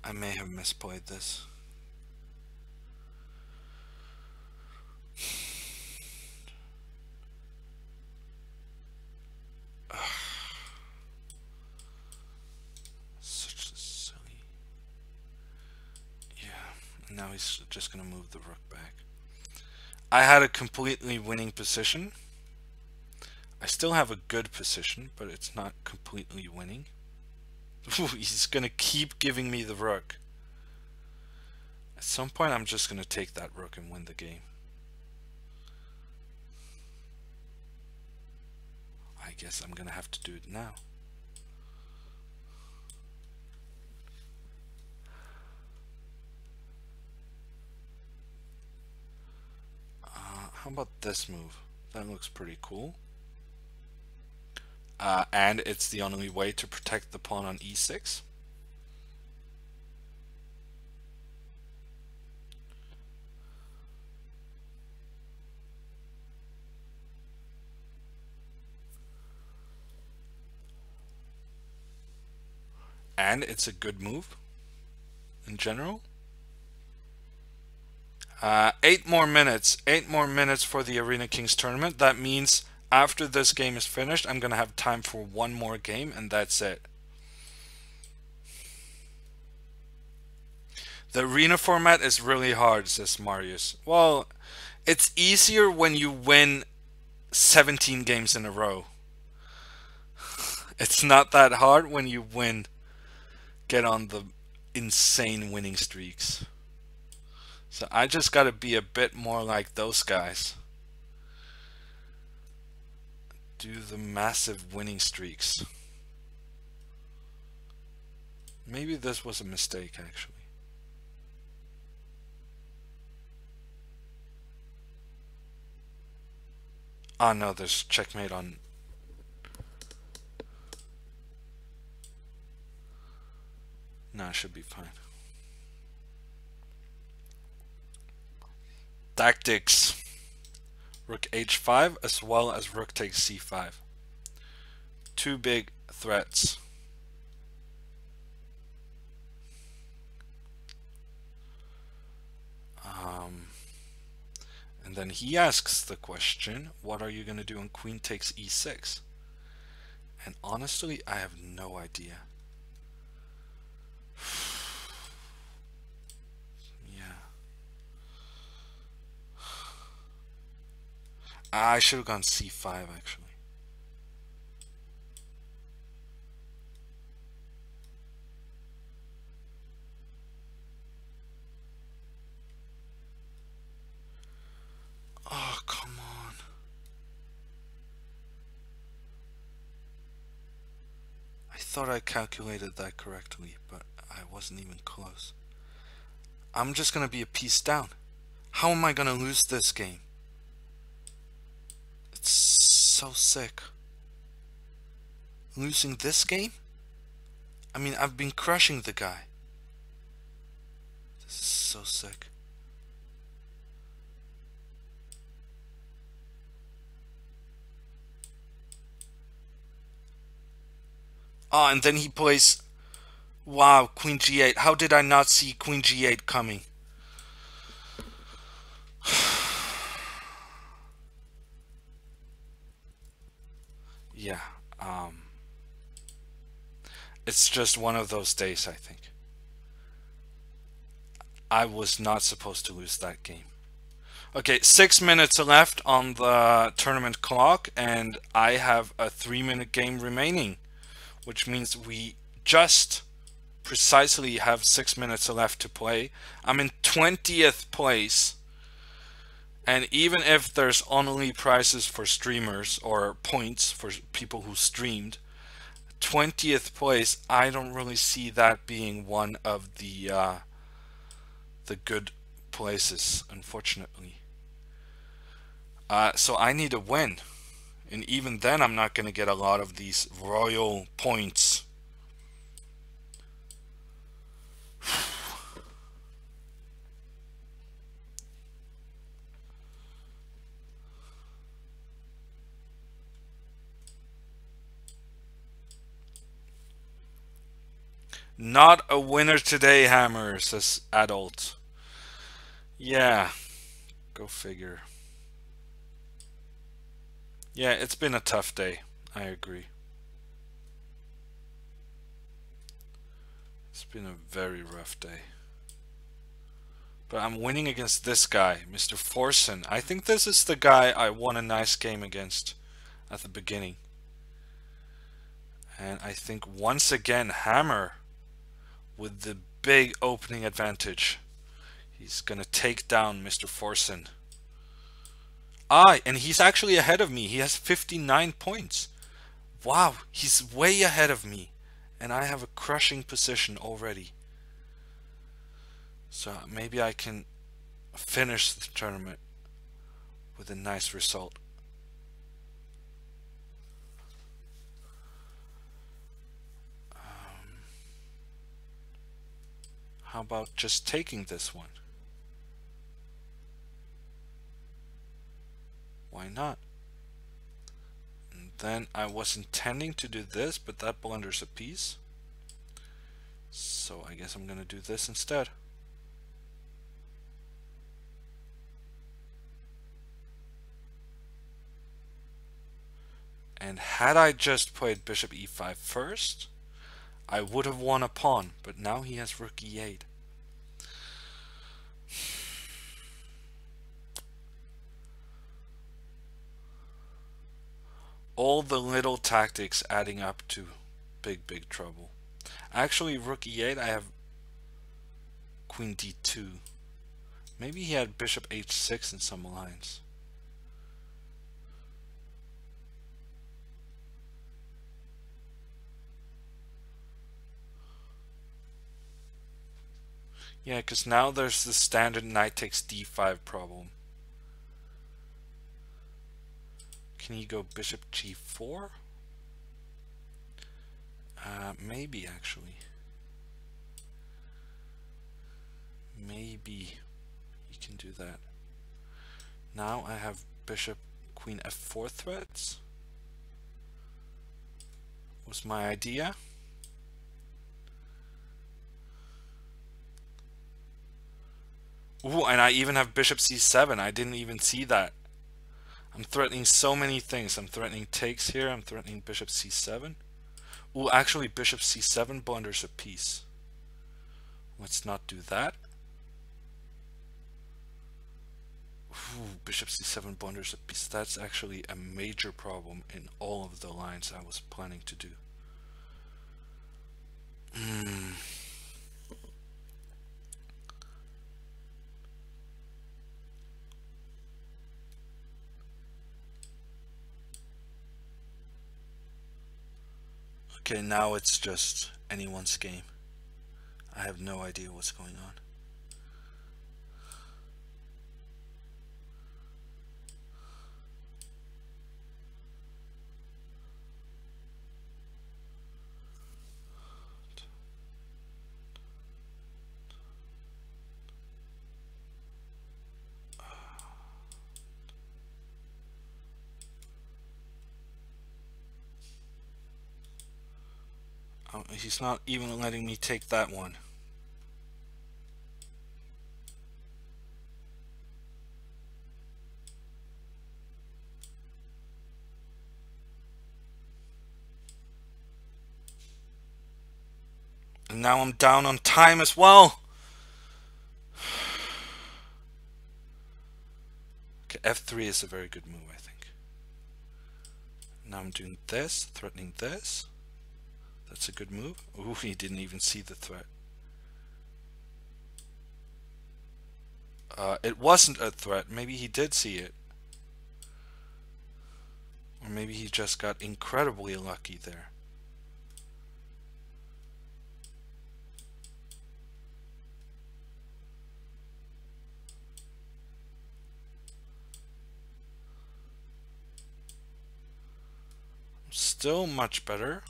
Speaker 1: I may have misplayed this. Such a silly... Yeah, now he's just gonna move the rook back. I had a completely winning position. I still have a good position, but it's not completely winning. Ooh, he's gonna keep giving me the rook. At some point, I'm just gonna take that rook and win the game. I guess I'm gonna have to do it now. How about this move? That looks pretty cool. And it's the only way to protect the pawn on e6. And it's a good move in general. 8 more minutes. 8 more minutes for the Arena Kings tournament. That means after this game is finished, I'm going to have time for one more game, and that's it. The arena format is really hard, says Marius. Well, it's easier when you win 17 games in a row. It's not that hard when you get on the insane winning streaks. So I just gotta be a bit more like those guys. Do the massive winning streaks. Maybe this was a mistake, actually. Ah, no, there's checkmate on. No, it should be fine. Tactics. Rook h5 as well as rook takes c5. Two big threats. And then he asks the question, what are you going to do when queen takes e6? And honestly, I have no idea. Yeah. I should have gone c5 actually. Oh, come on. I thought I calculated that correctly, but I wasn't even close. I'm just gonna be a piece down. How am I gonna lose this game? It's so sick. Losing this game? I mean, I've been crushing the guy. This is so sick. Oh, and then he plays... Wow, queen g8. How did I not see queen g8 coming? Yeah, it's just one of those days, I think. I was not supposed to lose that game. Okay, 6 minutes left on the tournament clock, and I have a 3-minute game remaining, which means we just precisely have 6 minutes left to play. I'm in 20th place, and even if there's only prizes for streamers or points for people who streamed, 20th place, I don't really see that being one of the good places, unfortunately. So I need a win, and even then I'm not going to get a lot of these royal points. Not a winner today, Hammer, says Adult. Yeah, go figure. Yeah, it's been a tough day. I agree. It's been a very rough day. But I'm winning against this guy, Mr. Forsen. I think this is the guy I won a nice game against at the beginning. And I think once again, Hammer with the big opening advantage. He's gonna take down Mr. Forsen. And he's actually ahead of me. He has 59 points. Wow, he's way ahead of me. And I have a crushing position already. So maybe I can finish the tournament with a nice result. How about just taking this one? Why not? And then I was intending to do this, but that blunders a piece. So I guess I'm gonna do this instead. And had I just played bishop e5 first, I would have won a pawn, but now he has rook e8. All the little tactics adding up to big trouble. Actually, rook e8, I have queen d2. Maybe he had bishop h6 in some lines. Yeah, because now there's the standard knight takes d5 problem. Can he go bishop g4? Maybe actually. Maybe he can do that. Now I have bishop queen f4 threats. Was my idea. Ooh, and I even have bishop c7. I didn't even see that. I'm threatening so many things. I'm threatening takes here. I'm threatening bishop c7. Ooh, actually bishop c7 blunders a piece. Let's not do that. Ooh, bishop c7 blunders a piece. That's actually a major problem in all of the lines I was planning to do. Okay, now it's just anyone's game. I have no idea what's going on. He's not even letting me take that one. And now I'm down on time as well. Okay, f3 is a very good move, I think. Now I'm doing this, threatening this. That's a good move. Ooh, he didn't even see the threat. It wasn't a threat. Maybe he did see it. Or maybe he just got incredibly lucky there. Still much better.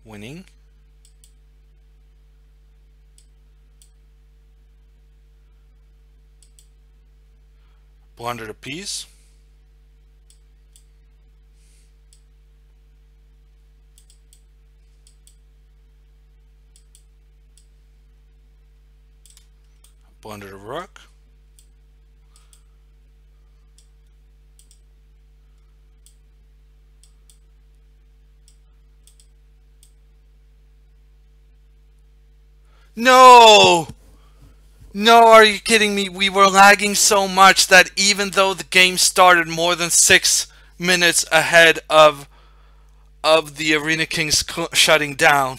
Speaker 1: Winning. Blundered a piece. Blundered a rook. No! No, are you kidding me? We were lagging so much that even though the game started more than 6 minutes ahead of of the Arena Kings shutting down.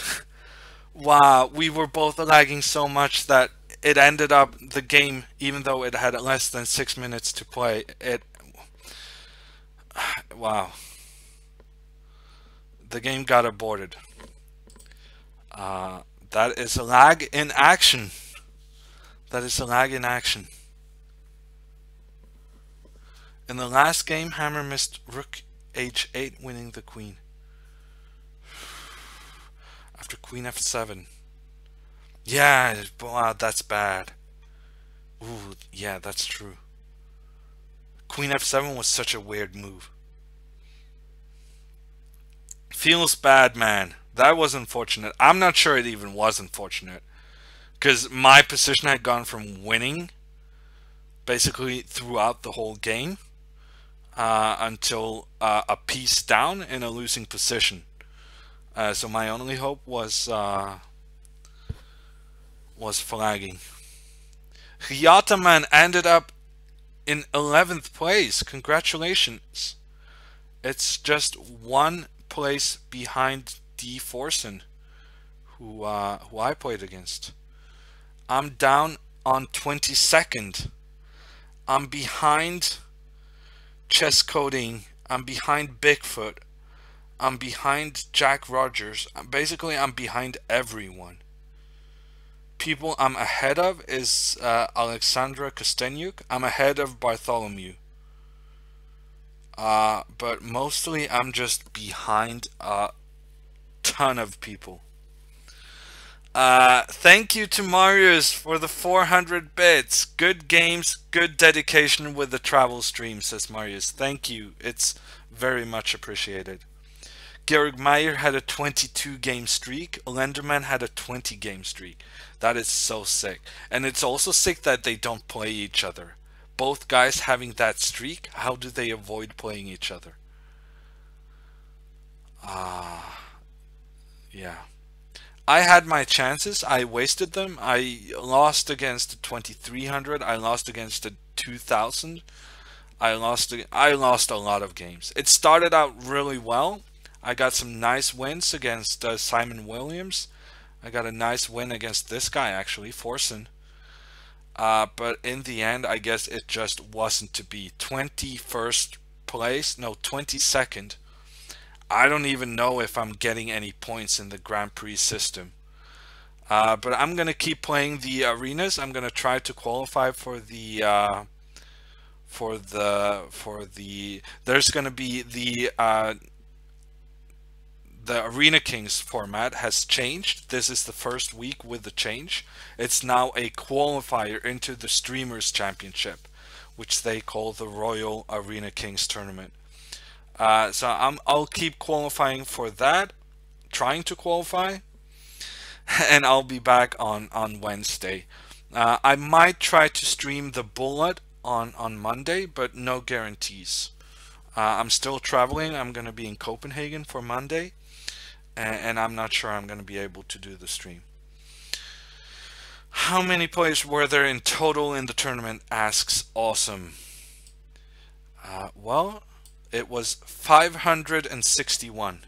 Speaker 1: Wow, we were both lagging so much that it ended up the game, even though it had less than 6 minutes to play. Wow, the game got aborted. That is a lag in action. That is a lag in action. In the last game, Hammer missed rook h8, winning the queen. After queen f7. Yeah, wow, that's bad. Ooh, yeah, that's true. Queen f7 was such a weird move. Feels bad, man. That was unfortunate. I'm not sure it even was unfortunate, because my position had gone from winning basically throughout the whole game until a piece down in a losing position. So my only hope was flagging. Hyataman ended up in 11th place. Congratulations. It's just one place behind D. Forsen, who I played against. I'm down on 22nd. I'm behind Chess Coding. I'm behind Bigfoot. I'm behind Jack Rogers. Basically, I'm behind everyone. People I'm ahead of is Alexandra Kostenyuk. I'm ahead of Bartholomew. But mostly I'm just behind a ton of people. Thank you to Marius for the 400 bits. Good games, good dedication with the travel stream, says Marius. Thank you. It's very much appreciated. Georg Meyer had a 22 game streak. Lenderman had a 20 game streak. That is so sick. And it's also sick that they don't play each other. Both guys having that streak, how do they avoid playing each other? Yeah. I had my chances. I wasted them. I lost against 2300. I lost against 2000. I lost a lot of games. It started out really well. I got some nice wins against Simon Williams. I got a nice win against this guy, actually, Forsen. But in the end, I guess it just wasn't to be. 21st place, no, 22nd. I don't even know if I'm getting any points in the Grand Prix system. But I'm going to keep playing the arenas. I'm going to try to qualify for the there's going to be the Arena Kings format has changed. This is the first week with the change. It's now a qualifier into the Streamers Championship, which they call the Royal Arena Kings Tournament. So I'll keep qualifying for that, trying to qualify, and I'll be back on Wednesday. I might try to stream the Bullet on Monday, but no guarantees. I'm still traveling. I'm going to be in Copenhagen for Monday, and I'm not sure I'm going to be able to do the stream. How many players were there in total in the tournament? Asks Awesome. Well, it was 561.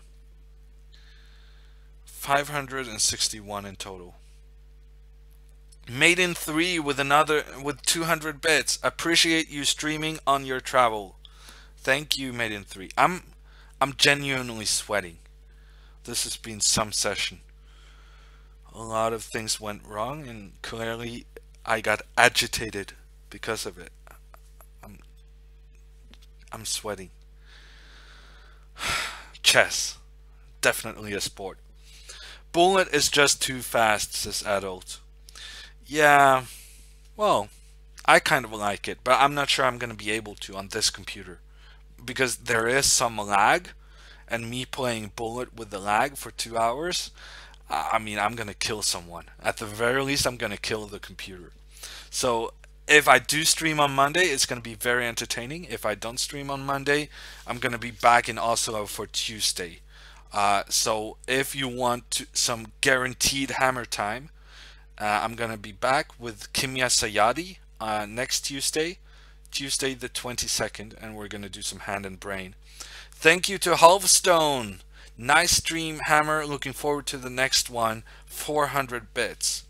Speaker 1: 561 in total. Maiden 3 with 200 bits. Appreciate you streaming on your travel. Thank you, Maiden 3. I'm genuinely sweating. This has been some session. A lot of things went wrong, and clearly I got agitated because of it. I'm sweating. Chess, definitely a sport. Bullet is just too fast, says Adult. Yeah, well, I kind of like it, but I'm not sure I'm going to be able to on this computer, because there is some lag, and me playing Bullet with the lag for 2 hours, I mean, I'm going to kill someone. At the very least, I'm going to kill the computer. So if I do stream on Monday, it's going to be very entertaining. If I don't stream on Monday, I'm going to be back in Oslo for Tuesday. So if you want some guaranteed hammer time, I'm going to be back with Kimya Sayadi next Tuesday, Tuesday the 22nd, and we're going to do some hand and brain. Thank you to Halvestone. Nice stream, Hammer. Looking forward to the next one. 400 bits.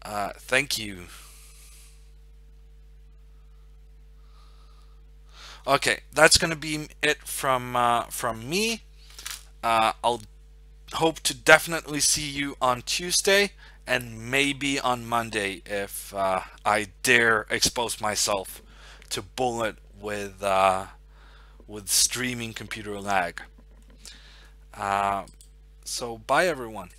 Speaker 1: Thank you. Okay, that's gonna be it from me. I'll hope to definitely see you on Tuesday and maybe on Monday if I dare expose myself to bullet with streaming computer lag. So bye everyone.